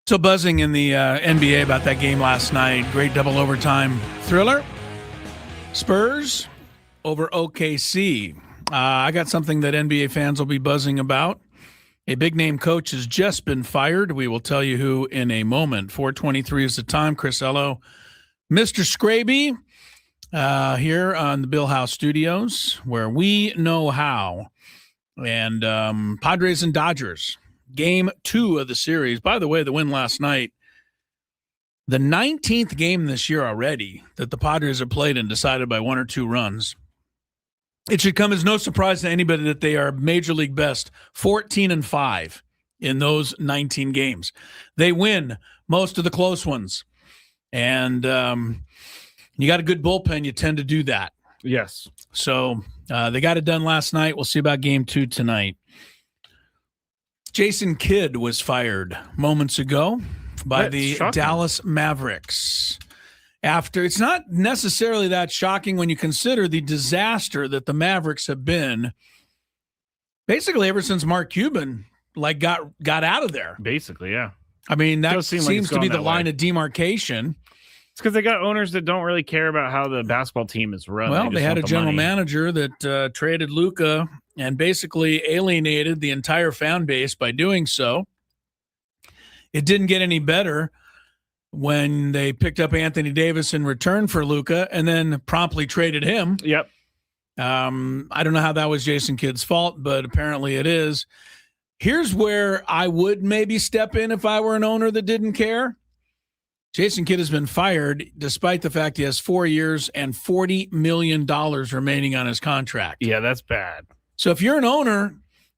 So buzzing in the NBA about that game last night. Great double overtime thriller. Spurs over OKC. I got something that NBA fans will be buzzing about. A big-name coach has just been fired. We will tell you who in a moment. 4:23 is the time. Chris Ello, Mr. Skraby, here on the Bill House Studios, where we know how. And Padres and Dodgers, game 2 of the series. By the way, the win last night, the 19th game this year already that the Padres have played and decided by 1 or 2 runs. It should come as no surprise to anybody that they are Major League best 14-5 in those 19 games. They win most of the close ones. And you got a good bullpen, you tend to do that. Yes. So they got it done last night. We'll see about game 2 tonight. Jason Kidd was fired moments ago by the Dallas Mavericks. After, it's not necessarily that shocking when you consider the disaster that the Mavericks have been basically ever since Mark Cuban got out of there. Basically, yeah. I mean, that seems to be the line of demarcation. It's because they got owners that don't really care about how the basketball team is run. Well, they had a general manager that traded Luka and basically alienated the entire fan base by doing so. It didn't get any better when they picked up Anthony Davis in return for Luka and then promptly traded him. Yep. I don't know how that was Jason Kidd's fault, but apparently it is. Here's where I would maybe step in if I were an owner that didn't care. Jason Kidd has been fired despite the fact he has 4 years and $40 million remaining on his contract. Yeah, that's bad. So if you're an owner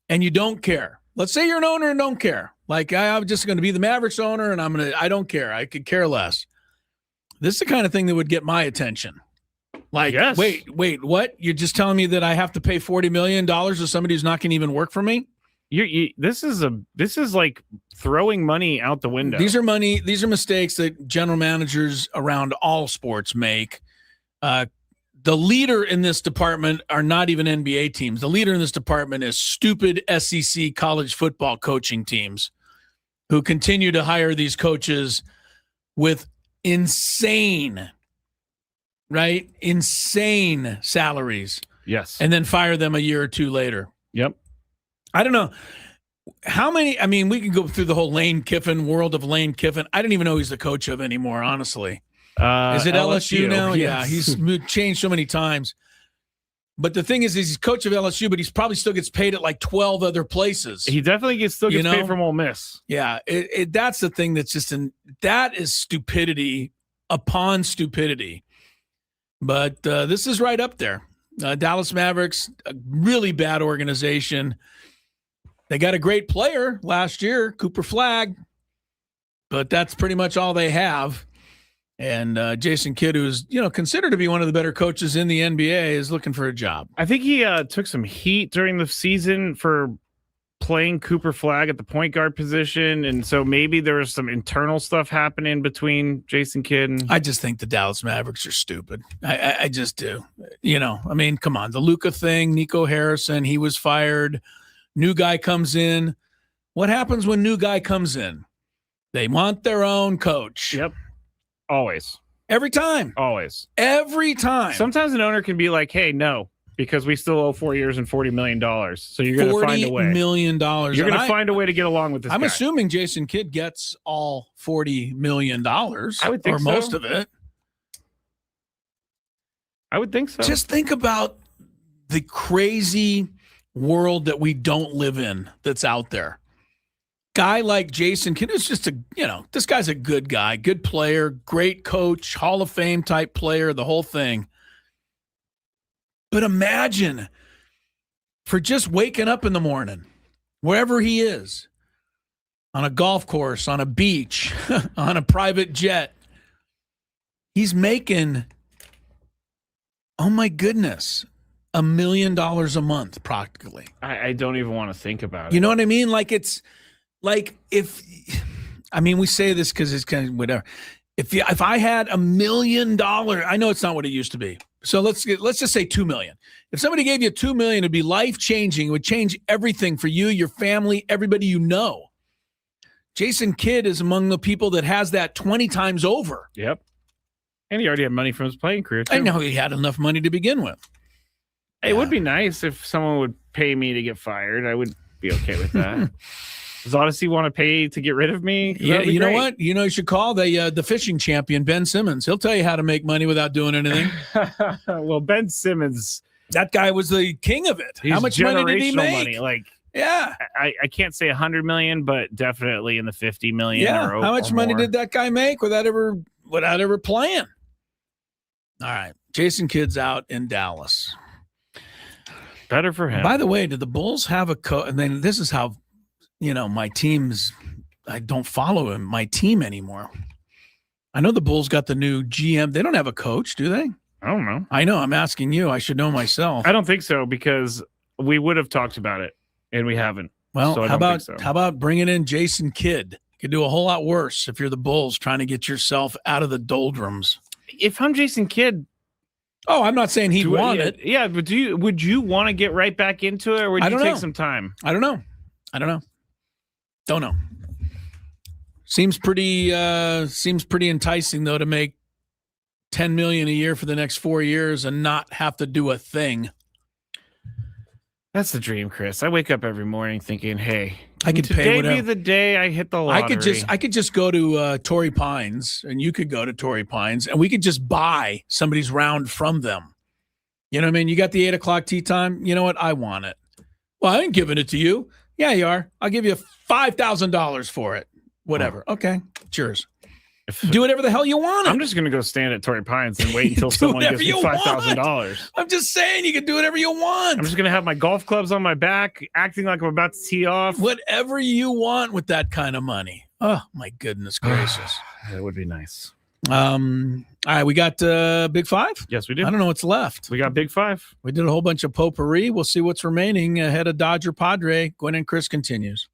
and you don't care, let's say you're an owner and don't care. Like, I'm just going to be the Mavericks owner and I don't care. I could care less. This is the kind of thing that would get my attention. Like, yes. wait, what? You're just telling me that I have to pay $40 million to somebody who's not going to even work for me? This is like throwing money out the window. These are mistakes that general managers around all sports make. The leader in this department are not even NBA teams. The leader in this department is stupid SEC college football coaching teams who continue to hire these coaches with insane salaries. Yes. And then fire them a year or 2 later. Yep. I don't know how many. I mean, we can go through the whole Lane Kiffin world of Lane Kiffin. I don't even know who he's the coach of anymore, honestly. Is it LSU now? Yes. Yeah, he's changed so many times. But the thing is he's coach of LSU, but he's probably still gets paid at like 12 other places. He definitely still gets paid from Ole Miss. Yeah, that's the thing that's just that is stupidity upon stupidity. But this is right up there. Dallas Mavericks, a really bad organization. They got a great player last year, Cooper Flagg, but that's pretty much all they have. And Jason Kidd, who's considered to be one of the better coaches in the NBA, is looking for a job. I think he took some heat during the season for playing Cooper Flagg at the point guard position, and so maybe there was some internal stuff happening between Jason Kidd and... I just think the Dallas Mavericks are stupid. I just do. I mean, come on. The Luka thing, Nico Harrison, he was fired. New guy comes in. What happens when new guy comes in? They want their own coach. Yep. Always. Every time. Always. Every time. Sometimes an owner can be like, hey, no, because we still owe 4 years and $40 million. So you're going to find a way. $40 million. You're going to find a way to get along with this I'm guy. assuming Jason Kidd gets all $40 million. I would think or most of it. I would think so. Just think about the crazy world that we don't live in that's out there. Guy like Jason Kidd is just this guy's a good guy, good player, great coach, Hall of Fame type player, the whole thing. But imagine for just waking up in the morning, wherever he is, on a golf course, on a beach, on a private jet, he's making, oh my goodness, $1 million a month practically. I don't even want to think about it. You know what I mean? Like it's like we say this because it's kind of whatever. If I had $1 million, I know it's not what it used to be. So let's just say $2 million. If somebody gave you $2 million, it'd be life changing. It would change everything for you, your family, everybody you know. Jason Kidd is among the people that has that 20 times over. Yep. And he already had money from his playing career, too. I know he had enough money to begin with. It would be nice if someone would pay me to get fired. I would be okay with that. Does Odyssey want to pay to get rid of me? Yeah, you know what? You should call the fishing champion, Ben Simmons. He'll tell you how to make money without doing anything. Well, Ben Simmons, that guy was the king of it. How much money did he make? Money. Like, yeah, I can't say 100 million, but definitely in the 50 million. Yeah, or how much money more. did that guy make without ever playing? All right, Jason Kidd's out in Dallas. Better for him. By the way, did the Bulls have a coach? And then this is how, my team's. I don't follow my team anymore. I know the Bulls got the new GM. They don't have a coach, do they? I don't know. I know. I'm asking you. I should know myself. I don't think so because we would have talked about it and we haven't. Well, so how about bringing in Jason Kidd? You could do a whole lot worse if you're the Bulls trying to get yourself out of the doldrums. If I'm Jason Kidd. Oh, I'm not saying he'd want it. Yeah, but would you want to get right back into it, or would you take some time? I don't know. Don't know. Seems pretty enticing though to make $10 million a year for the next 4 years and not have to do a thing. That's the dream, Chris. I wake up every morning thinking, "Hey, I could pay whatever. Today be the day I hit the lottery." I could just go to Torrey Pines, and you could go to Torrey Pines, and we could just buy somebody's round from them. You know what I mean? You got the 8:00 tee time. You know what? I want it. Well, I ain't giving it to you. Yeah, you are. I'll give you $5,000 for it. Whatever. Okay. Cheers. Do whatever the hell you want. I'm just going to go stand at Torrey Pines and wait until someone gives me $5,000. I'm just saying you can do whatever you want. I'm just going to have my golf clubs on my back, acting like I'm about to tee off. Whatever you want with that kind of money. Oh, my goodness gracious. That would be nice. All right, we got Big Five? Yes, we do. I don't know what's left. We got Big Five. We did a whole bunch of potpourri. We'll see what's remaining ahead of Dodger Padre. Gwynn and Chris continues.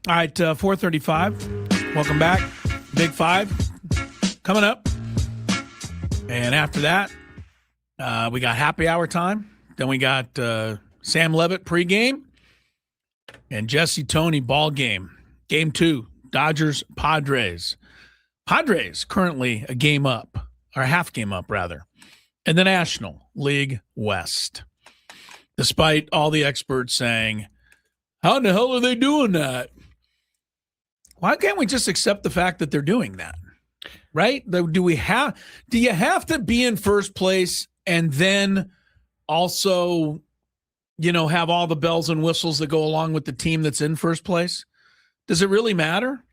All right, 4:35. Welcome back. Big Five coming up. And after that, we got happy hour time. Then we got Sam Levitt pregame and Jesse Tony ball game. Game 2, Dodgers Padres. Padres currently a game up, or a half game up rather, in the National League West. Despite all the experts saying, how in the hell are they doing that? Why can't we just accept the fact that they're doing that? Right? Do you have to be in first place and then also, have all the bells and whistles that go along with the team that's in first place? Does it really matter?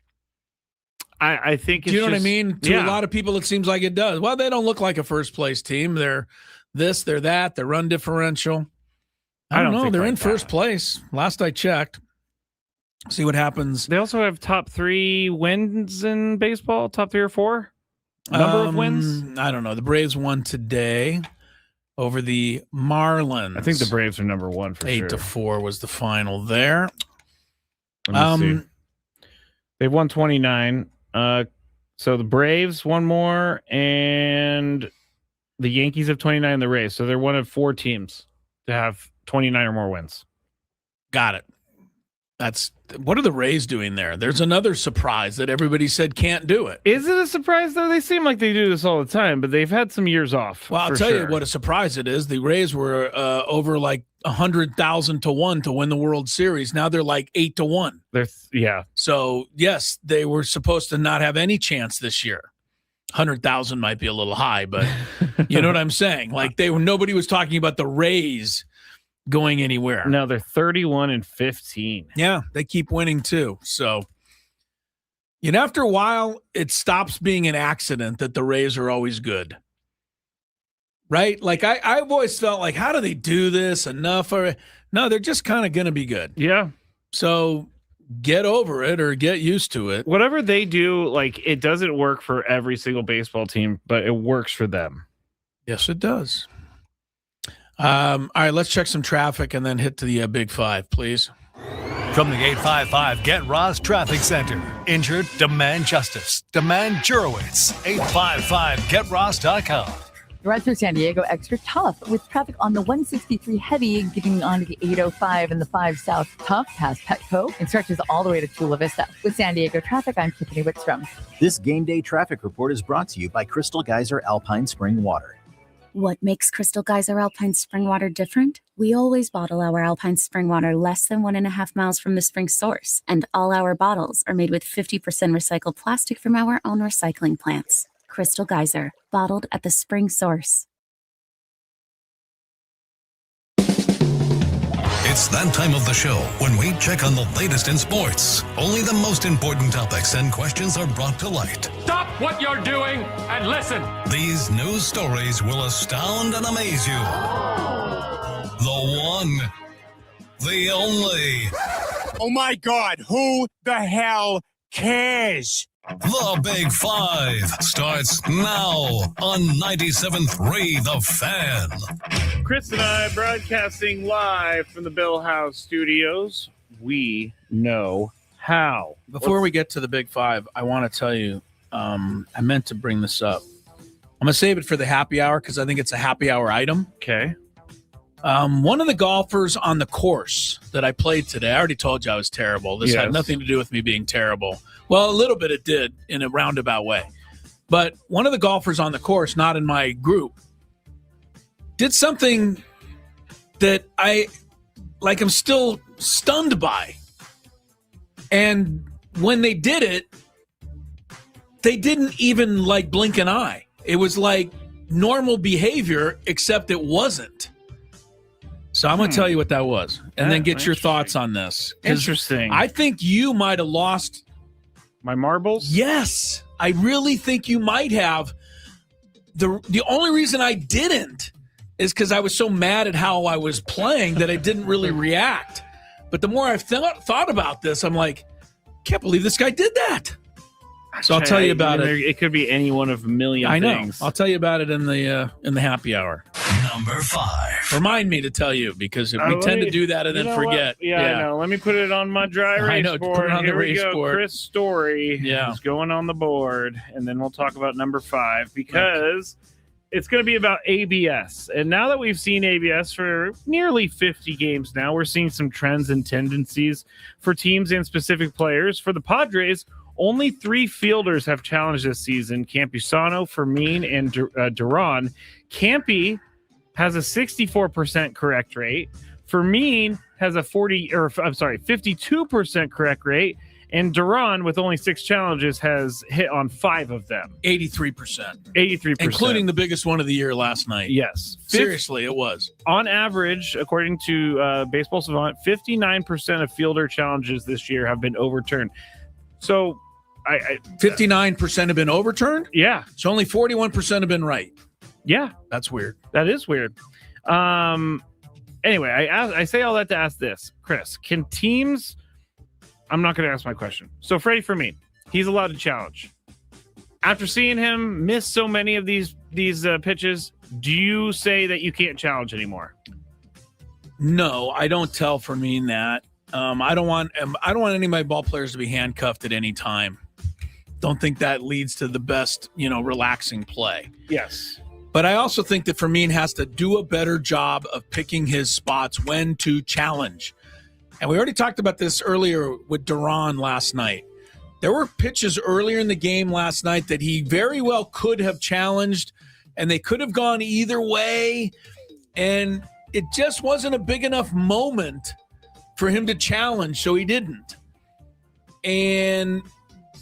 I think it's Do you know just, what I mean? To a lot of people, it seems like it does. Well, they don't look like a first place team. They're this, they're that, their run differential. I don't know. think They're like in first that. place. Last I checked. See what happens. They also have top 3 wins in baseball, top 3 or 4 number of wins. I don't know. The Braves won today over the Marlins. I think the Braves are number 1 for 8-4 was the final there. Let me see. They've won 29. So the Braves one more, and the Yankees have 29 in the race. So they're one of 4 teams to have 29 or more wins. Got it. What are the Rays doing there? There's another surprise that everybody said can't do it. Is it a surprise, though? They seem like they do this all the time, but they've had some years off. Well, I'll tell you what a surprise it is. The Rays were over like 100,000 to 1 to win the World Series. Now they're like 8 to 1. Yeah. So, yes, they were supposed to not have any chance this year. 100,000 might be a little high, but you know what I'm saying? Like nobody was talking about the Rays going anywhere. No, they're 31-15. Yeah, they keep winning too. So, after a while, it stops being an accident that the Rays are always good. Right? Like I've always felt like, how do they do this enough? No, they're just kind of going to be good. Yeah. So get over it or get used to it. Whatever they do, like it doesn't work for every single baseball team, but it works for them. Yes, it does. All right, let's check some traffic and then hit to the Big Five, please. From the 855 Get Ross Traffic Center. Injured? Demand justice. Demand Jurowitz. 855GetRoss.com. Right through San Diego, extra tough with traffic on the 163 heavy getting onto the 805 and the 5 South tough past Petco and stretches all the way to Chula Vista. With San Diego traffic, I'm Tiffany Wickstrom. This game day traffic report is brought to you by Crystal Geyser Alpine Spring Water. What makes Crystal Geyser Alpine Spring Water different? We always bottle our Alpine Spring Water less than 1.5 miles from the spring source, and all our bottles are made with 50% recycled plastic from our own recycling plants. Crystal Geyser, bottled at the spring source. It's that time of the show when we check on the latest in sports. Only the most important topics and questions are brought to light. Stop what you're doing and listen. These news stories will astound and amaze you. The one, the only. Oh my God, who the hell cares? The Big Five starts now on 97.3 The Fan. Chris and I broadcasting live from the Bill House studios. We know how. Before we get to the Big Five, I want to tell you, I meant to bring this up. I'm going to save it for the happy hour because I think it's a happy hour item. Okay. One of the golfers on the course that I played today, I already told you I was terrible. This had nothing to do with me being terrible. Well, a little bit it did in a roundabout way. But one of the golfers on the course, not in my group, did something that I'm still stunned by. And when they did it, they didn't even blink an eye. It was like normal behavior, except it wasn't. So I'm going to tell you what that was and then get your thoughts on this. Interesting. I think you might have lost my marbles. Yes. I really think you might have. The only reason I didn't is because I was so mad at how I was playing that I didn't really react. But the more I've thought about this, I'm like, can't believe this guy did that. So I'll tell you about it. It could be any one of a million I know. things. I'll tell you about it in the happy hour. Number 5. Remind me to tell you because we tend to do that and then forget. Yeah, I know. Let me put it on my dry I race know, board. put it on the Here we race go. board. Chris Story is going on the board, and then we'll talk about number 5 because it's going to be about ABS. And now that we've seen ABS for nearly 50 games now, we're seeing some trends and tendencies for teams and specific players. For the Padres, only 3 fielders have challenged this season: Campusano, Fermin, and Duran. Campy has a 64% correct rate. Fermin has a 52% correct rate. And Duran, with only 6 challenges, has hit on 5 of them. 83%. 83%. Including the biggest one of the year last night. Yes. Seriously, it was. On average, according to Baseball Savant, 59% of fielder challenges this year have been overturned. So, 59% have been overturned? Yeah. So only 41% have been right. Yeah. That's weird. That is weird. Anyway, I say all that to ask this. Chris, can teams... I'm not going to ask my question. So Freddie Fermin, he's allowed to challenge. After seeing him miss so many of these pitches, do you say that you can't challenge anymore? No, I don't tell Fermin that. I don't want any of my ball players to be handcuffed at any time. Don't think that leads to the best, relaxing play. Yes. But I also think that Fermin has to do a better job of picking his spots when to challenge. And we already talked about this earlier with Duran last night. There were pitches earlier in the game last night that he very well could have challenged, and they could have gone either way. And it just wasn't a big enough moment for him to challenge, so he didn't. And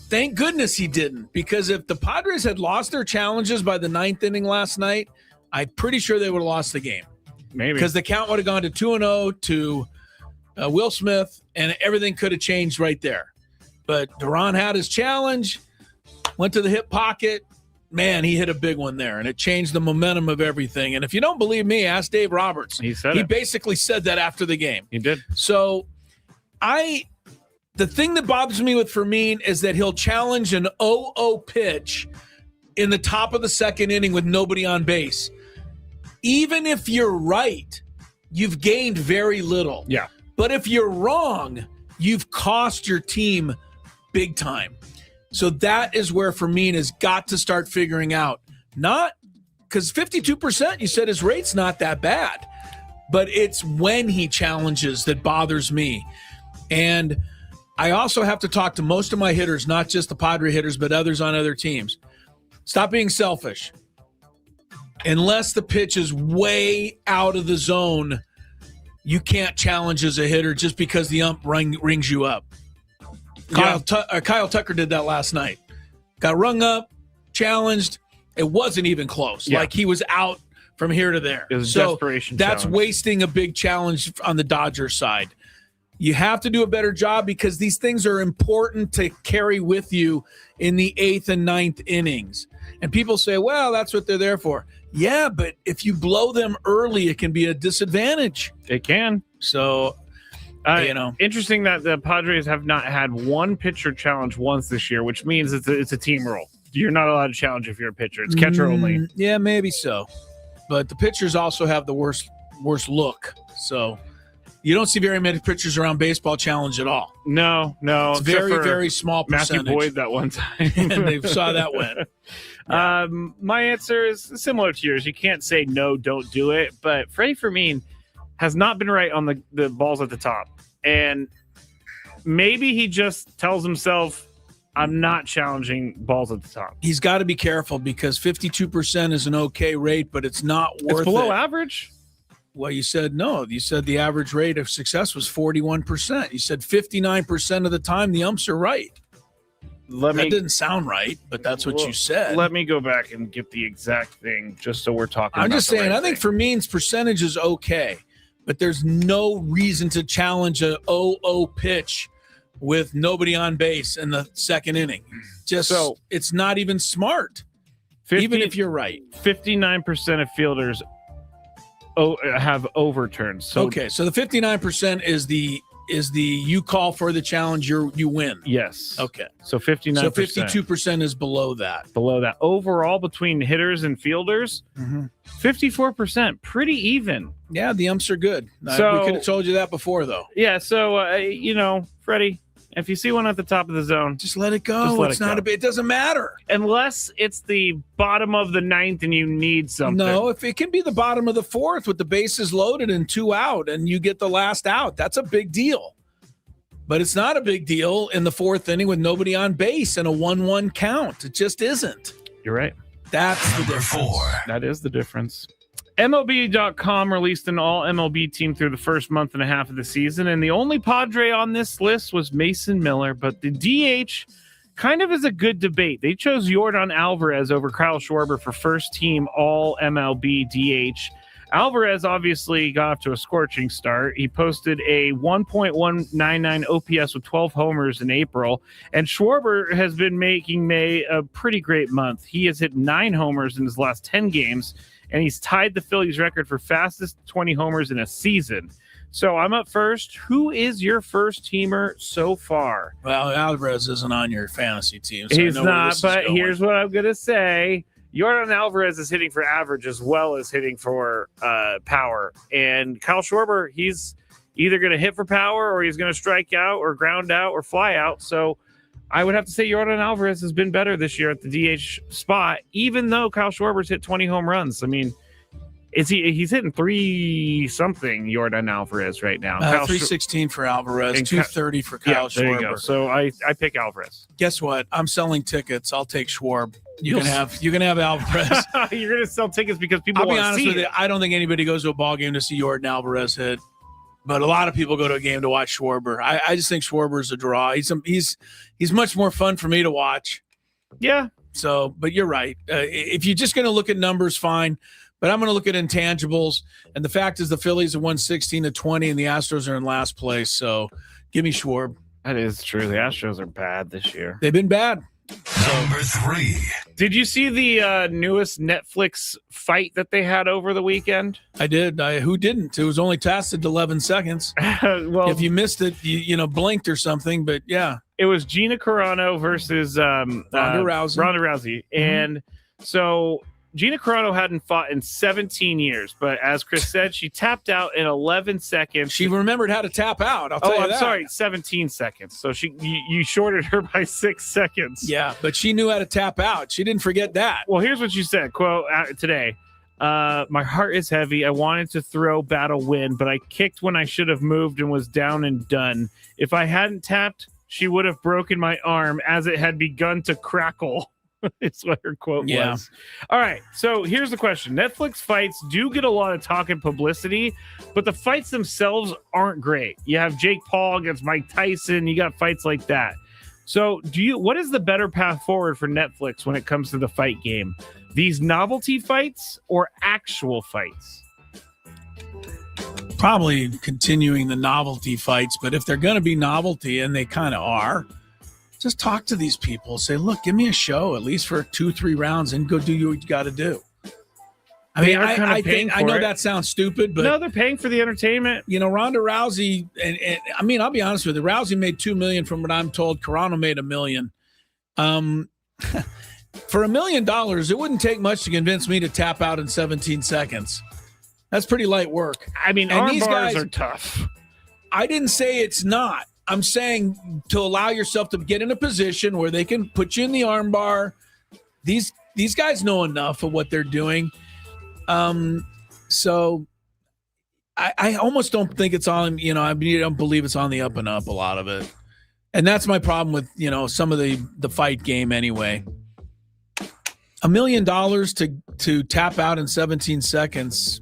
thank goodness he didn't, because if the Padres had lost their challenges by the 9th inning last night, I'm pretty sure they would have lost the game. Maybe. Because the count would have gone to 2-0 to Will Smith, and everything could have changed right there. But Duran had his challenge, went to the hip pocket. Man, he hit a big one there, and it changed the momentum of everything. And if you don't believe me, ask Dave Roberts. He basically said that after the game. He did. So the thing that bothers me with Fermin is that he'll challenge an 0-0 pitch in the top of the 2nd inning with nobody on base. Even if you're right, you've gained very little. Yeah. But if you're wrong, you've cost your team big time. So that is where Fermin has got to start figuring out. Not because 52%, you said his rate's not that bad, but it's when he challenges that bothers me. And I also have to talk to most of my hitters, not just the Padre hitters, but others on other teams. Stop being selfish. Unless the pitch is way out of the zone, you can't challenge as a hitter just because the ump rings you up. Kyle Tucker did that last night. Got rung up, challenged. It wasn't even close. Yeah. Like he was out from here to there. It was a desperation that's challenge. wasting a big challenge on the Dodgers side. You have to do a better job because these things are important to carry with you in the 8th and 9th innings. And people say, well, that's what they're there for. Yeah, but if you blow them early, it can be a disadvantage. It can. So, interesting that the Padres have not had one pitcher challenge once this year, which means it's a team rule. You're not allowed to challenge if you're a pitcher. It's catcher only. Yeah, maybe so. But the pitchers also have the worst look. So you don't see very many pitchers around baseball challenge at all. No. It's very, very small percentage. Matthew Boyd that one time. And they saw that win. Yeah. My answer is similar to yours. You can't say no, don't do it. But Freddie Fermin has not been right on the balls at the top. And maybe he just tells himself, I'm not challenging balls at the top. He's got to be careful because 52% is an okay rate, but it's not worth it. It's below average? Well, you said no. You said the average rate of success was 41%. You said 59% of the time the umps are right. That didn't sound right, but that's what you said. Let me go back and get the exact thing just so we're talking I'm about just saying, I think Fermin's percentage is okay, but there's no reason to challenge a 0-0 pitch with nobody on base in the 2nd inning. It's not even smart, even if you're right. 59% of fielders have overturns. Okay, so the 59% is the is the you call for the challenge, you win. Yes. Okay. So 59%. So 52% is below that. Below that. Overall, between hitters and fielders, 54%. Pretty even. Yeah, the umps are good. So, we could have told you that before, though. Yeah, so, Freddie, if you see one at the top of the zone, just let it go. It doesn't matter. Unless it's the bottom of the ninth and you need something. No, if it can be the bottom of the fourth with the bases loaded and 2 out and you get the last out, that's a big deal. But it's not a big deal in the fourth inning with nobody on base and a 1-1 count. It just isn't. You're right. That's the difference. 4. That is the difference. MLB.com released an all-MLB team through the first month and a half of the season, and the only Padre on this list was Mason Miller, but the DH kind of is a good debate. They chose Yordan Alvarez over Kyle Schwarber for first-team all-MLB DH. Alvarez obviously got off to a scorching start. He posted a 1.199 OPS with 12 homers in April, and Schwarber has been making May a pretty great month. He has hit 9 homers in his last 10 games, and he's tied the Phillies record for fastest 20 homers in a season. So I'm up first. Who is your first teamer so far? Well, Alvarez isn't on your fantasy team. So He's not, but here's what I'm going to say. Yordan Alvarez is hitting for average as well as hitting for power. And Kyle Schwarber, he's either going to hit for power or he's going to strike out or ground out or fly out. So I would have to say Yordan Alvarez has been better this year at the DH spot, even though Kyle Schwarber's hit 20 home runs. I mean, he's hitting 3-something Yordan Alvarez right now. 316 for Alvarez, 230 for Kyle Schwarber. There you go. So I pick Alvarez. Guess what? I'm selling tickets. I'll take Schwarb. You can have Alvarez. You're going to sell tickets because people I'll want be to honest see with it. you. I don't think anybody goes to a ball game to see Yordan Alvarez hit. But a lot of people go to a game to watch Schwarber. I just think Schwarber's a draw. He's much more fun for me to watch. Yeah. So, but you're right. If you're just going to look at numbers, fine. But I'm going to look at intangibles. And the fact is the Phillies are 116-20 and the Astros are in last place. So give me Schwarb. That is true. The Astros are bad this year. They've been bad. Number 3. Did you see the newest Netflix fight that they had over the weekend? I did. Who didn't? It was only lasted 11 seconds. Well, if you missed it, you blinked or something. But yeah, it was Gina Carano versus Ronda Rousey, and so Gina Carano hadn't fought in 17 years, but as Chris said, she tapped out in 11 seconds. She remembered how to tap out. I'm sorry, 17 seconds. So you shorted her by 6 seconds. Yeah, but she knew how to tap out. She didn't forget that. Well, here's what she said, quote, today. My heart is heavy. I wanted to throw battle win, but I kicked when I should have moved and was down and done. If I hadn't tapped, she would have broken my arm as it had begun to crackle. It's what her quote was. All right, so here's the question. Netflix fights do get a lot of talk and publicity, but the fights themselves aren't great. You have Jake Paul against Mike Tyson. You got fights like that. So what is the better path forward for Netflix when it comes to the fight game? These novelty fights or actual fights? Probably continuing the novelty fights, but if they're going to be novelty, and they kind of are, just talk to these people. Say, look, give me a show at least for 2-3 rounds and go do what you got to do. I mean, I know that sounds stupid, but no, they're paying for the entertainment. You know, Ronda Rousey, and I mean, I'll be honest with you. Rousey made $2 million from what I'm told. Carano made $1 million. For $1 million, it wouldn't take much to convince me to tap out in 17 seconds. That's pretty light work. I mean, arm bars are tough. I didn't say it's not. I'm saying to allow yourself to get in a position where they can put you in the arm bar. These guys know enough of what they're doing. So I almost don't think it's on, I don't believe it's on the up and up, a lot of it. And that's my problem with, some of the fight game anyway. $1 million to tap out in 17 seconds.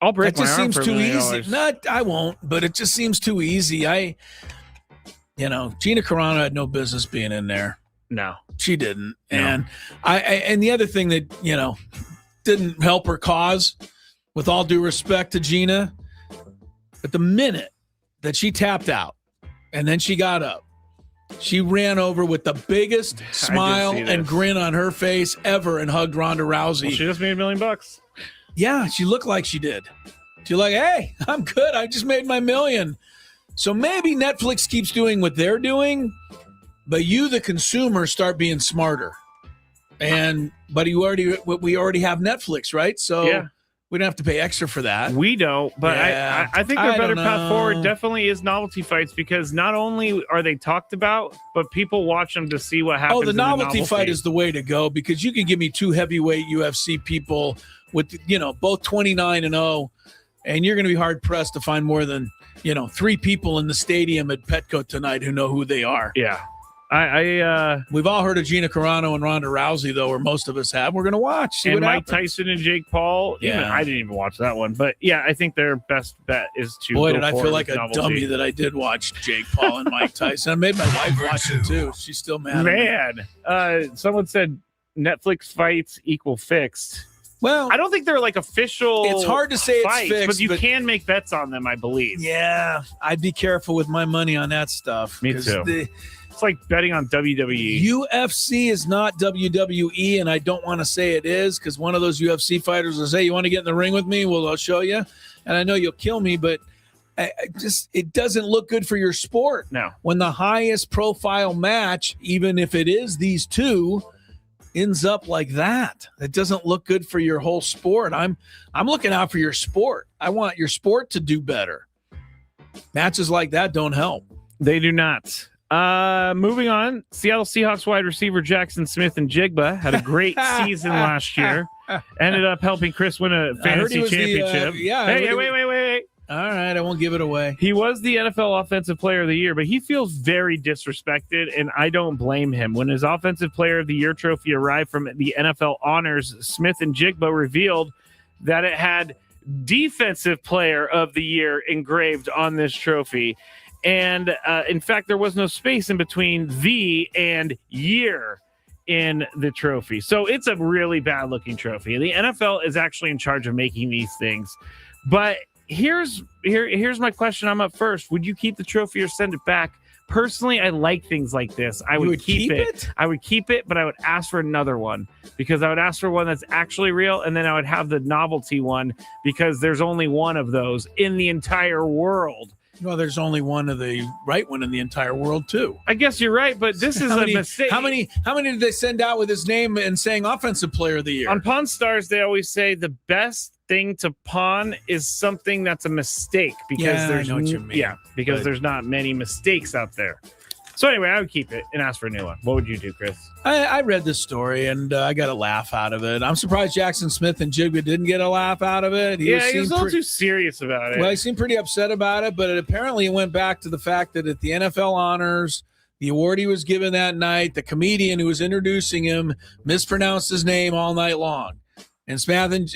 I'll break my arm. That just seems too easy. I won't, but it just seems too easy. Gina Carano had no business being in there. No, she didn't. No. And and the other thing that, didn't help her cause, with all due respect to Gina, but the minute that she tapped out and then she got up, she ran over with the biggest smile and grin on her face ever and hugged Ronda Rousey. Well, she just made $1 million. Yeah, she looked like she did. She's like, hey, I'm good. I just made my $1 million. So maybe Netflix keeps doing what they're doing, but you, the consumer, start being smarter. But we already have Netflix, right? So we don't have to pay extra for that. We don't, but Yeah. I think their I better don't path know. forward definitely is novelty fights, because not only are they talked about, but people watch them to see what happens. Oh, the in novelty fight is the way to go, because you can give me 2 heavyweight UFC people with, both 29-0, and you're going to be hard pressed to find more than, 3 people in the stadium at Petco tonight who know who they are. Yeah. We've all heard of Gina Carano and Ronda Rousey, though, or most of us have. We're going to watch. See and what Mike happens. Tyson and Jake Paul. Yeah. I didn't even watch that one, but yeah, I think their best bet is to. Boy, go did I forward feel like with a novelty. dummy that I did watch Jake Paul and Mike Tyson. I made my wife watch it, too. She's still mad at me. Someone said Netflix fights equal fixed. Well, I don't think they're like official. It's hard to say it's fights, fixed, but you but- can make bets on them, I believe. Yeah, I'd be careful with my money on that stuff. Me 'cause too. It's like betting on WWE. UFC is not WWE, and I don't want to say it is, because one of those UFC fighters will say, "You want to get in the ring with me? Well, I'll show you." And I know you'll kill me, but it doesn't look good for your sport. No. When the highest profile match, even if it is these two, ends up like that, it doesn't look good for your whole sport. I'm looking out for your sport. I want your sport to do better. Matches like that don't help. They do not. Moving on, Seattle Seahawks wide receiver Jackson Smith and Jigba had a great season last year. Ended up helping Chris win a fantasy championship. Wait. All right, I won't give it away. He was the NFL Offensive Player of the Year, but he feels very disrespected, and I don't blame him. When his Offensive Player of the Year trophy arrived from the NFL Honors, Smith and Jigba revealed that it had Defensive Player of the Year engraved on this trophy. And in fact, there was no space in between the and year in the trophy. So it's a really bad looking trophy. The NFL is actually in charge of making these things. But here's my question. I'm up first. Would you keep the trophy or send it back? Personally, I like things like this. I would keep it. I would keep it, but I would ask for another one, because I would ask for one that's actually real, and then I would have the novelty one, because there's only one of those in the entire world. Well, there's only one of the right one in the entire world, too. I guess you're right, but this is a mistake. How many did they send out with his name and saying Offensive Player of the Year? On Pawn Stars, they always say the best thing to pawn is something that's a mistake, because I know what you mean. Because there's not many mistakes out there. So anyway, I would keep it and ask for a new one. What would you do, Chris? I read this story, and I got a laugh out of it. I'm surprised Jackson Smith and Jigba didn't get a laugh out of it. He was a little too serious about it. Well, he seemed pretty upset about it, but apparently it went back to the fact that at the NFL Honors, the award he was given that night, the comedian who was introducing him mispronounced his name all night long. And Smith and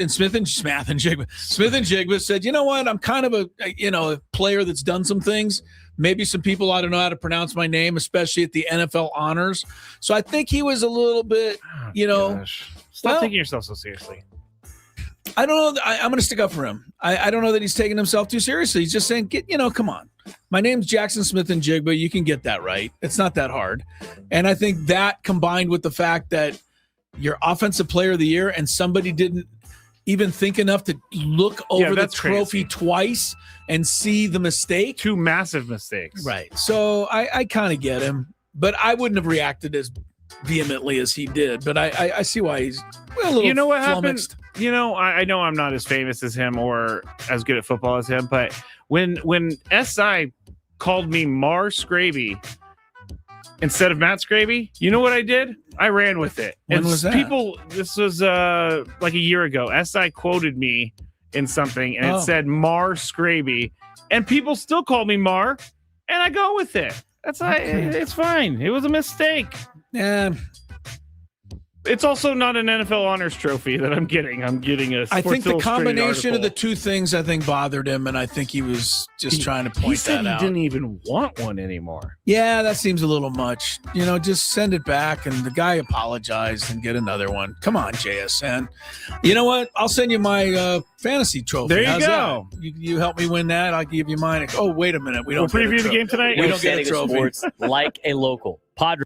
Jigba said, "You know what? I'm kind of a player that's done some things. Maybe some people ought to know how to pronounce my name, especially at the NFL Honors." So I think he was a little bit, Stop taking yourself so seriously. I don't know. I'm going to stick up for him. I don't know that he's taking himself too seriously. He's just saying, come on. My name's Jackson Smith and Jigba. You can get that right. It's not that hard. And I think that, combined with the fact that you're Offensive Player of the Year and somebody didn't even think enough to look over the trophy twice and see the mistake. 2 massive mistakes. Right. So I kind of get him, but I wouldn't have reacted as vehemently as he did. But I see why he's a little You know what flummoxed. happened? I know I'm not as famous as him or as good at football as him, but when SI called me Mar Skraby instead of Matt Skraby, you know what I did? I ran with it. When was that? This was like a year ago. SI quoted me in something, and it said Mar Skraby, and people still call me Mar, and I go with it. It's fine. It was a mistake. Yeah. It's also not an NFL Honors trophy that I'm getting. I'm getting a Sports I think the Illustrated combination of the article. two things bothered him, and I think he was just trying to point He said that out. he didn't even want one anymore. Yeah, that seems a little much. Just send it back, and the guy apologized and get another one. Come on, JSN. You know what? I'll send you my fantasy trophy. There you How's go. that? You help me win that. I'll give you mine. Oh, wait a minute. We don't We'll get a preview the trophy. game tonight? We don't get a trophy. Sports like a local. Padres.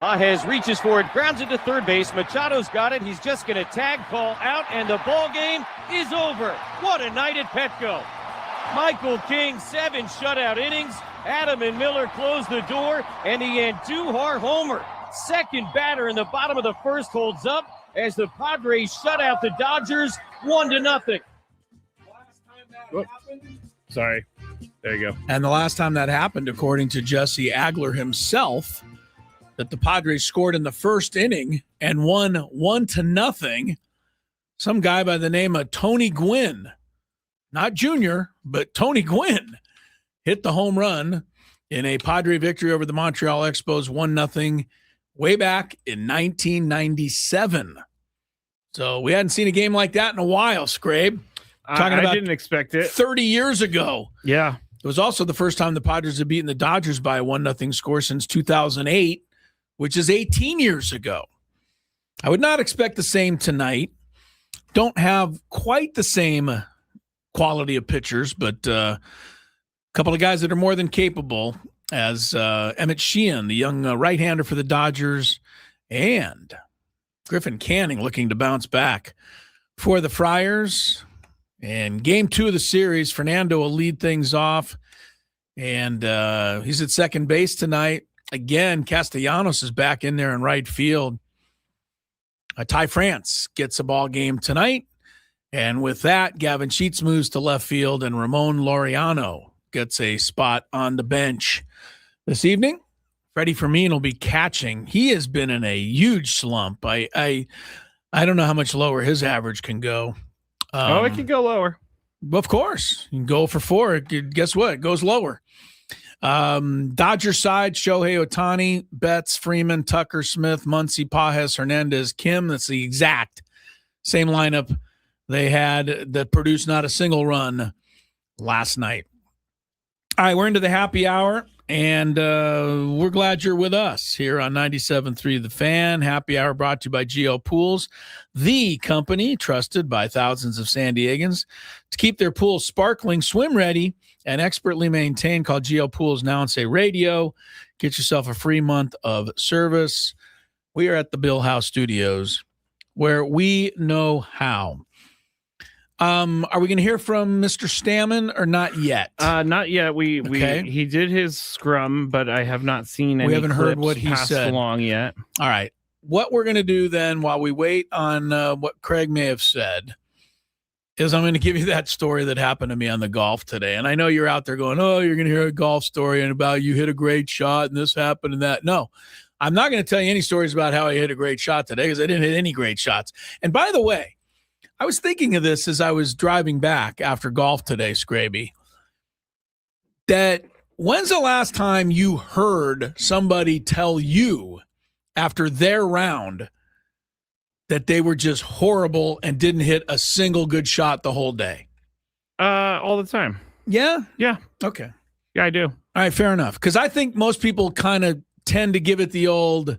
Pajes reaches for it, grounds it to third base. Machado's got it. He's just going to tag Paul out, and the ball game is over. What a night at Petco. Michael King, 7 shutout innings. Adam and Miller close the door, and the Andujar homer. Second batter in the bottom of the first holds up as the Padres shut out the Dodgers 1-0. Sorry. There you go. And the last time that happened, according to Jesse Agler himself, that the Padres scored in the first inning and won 1-0. Some guy by the name of Tony Gwynn, not Junior, but Tony Gwynn, hit the home run in a Padre victory over the Montreal Expos 1-0 way back in 1997. So we hadn't seen a game like that in a while, Skrabe. I didn't expect it. 30 years ago. Yeah. It was also the first time the Padres had beaten the Dodgers by a 1-0 score since 2008, which is 18 years ago. I would not expect the same tonight. Don't have quite the same quality of pitchers, but a couple of guys that are more than capable, as Emmett Sheehan, the young right-hander for the Dodgers, and Griffin Canning looking to bounce back for the Friars. And game 2 of the series, Fernando will lead things off, and he's at second base tonight. Again, Castellanos is back in there in right field. Ty France gets a ball game tonight, and with that, Gavin Sheets moves to left field, and Ramon Laureano gets a spot on the bench. This evening, Freddie Fermin will be catching. He has been in a huge slump. I don't know how much lower his average can go. It can go lower. Of course. You can go for 4. Guess what? It goes lower. Dodger side, Shohei Ohtani, Betts, Freeman, Tucker, Smith, Muncy, Pajes, Hernandez, Kim. That's the exact same lineup they had that produced not a single run last night. All right, we're into the happy hour, and we're glad you're with us here on 97.3 The Fan. Happy hour brought to you by GL Pools, the company trusted by thousands of San Diegans to keep their pools sparkling, swim ready, and expertly maintained. Call GL Pools now and say radio. Get yourself a free month of service. We are at the Bill House Studios, where we know how. Are we going to hear from Mr. Stammen or not yet? Not yet. He did his scrum, but I have not seen any. We haven't heard clips what he passed said along yet. All right. What we're going to do then, while we wait on what Craig may have said, is I'm going to give you that story that happened to me on the golf today. And I know you're out there going, oh, you're going to hear a golf story and about you hit a great shot and this happened and that. No, I'm not going to tell you any stories about how I hit a great shot today because I didn't hit any great shots. And by the way, I was thinking of this as I was driving back after golf today, Skraby, that when's the last time you heard somebody tell you after their round that they were just horrible and didn't hit a single good shot the whole day? All the time. Yeah? Yeah. Okay. Yeah, I do. All right, fair enough. Because I think most people kind of tend to give it the old,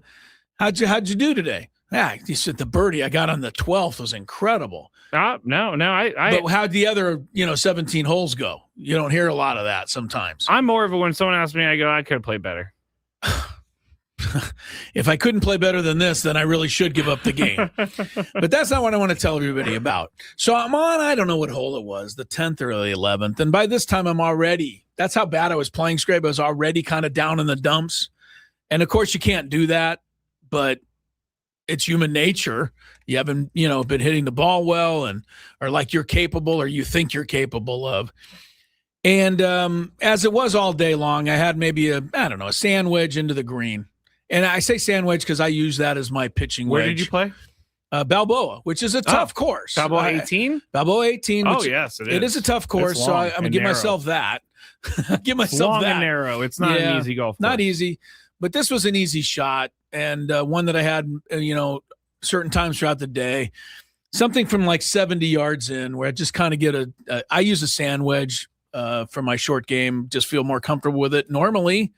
how'd you do today? Yeah, you said the birdie I got on the 12th was incredible. No. But how'd the other, 17 holes go? You don't hear a lot of that sometimes. I'm more of a when someone asks me, I go, I could have played better. If I couldn't play better than this, then I really should give up the game. But that's not what I want to tell everybody about. So I'm on, I don't know what hole it was, the 10th or the 11th. And by this time, that's how bad I was playing, Scrape. I was already kind of down in the dumps. And of course, you can't do that, but it's human nature. You haven't, been hitting the ball well or like you're capable or you think you're capable of. And as it was all day long, I had maybe a sand wedge into the green. And I say sand wedge because I use that as my pitching wedge. Where did you play? Balboa, which is a tough course. Balboa 18? Balboa 18. Oh, yes, it is. It is a tough course, so I'm going to give myself that. Give myself long that. And narrow. It's not an easy golf course. Not easy, but this was an easy shot and one that I had, certain times throughout the day. Something from like 70 yards in where I just kind of get I use a sand wedge for my short game, just feel more comfortable with it normally.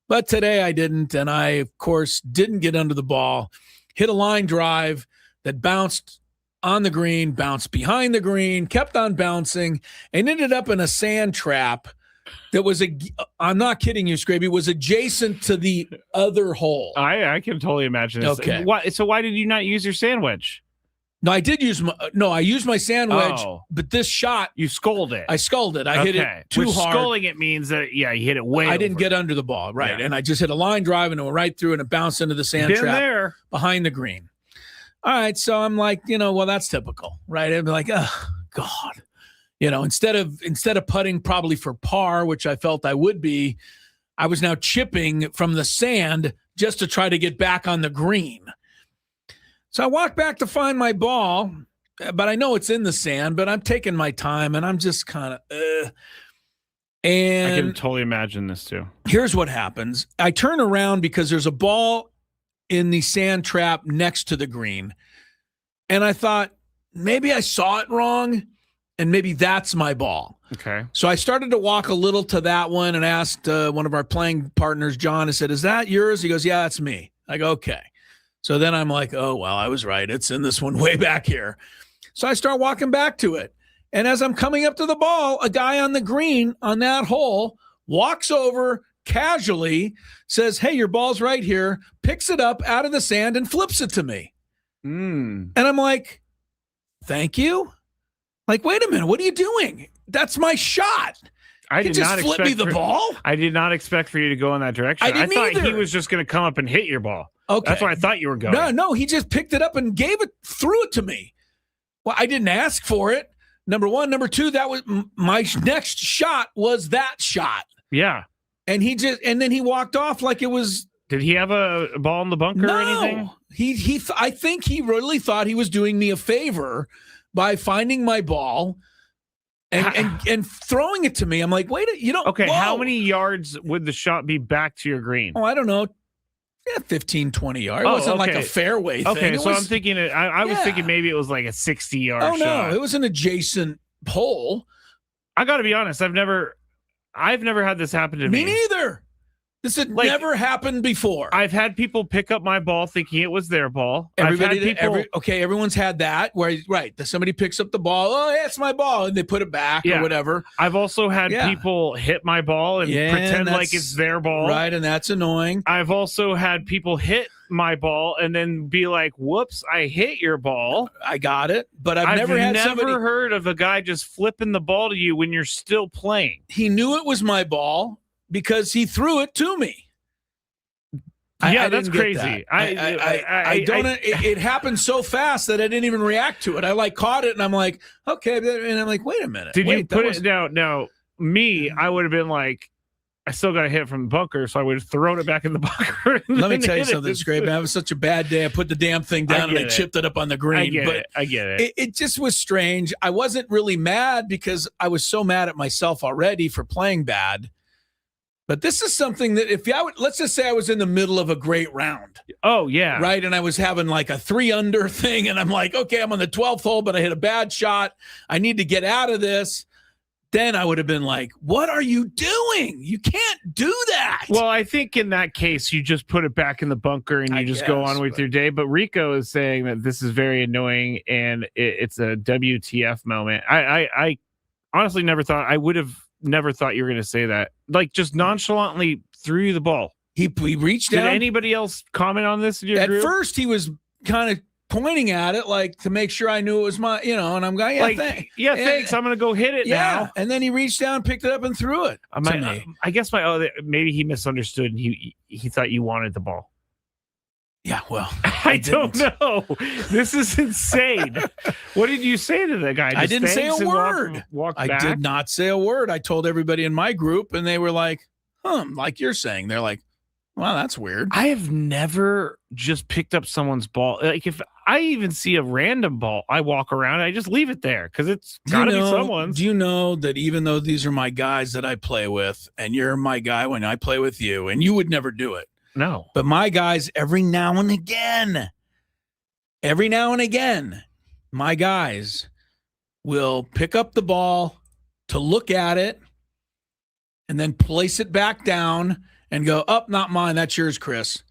But today I didn't, and I, of course, didn't get under the ball. Hit a line drive that bounced on the green, bounced behind the green, kept on bouncing, and ended up in a sand trap that was I'm not kidding you, Skraby, was adjacent to the other hole. I can totally imagine this. Okay. So why did you not use your sand wedge? No, I did use I used my sand wedge, but this shot, you sculled it. I sculled it. I hit it too hard. Sculling it means that you hit it way. I didn't get under the ball, right? Yeah. And I just hit a line drive and it went right through and it bounced into the sand trap behind the green. All right, so I'm like, well, that's typical, right? I'd be like, oh God, instead of putting probably for par, which I felt I would be, I was now chipping from the sand just to try to get back on the green. So I walk back to find my ball, but I know it's in the sand, but I'm taking my time and I'm just kind of, and I can totally imagine this too. Here's what happens. I turn around because there's a ball in the sand trap next to the green. And I thought maybe I saw it wrong and maybe that's my ball. Okay. So I started to walk a little to that one and asked one of our playing partners, John, I said, is that yours? He goes, yeah, that's me. I go, okay. So then I'm like, oh, well, I was right. It's in this one way back here. So I start walking back to it. And as I'm coming up to the ball, a guy on the green on that hole walks over casually, says, hey, your ball's right here, picks it up out of the sand and flips it to me. And I'm like, thank you. Like, wait a minute. What are you doing? That's my shot. I did not flip me the ball. I did not expect for you to go in that direction. I didn't thought either. he was just going to come up and hit your ball. Okay. That's where I thought you were going. No, he just picked it up and threw it to me. Well, I didn't ask for it. Number one. Number two, that was my next shot was that shot. Yeah. And then he walked off like it was. Did he have a ball in the bunker or anything? I think he really thought he was doing me a favor by finding my ball and throwing it to me. I'm like, wait, Okay, whoa. how many yards would the shot be back to your green? Oh, I don't know. 15, 20 yards. It wasn't like a fairway thing. Okay, so I'm thinking, I was thinking maybe it was like a 60-yard shot. Oh, no, it was an adjacent hole. I got to be honest, I've never had this happen to me. Me neither. This had never happened before. I've had people pick up my ball thinking it was their ball. Everyone's had that where, right, somebody picks up the ball. Oh, yeah, it's my ball. And they put it back or whatever. I've also had people hit my ball and pretend like it's their ball. Right, and that's annoying. I've also had people hit my ball and then be like, whoops, I hit your ball. I got it. But I've never heard of a guy just flipping the ball to you when you're still playing. He knew it was my ball because he threw it to me. Yeah, that's crazy. It happened so fast that I didn't even react to it. I caught it and I'm like, okay. And I'm like, wait a minute. Did you put it down? Now, me, I would have been like, I still got a hit from the bunker, so I would have thrown it back in the bunker. Let me tell you something, Skraby. I was such a bad day. I put the damn thing down and I chipped it up on the green. I get it. It just was strange. I wasn't really mad because I was so mad at myself already for playing bad. But this is something that let's just say I was in the middle of a great round. Oh, yeah. Right. And I was having like a 3-under thing. And I'm like, okay, I'm on the 12th hole, but I hit a bad shot. I need to get out of this. Then I would have been like, what are you doing? You can't do that. Well, I think in that case, you just put it back in the bunker and you just go on with your day. But Rico is saying that this is very annoying and it's a WTF moment. I honestly I would have never thought you were going to say that. Like, just nonchalantly threw you the ball. He reached down. Did anybody else comment on this in your group? At first, he was kind of pointing at it, like, to make sure I knew it was my, and I'm going, thanks. I'm going to go hit it now. And then he reached down, picked it up, and threw it to me. I guess maybe he misunderstood. He thought you wanted the ball. Yeah, well, I don't know. This is insane. What did you say to the guy? I didn't say a word. I did not say a word. I told everybody in my group, and they were like, like you're saying. They're like, wow, that's weird. I have never just picked up someone's ball. Like, if I even see a random ball, I walk around, I just leave it there because it's got to be someone's. Do you know that even though these are my guys that I play with, and you're my guy when I play with you, and you would never do it. No. But my guys, every now and again, my guys will pick up the ball to look at it and then place it back down and go, not mine. That's yours, Chris.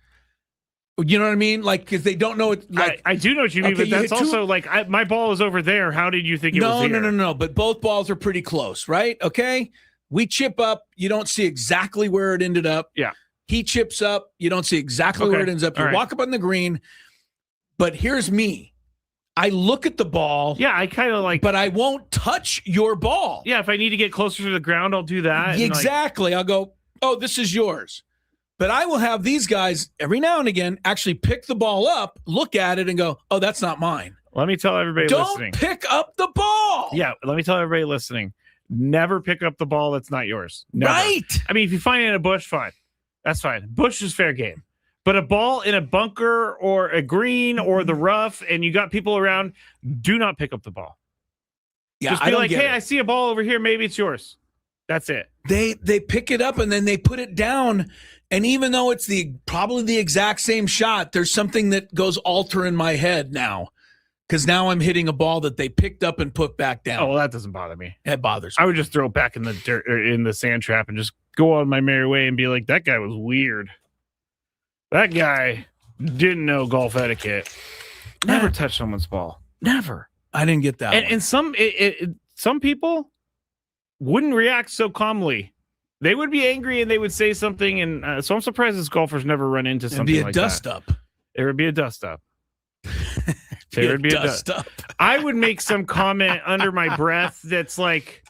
You know what I mean? Like, because they don't know it. Like, I do know what you mean, but that's also like, my ball is over there. How did you think it was here? No. But both balls are pretty close, right? Okay. We chip up. You don't see exactly where it ended up. Yeah. He chips up. You don't see exactly where it ends up. You walk up on the green. But here's me. I look at the ball. Yeah, I kind of like. But I won't touch your ball. Yeah, if I need to get closer to the ground, I'll do that. Exactly. I'll go, oh, this is yours. But I will have these guys every now and again actually pick the ball up, look at it, and go, oh, that's not mine. Let me tell everybody listening. Don't pick up the ball. Yeah, let me tell everybody listening. Never pick up the ball that's not yours. Never. Right. I mean, if you find it in a bush, fine. That's fine. Bush is fair game. But a ball in a bunker or a green or the rough and you got people around, do not pick up the ball. Yeah, just be like, hey, I see a ball over here. Maybe it's yours. That's it. They pick it up and then they put it down. And even though it's probably the exact same shot, there's something that goes alter in my head now. Because now I'm hitting a ball that they picked up and put back down. Oh, well, that doesn't bother me. It bothers me. I would just throw it back in the dirt or in the sand trap and just go on my merry way and be like, that guy was weird. That guy didn't know golf etiquette. Never touch someone's ball. Never. I didn't get that. And some people wouldn't react so calmly. They would be angry and they would say something. And so I'm surprised this golfers never run into something like that. It'd be a dust up. There would be a dust up. There would be a dust up. I would make some comment under my breath that's like,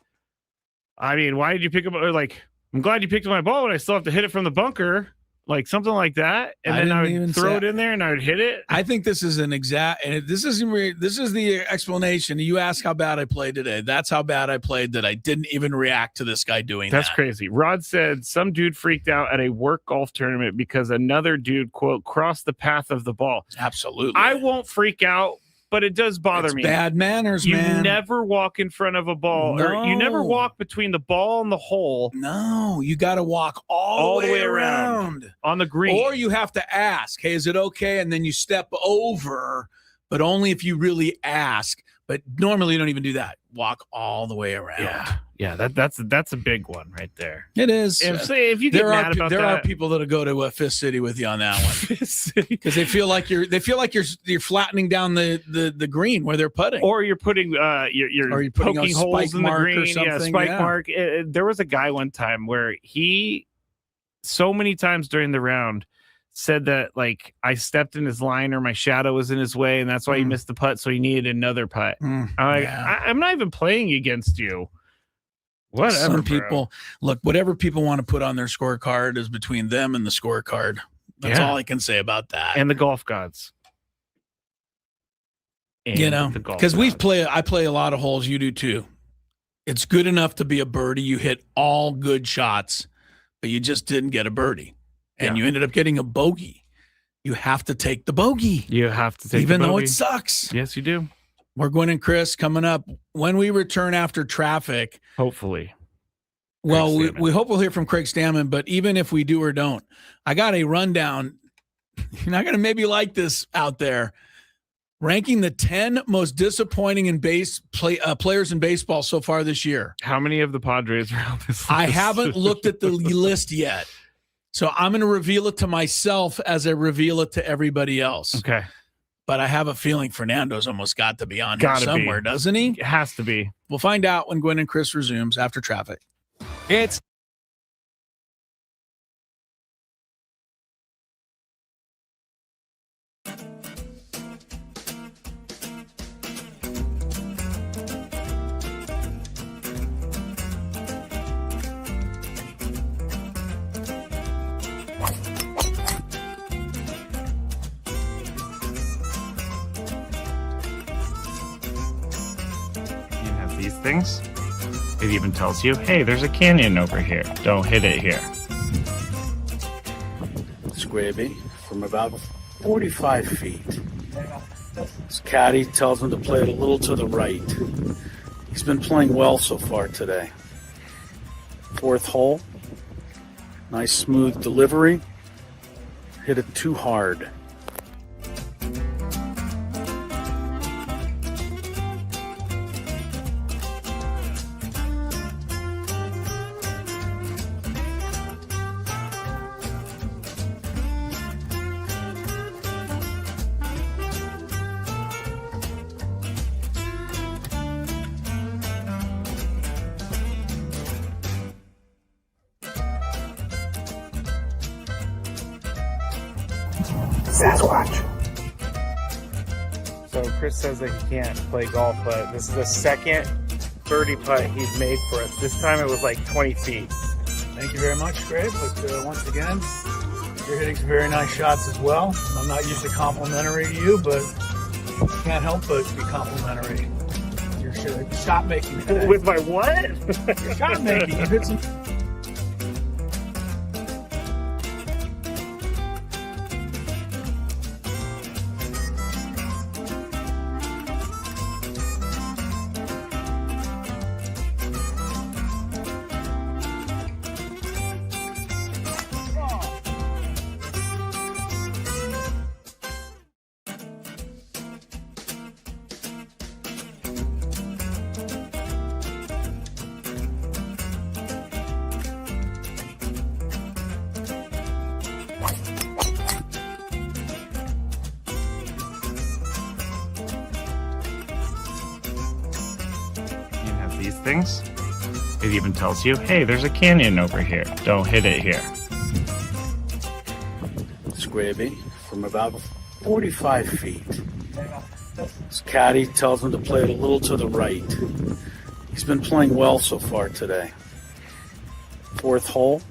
I mean, why did you pick up? Or like, I'm glad you picked up my ball, but I still have to hit it from the bunker. Like something like that, and then I would throw it in there and I would hit it. I think this is an exact, and this is the explanation. You ask how bad I played today. That's how bad I played that I didn't even react to this guy doing that. That's crazy. Rod said some dude freaked out at a work golf tournament because another dude, quote, crossed the path of the ball. Absolutely. I won't freak out, but it does bother me. Bad manners, man. You never walk in front of a ball, or you never walk between the ball and the hole. No, you got to walk all the way around on the green. Or you have to ask, hey, is it okay? And then you step over, but only if you really ask. But normally you don't even do that. Walk all the way around. Yeah, that's a big one right there. It is. And say if you get mad about there that, are people that'll go to Fifth City with you on that one because they feel like you're flattening down the green where they're putting, or you're putting you're poking holes in the green. Spike mark. There was a guy one time where he so many times during the round said that like I stepped in his line or my shadow was in his way and that's why he missed the putt, so he needed another putt. I'm not even playing against you. Whatever. Some people look, whatever people want to put on their scorecard is between them and the scorecard. That's all I can say about that. And the golf gods. Because I play a lot of holes. You do too. It's good enough to be a birdie. You hit all good shots, but you just didn't get a birdie. And you ended up getting a bogey. You have to take the bogey. You have to take even the though bogey. it sucks. Yes, you do. We're Gwynn and Chris coming up when we return after traffic. Hopefully. Well, we hope we'll hear from Craig Stammen, but even if we do or don't, I got a rundown. You're not going to maybe like this out there. Ranking the 10 most disappointing players in baseball so far this year. How many of the Padres are on this list? I haven't looked at the list yet. So I'm going to reveal it to myself as I reveal it to everybody else. Okay. But I have a feeling Fernando's almost got to be on here somewhere, doesn't he? It has to be. We'll find out when Gwynn and Chris resumes after traffic. It's these things. It even tells you, hey, there's a canyon over here. Don't hit it here. Skraby from about 45 feet. His caddy tells him to play it a little to the right. He's been playing well so far today. Fourth hole. Nice smooth delivery. Hit it too hard. Sasquatch. So Chris says that he can't play golf, but this is the second birdie putt he's made for us. This time it was like 20 feet. Thank you very much, Greg. But once again, you're hitting some very nice shots as well. I'm not used to complimentary to you, but can't help but be complimentary. Your shot making today. With my what? Your shot making. You hit some. These things. It even tells you, hey, there's a canyon over here. Don't hit it here. Skraby from about 45 feet. His caddy tells him to play it a little to the right. He's been playing well so far today. Fourth hole.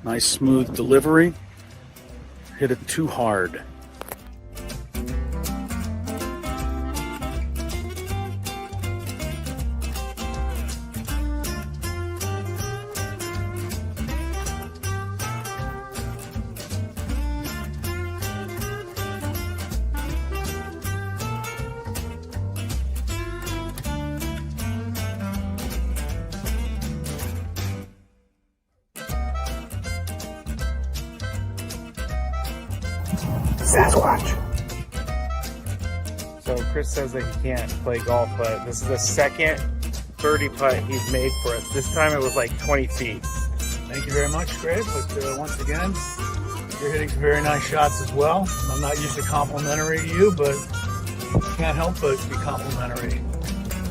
Nice smooth delivery. Hit it too hard. Sasquatch. So Chris says that he can't play golf, but this is the second birdie putt he's made for us. This time it was like 20 feet. Thank you very much, Greg. But once again, you're hitting some very nice shots as well. I'm not used to complimentary to you, but can't help but be complimentary.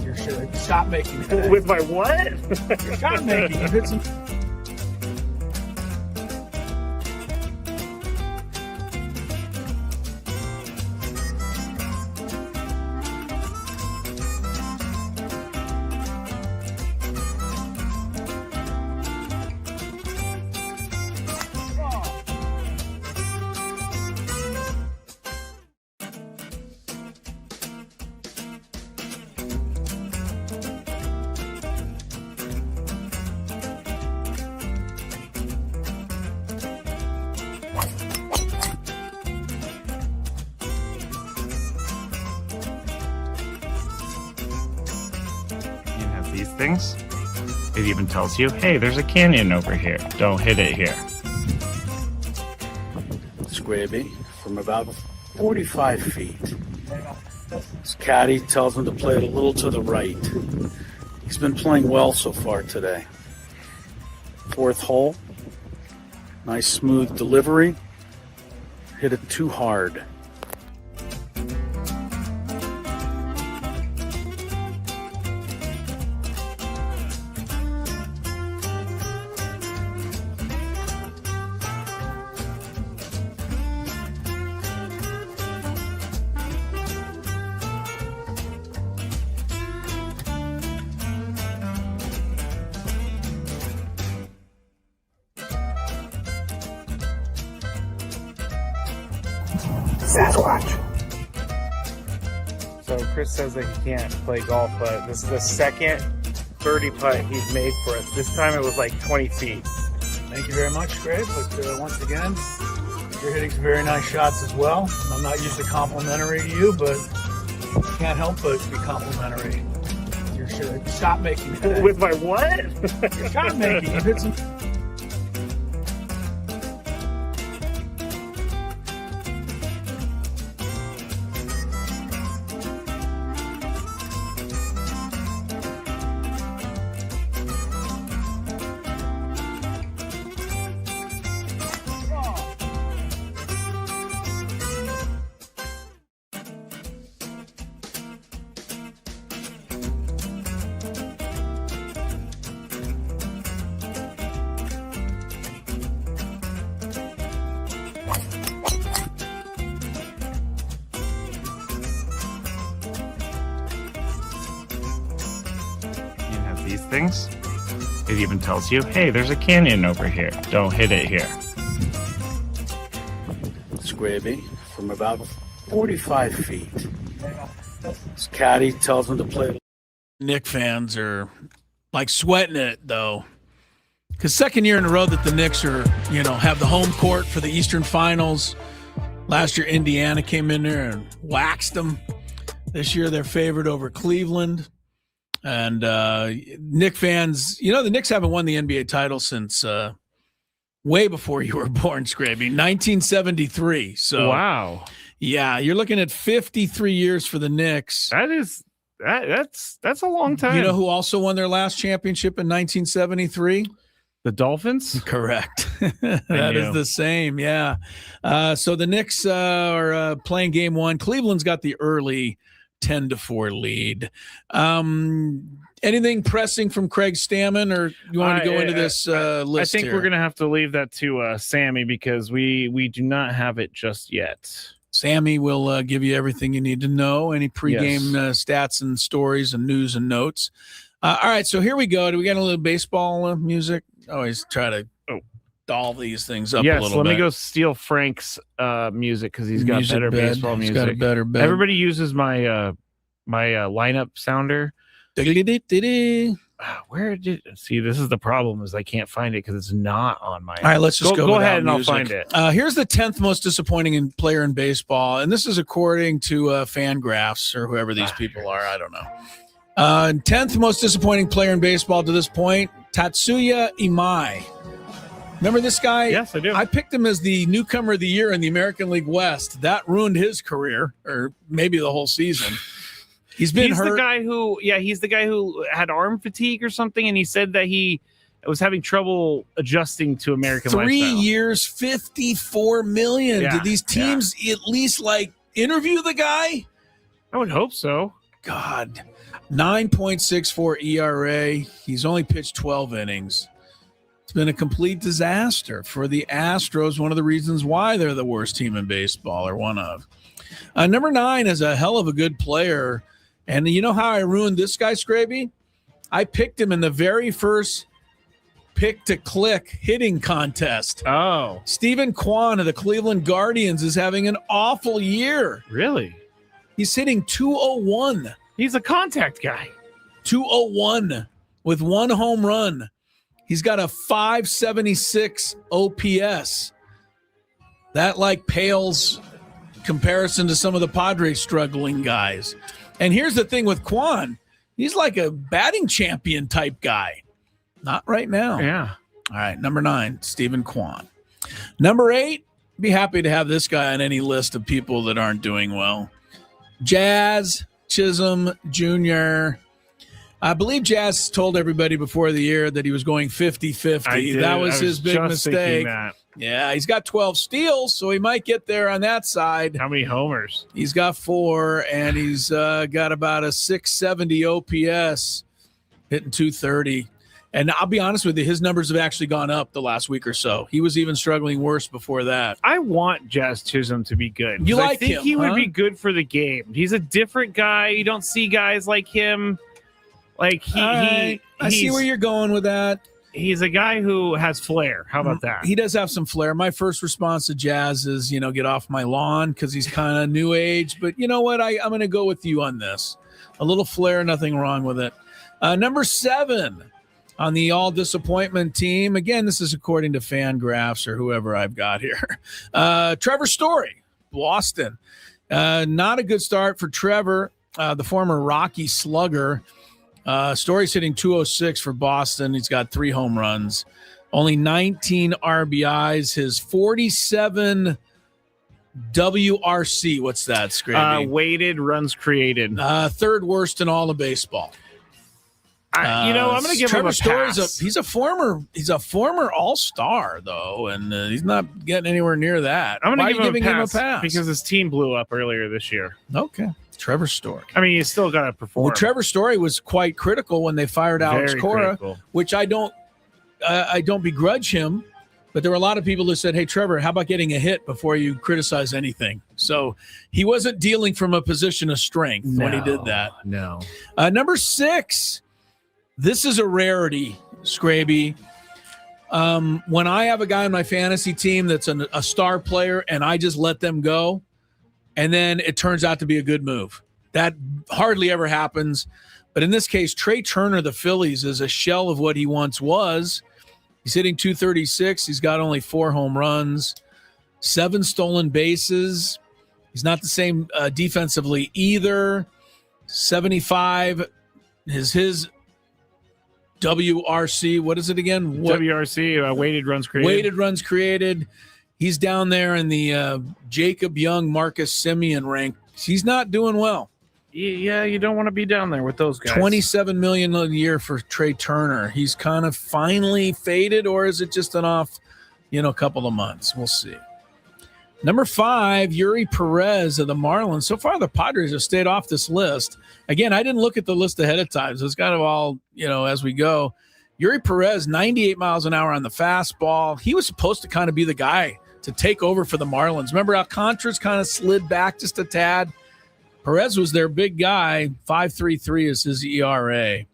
Your shot making today. With my what? Your shot making. You hit some. These things. It even tells you, hey, there's a canyon over here. Don't hit it here. Skraby from about 45 feet. His caddy tells him to play it a little to the right. He's been playing well so far today. Fourth hole. Nice smooth delivery. Hit it too hard. Sasquatch. So Chris says that he can't play golf, but this is the second birdie putt he's made for us. This time it was like 20 feet. Thank you very much, Greg. But once again, you're hitting some very nice shots as well. I'm not used to complimentary to you, but can't help but be complimentary. Your shot making today. With my what? Your shot making. You hit some. these things. It even tells you, hey, there's a canyon over here. Don't hit it here. Skraby from about 45 feet. This caddy tells him to play. Knick fans are like sweating it, though. Because second year in a row that the Knicks are, have the home court for the Eastern Finals. Last year, Indiana came in there and waxed them. This year, they're favored over Cleveland. And Knick fans, the Knicks haven't won the NBA title since way before you were born, Skraby, 1973. So wow. Yeah, you're looking at 53 years for the Knicks. That's a long time. You know who also won their last championship in 1973? The Dolphins? Correct. That is the same, yeah. So the Knicks are playing game one. Cleveland's got the early 10-4 lead. Anything pressing from Craig Stammen, or you want to go into this list I think here? we're going to have to leave that to Sammy because we do not have it just yet. Sammy will give you everything you need to know, any pregame stats and stories and news and notes. All right, so here we go. Do we got a little baseball music? Always try to doll these things up a little bit. Yes, let me go steal Frank's music because he's got better baseball music. He's got a better bed. Everybody uses my lineup sounder. Where did see? This is the problem: is I can't find it because it's not on my. All right, let's just go ahead and music. I'll find it. Here's the 10th most disappointing player in baseball, and this is according to Fangraphs or whoever these people are. I don't know. 10th most disappointing player in baseball to this point, Tatsuya Imai. Remember this guy? Yes, I do. I picked him as the newcomer of the year in the American League West. That ruined his career, or maybe the whole season. He's hurt. He's the guy who had arm fatigue or something, and he said that he was having trouble adjusting to American lifestyle. 3 years, $54 million. Yeah, Did these teams at least interview the guy? I would hope so. God, 9.64 ERA. He's only pitched 12 innings. It's been a complete disaster for the Astros. One of the reasons why they're the worst team in baseball, or one of. Number 9 is a hell of a good player. And you know how I ruined this guy, Skraby? I picked him in the very first pick-to-click hitting contest. Oh. Stephen Kwan of the Cleveland Guardians is having an awful year. Really? He's hitting 201. He's a contact guy. 201 with 1 home run. He's got a 576 OPS. That pales comparison to some of the Padres struggling guys. And here's the thing with Kwan. He's like a batting champion type guy. Not right now. Yeah. All right, number 9, Stephen Kwan. Number 8, be happy to have this guy on any list of people that aren't doing well. Jazz Chisholm Jr. I believe Jazz told everybody before the year that he was going 50-50. That was his big mistake. Yeah, he's got 12 steals, so he might get there on that side. How many homers? He's got 4, and he's got about a 670 OPS, hitting 230. And I'll be honest with you, his numbers have actually gone up the last week or so. He was even struggling worse before that. I want Jazz Chisholm to be good. You like I think him, he would be good for the game. He's a different guy. You don't see guys like him. I see where you're going with that. He's a guy who has flair. How about that? He does have some flair. My first response to Jazz is, get off my lawn because he's kind of new age. But you know what? I'm going to go with you on this. A little flair, nothing wrong with it. Number 7 on the all disappointment team. Again, this is according to Fangraphs or whoever I've got here. Trevor Story, Boston. Not a good start for Trevor, the former Rocky slugger. Story's hitting 206 for Boston. He's got 3 home runs, only 19 RBIs. His 47 WRC. What's that, Skraby? Weighted runs created. Third worst in all of baseball. I'm going to give him a pass. He's a former All-Star though, and he's not getting anywhere near that. I'm going to give him a pass because his team blew up earlier this year. Okay. Trevor Story. I mean, he's still got to perform. Well, Trevor Story was quite critical when they fired Alex Cora, which I don't begrudge him, but there were a lot of people who said, "Hey, Trevor, how about getting a hit before you criticize anything?" So he wasn't dealing from a position of strength when he did that. No. Number 6, This is a rarity, Skraby. When I have a guy on my fantasy team that's a star player and I just let them go, and then it turns out to be a good move. That hardly ever happens. But in this case, Trey Turner of the Phillies is a shell of what he once was. He's hitting .236. He's got only 4 home runs, 7 stolen bases. He's not the same defensively either. 75 is his WRC. What is it again? WRC, weighted runs created. Weighted runs created. He's down there in the Jacob Young, Marcus Semien rank. He's not doing well. Yeah, you don't want to be down there with those guys. $27 million a year for Trey Turner. He's kind of finally faded, or is it just an off, couple of months? We'll see. Number 5, Yuri Perez of the Marlins. So far, the Padres have stayed off this list. Again, I didn't look at the list ahead of time, so it's kind of all, as we go. Yuri Perez, 98 miles an hour on the fastball. He was supposed to kind of be the guy to take over for the Marlins. Remember, Alcantara's kind of slid back just a tad. Perez was their big guy. 5.33 is his ERA.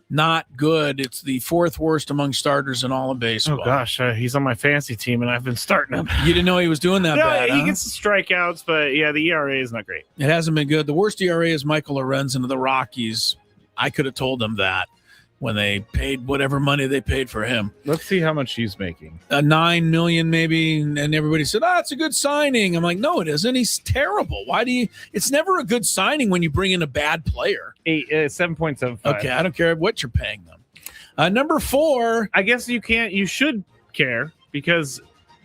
Not good. It's the 4th worst among starters in all of baseball. Oh, gosh. He's on my fantasy team, and I've been starting him. You didn't know he was doing that bad, he gets strikeouts, but, yeah, the ERA is not great. It hasn't been good. The worst ERA is Michael Lorenzen of the Rockies. I could have told him that when they paid whatever money they paid for him. Let's see how much he's making. $9 million maybe, and everybody said, it's a good signing. I'm like, no, it isn't. He's terrible. Why do you – it's never a good signing when you bring in a bad player. 7.75. Okay, I don't care what you're paying them. Number 4. I guess you should care because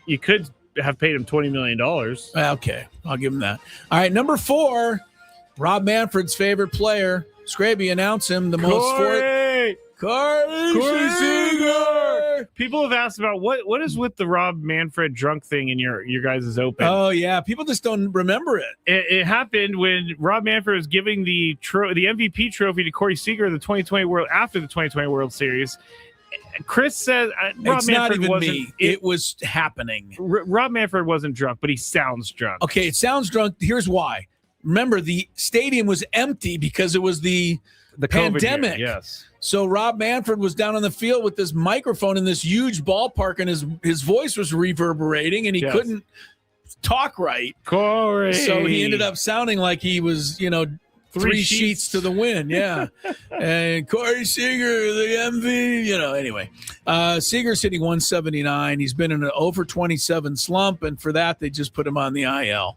you could have paid him $20 million. Okay, I'll give him that. All right, number 4, Rob Manfred's favorite player. Skraby, announce him, the most Corey Seager. People have asked about what is with the Rob Manfred drunk thing in your guys' open. Oh yeah, people just don't remember it. It happened when Rob Manfred was giving the MVP trophy to Corey Seager after the 2020 World Series. Chris says Rob Manfred wasn't. It was happening. Rob Manfred wasn't drunk, but he sounds drunk. Okay, it sounds drunk. Here's why. Remember, the stadium was empty because it was the pandemic. Year, yes. So Rob Manfred was down on the field with this microphone in this huge ballpark, and his voice was reverberating, and he couldn't talk right. Corey. So he ended up sounding like he was, 3 sheets to the wind. Yeah. And Corey Seager, the MV, anyway. Seager's hitting 179. He's been in an over 27 slump, and for that, they just put him on the IL.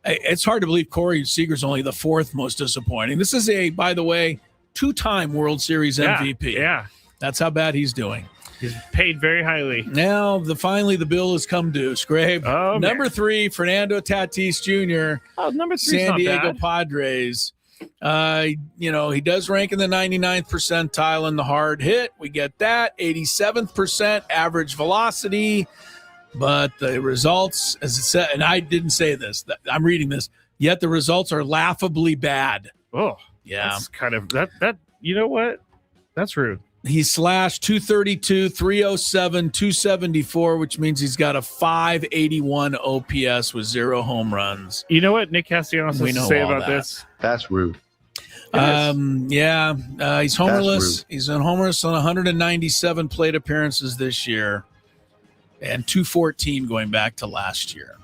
It's hard to believe Corey Seager's only the 4th most disappointing. This is by the way, 2-time World Series MVP. Yeah. That's how bad he's doing. He's paid very highly. Now, finally, the bill has come due. Scrape. Oh, number 3, Fernando Tatis Jr. Oh, number 3, San Diego Padres. He does rank in the 99th percentile in the hard hit. We get that. 87th percent average velocity. But the results, as it said, and I didn't say this, I'm reading this, yet the results are laughably bad. Oh, yeah. That's kind of that. You know what? That's rude. He slashed 232, 307, 274, which means he's got a 581 OPS with 0 home runs. You know what Nick Castellanos has to say about this? That's rude. He's homerless. He's homerless on 197 plate appearances this year. And 214 going back to last year.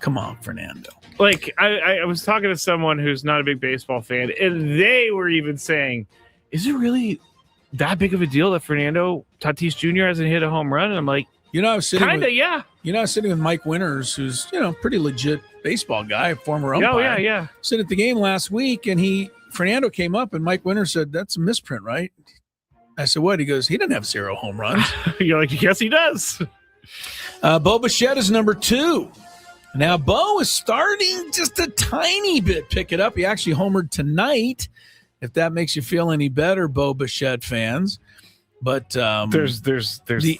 Come on, Fernando. Like, I was talking to someone who's not a big baseball fan, and they were even saying, is it really that big of a deal that Fernando Tatis Jr. hasn't hit a home run? And I'm like, I was sitting yeah. I was sitting with Mike Winters, who's, pretty legit baseball guy, former umpire. Oh, yeah. Sitting at the game last week, and Fernando came up, and Mike Winters said, that's a misprint, right? I said, what? He goes, he doesn't have 0 home runs. You're like, yes, he does. Bo Bichette is number 2. Now, Bo is starting just a tiny bit pick it up. He actually homered tonight, if that makes you feel any better, Bo Bichette fans. But there's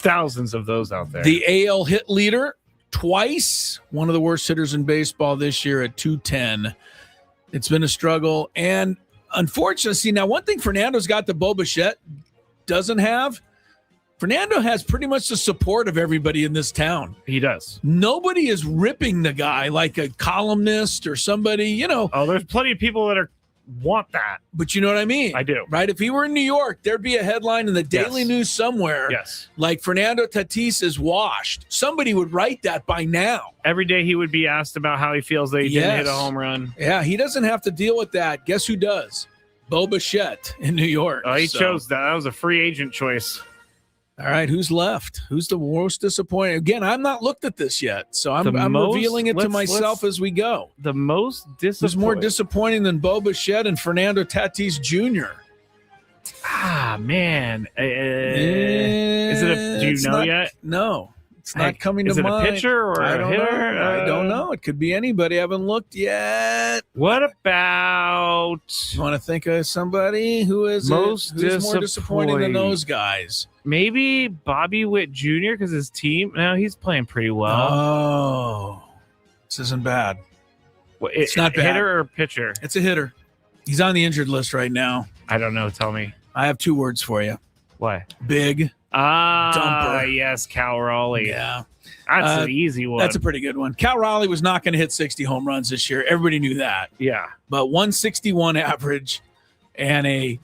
thousands of those out there. The AL hit leader twice, one of the worst hitters in baseball this year at 210. It's been a struggle. And unfortunately, see, now one thing Fernando's got that Bo Bichette doesn't have, Fernando has pretty much the support of everybody in this town. He does. Nobody is ripping the guy like a columnist or somebody, Oh, there's plenty of people that are want that. But you know what I mean? I do. Right? If he were in New York, there'd be a headline in the Daily News somewhere. Yes. Like Fernando Tatis is washed. Somebody would write that by now. Every day he would be asked about how he feels that he didn't hit a home run. Yeah, he doesn't have to deal with that. Guess who does? Bo Bichette in New York. Oh, he chose that. That was a free agent choice. All right, who's left? Who's the most disappointing? Again, I'm not looked at this yet, so I'm revealing it to myself as we go. The most disappointing. Who's more disappointing than Bo Bichette and Fernando Tatis Jr.? Ah, man. Is it do you know yet? No. It's not coming to mind. Is it a pitcher or I a don't hitter? know. I don't know. It could be anybody. I haven't looked yet. What about... You want to think of somebody who is most who's more disappointing than those guys? Maybe Bobby Witt Jr. because his team... No, he's playing pretty well. Oh. This isn't bad. It's not bad. Hitter or pitcher? It's a hitter. He's on the injured list right now. I don't know. Tell me. I have 2 words for you. What? Big. Dumper. Yes, Cal Raleigh. Yeah. That's an easy one. That's a pretty good one. Cal Raleigh was not going to hit 60 home runs this year. Everybody knew that. Yeah. But 161 average and a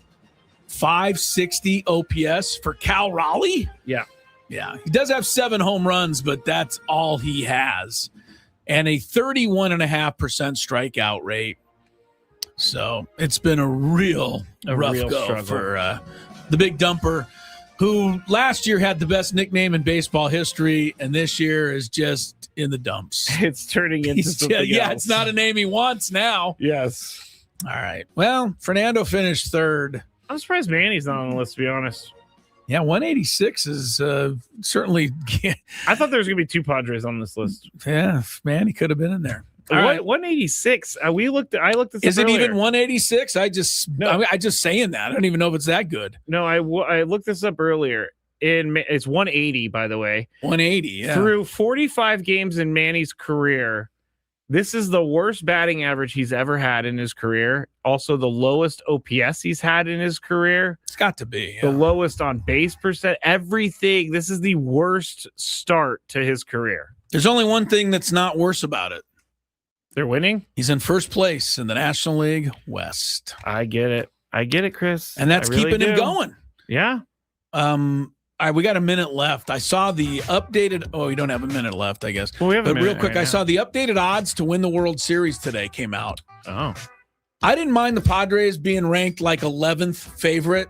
560 OPS for Cal Raleigh? Yeah. Yeah. He does have 7 home runs, but that's all he has. And a 31.5% strikeout rate. So it's been a real rough go struggle for the big dumper, who last year had the best nickname in baseball history, and this year is just in the dumps. It's turning into something else. It's not a name he wants now. Yes. All right. Well, Fernando finished 3rd. I'm surprised Manny's not on the list, to be honest. Yeah, 186 is certainly... I thought there was going to be 2 Padres on this list. Yeah, man, he could have been in there. All right. 186. I looked this up Is it earlier. even 186? I just saying that. I don't even know if it's that good. No, I looked this up earlier. It's 180, by the way. 180, yeah. Through 45 games in Manny's career, this is the worst batting average he's ever had in his career. Also, the lowest OPS he's had in his career. It's got to be. The lowest on base percent. Everything. This is the worst start to his career. There's only one thing that's not worse about it. They're winning? He's in first place in the National League West. I get it, Chris. And that's keeping him going. Yeah. All right, we got a minute left. I saw the updated... Oh, we don't have a minute left, I guess. Well, we have a minute real quick, right I saw the updated odds to win the World Series today came out. Oh. I didn't mind the Padres being ranked like 11th favorite.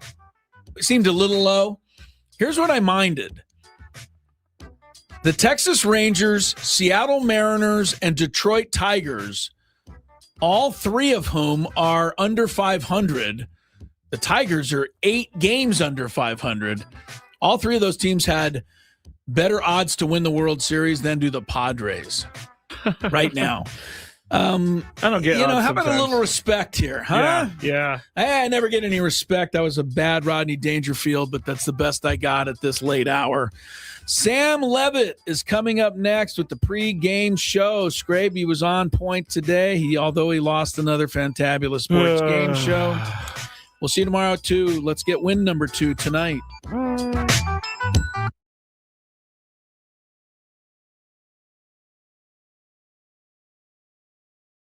It seemed a little low. Here's what I minded. The Texas Rangers, Seattle Mariners, and Detroit Tigers, all 3 of whom are under 500. The Tigers are 8 games under 500. All 3 of those teams had better odds to win the World Series than do the Padres right now. I don't get odds how about sometimes. a little respect here, huh? Yeah. I never get any respect. That was a bad Rodney Dangerfield, but that's the best I got at this late hour. Sam Levitt is coming up next with the pre-game show. Skraby was on point today, although he lost another Fantabulous Sports game show. We'll see you tomorrow, too. Let's get win number 2 tonight.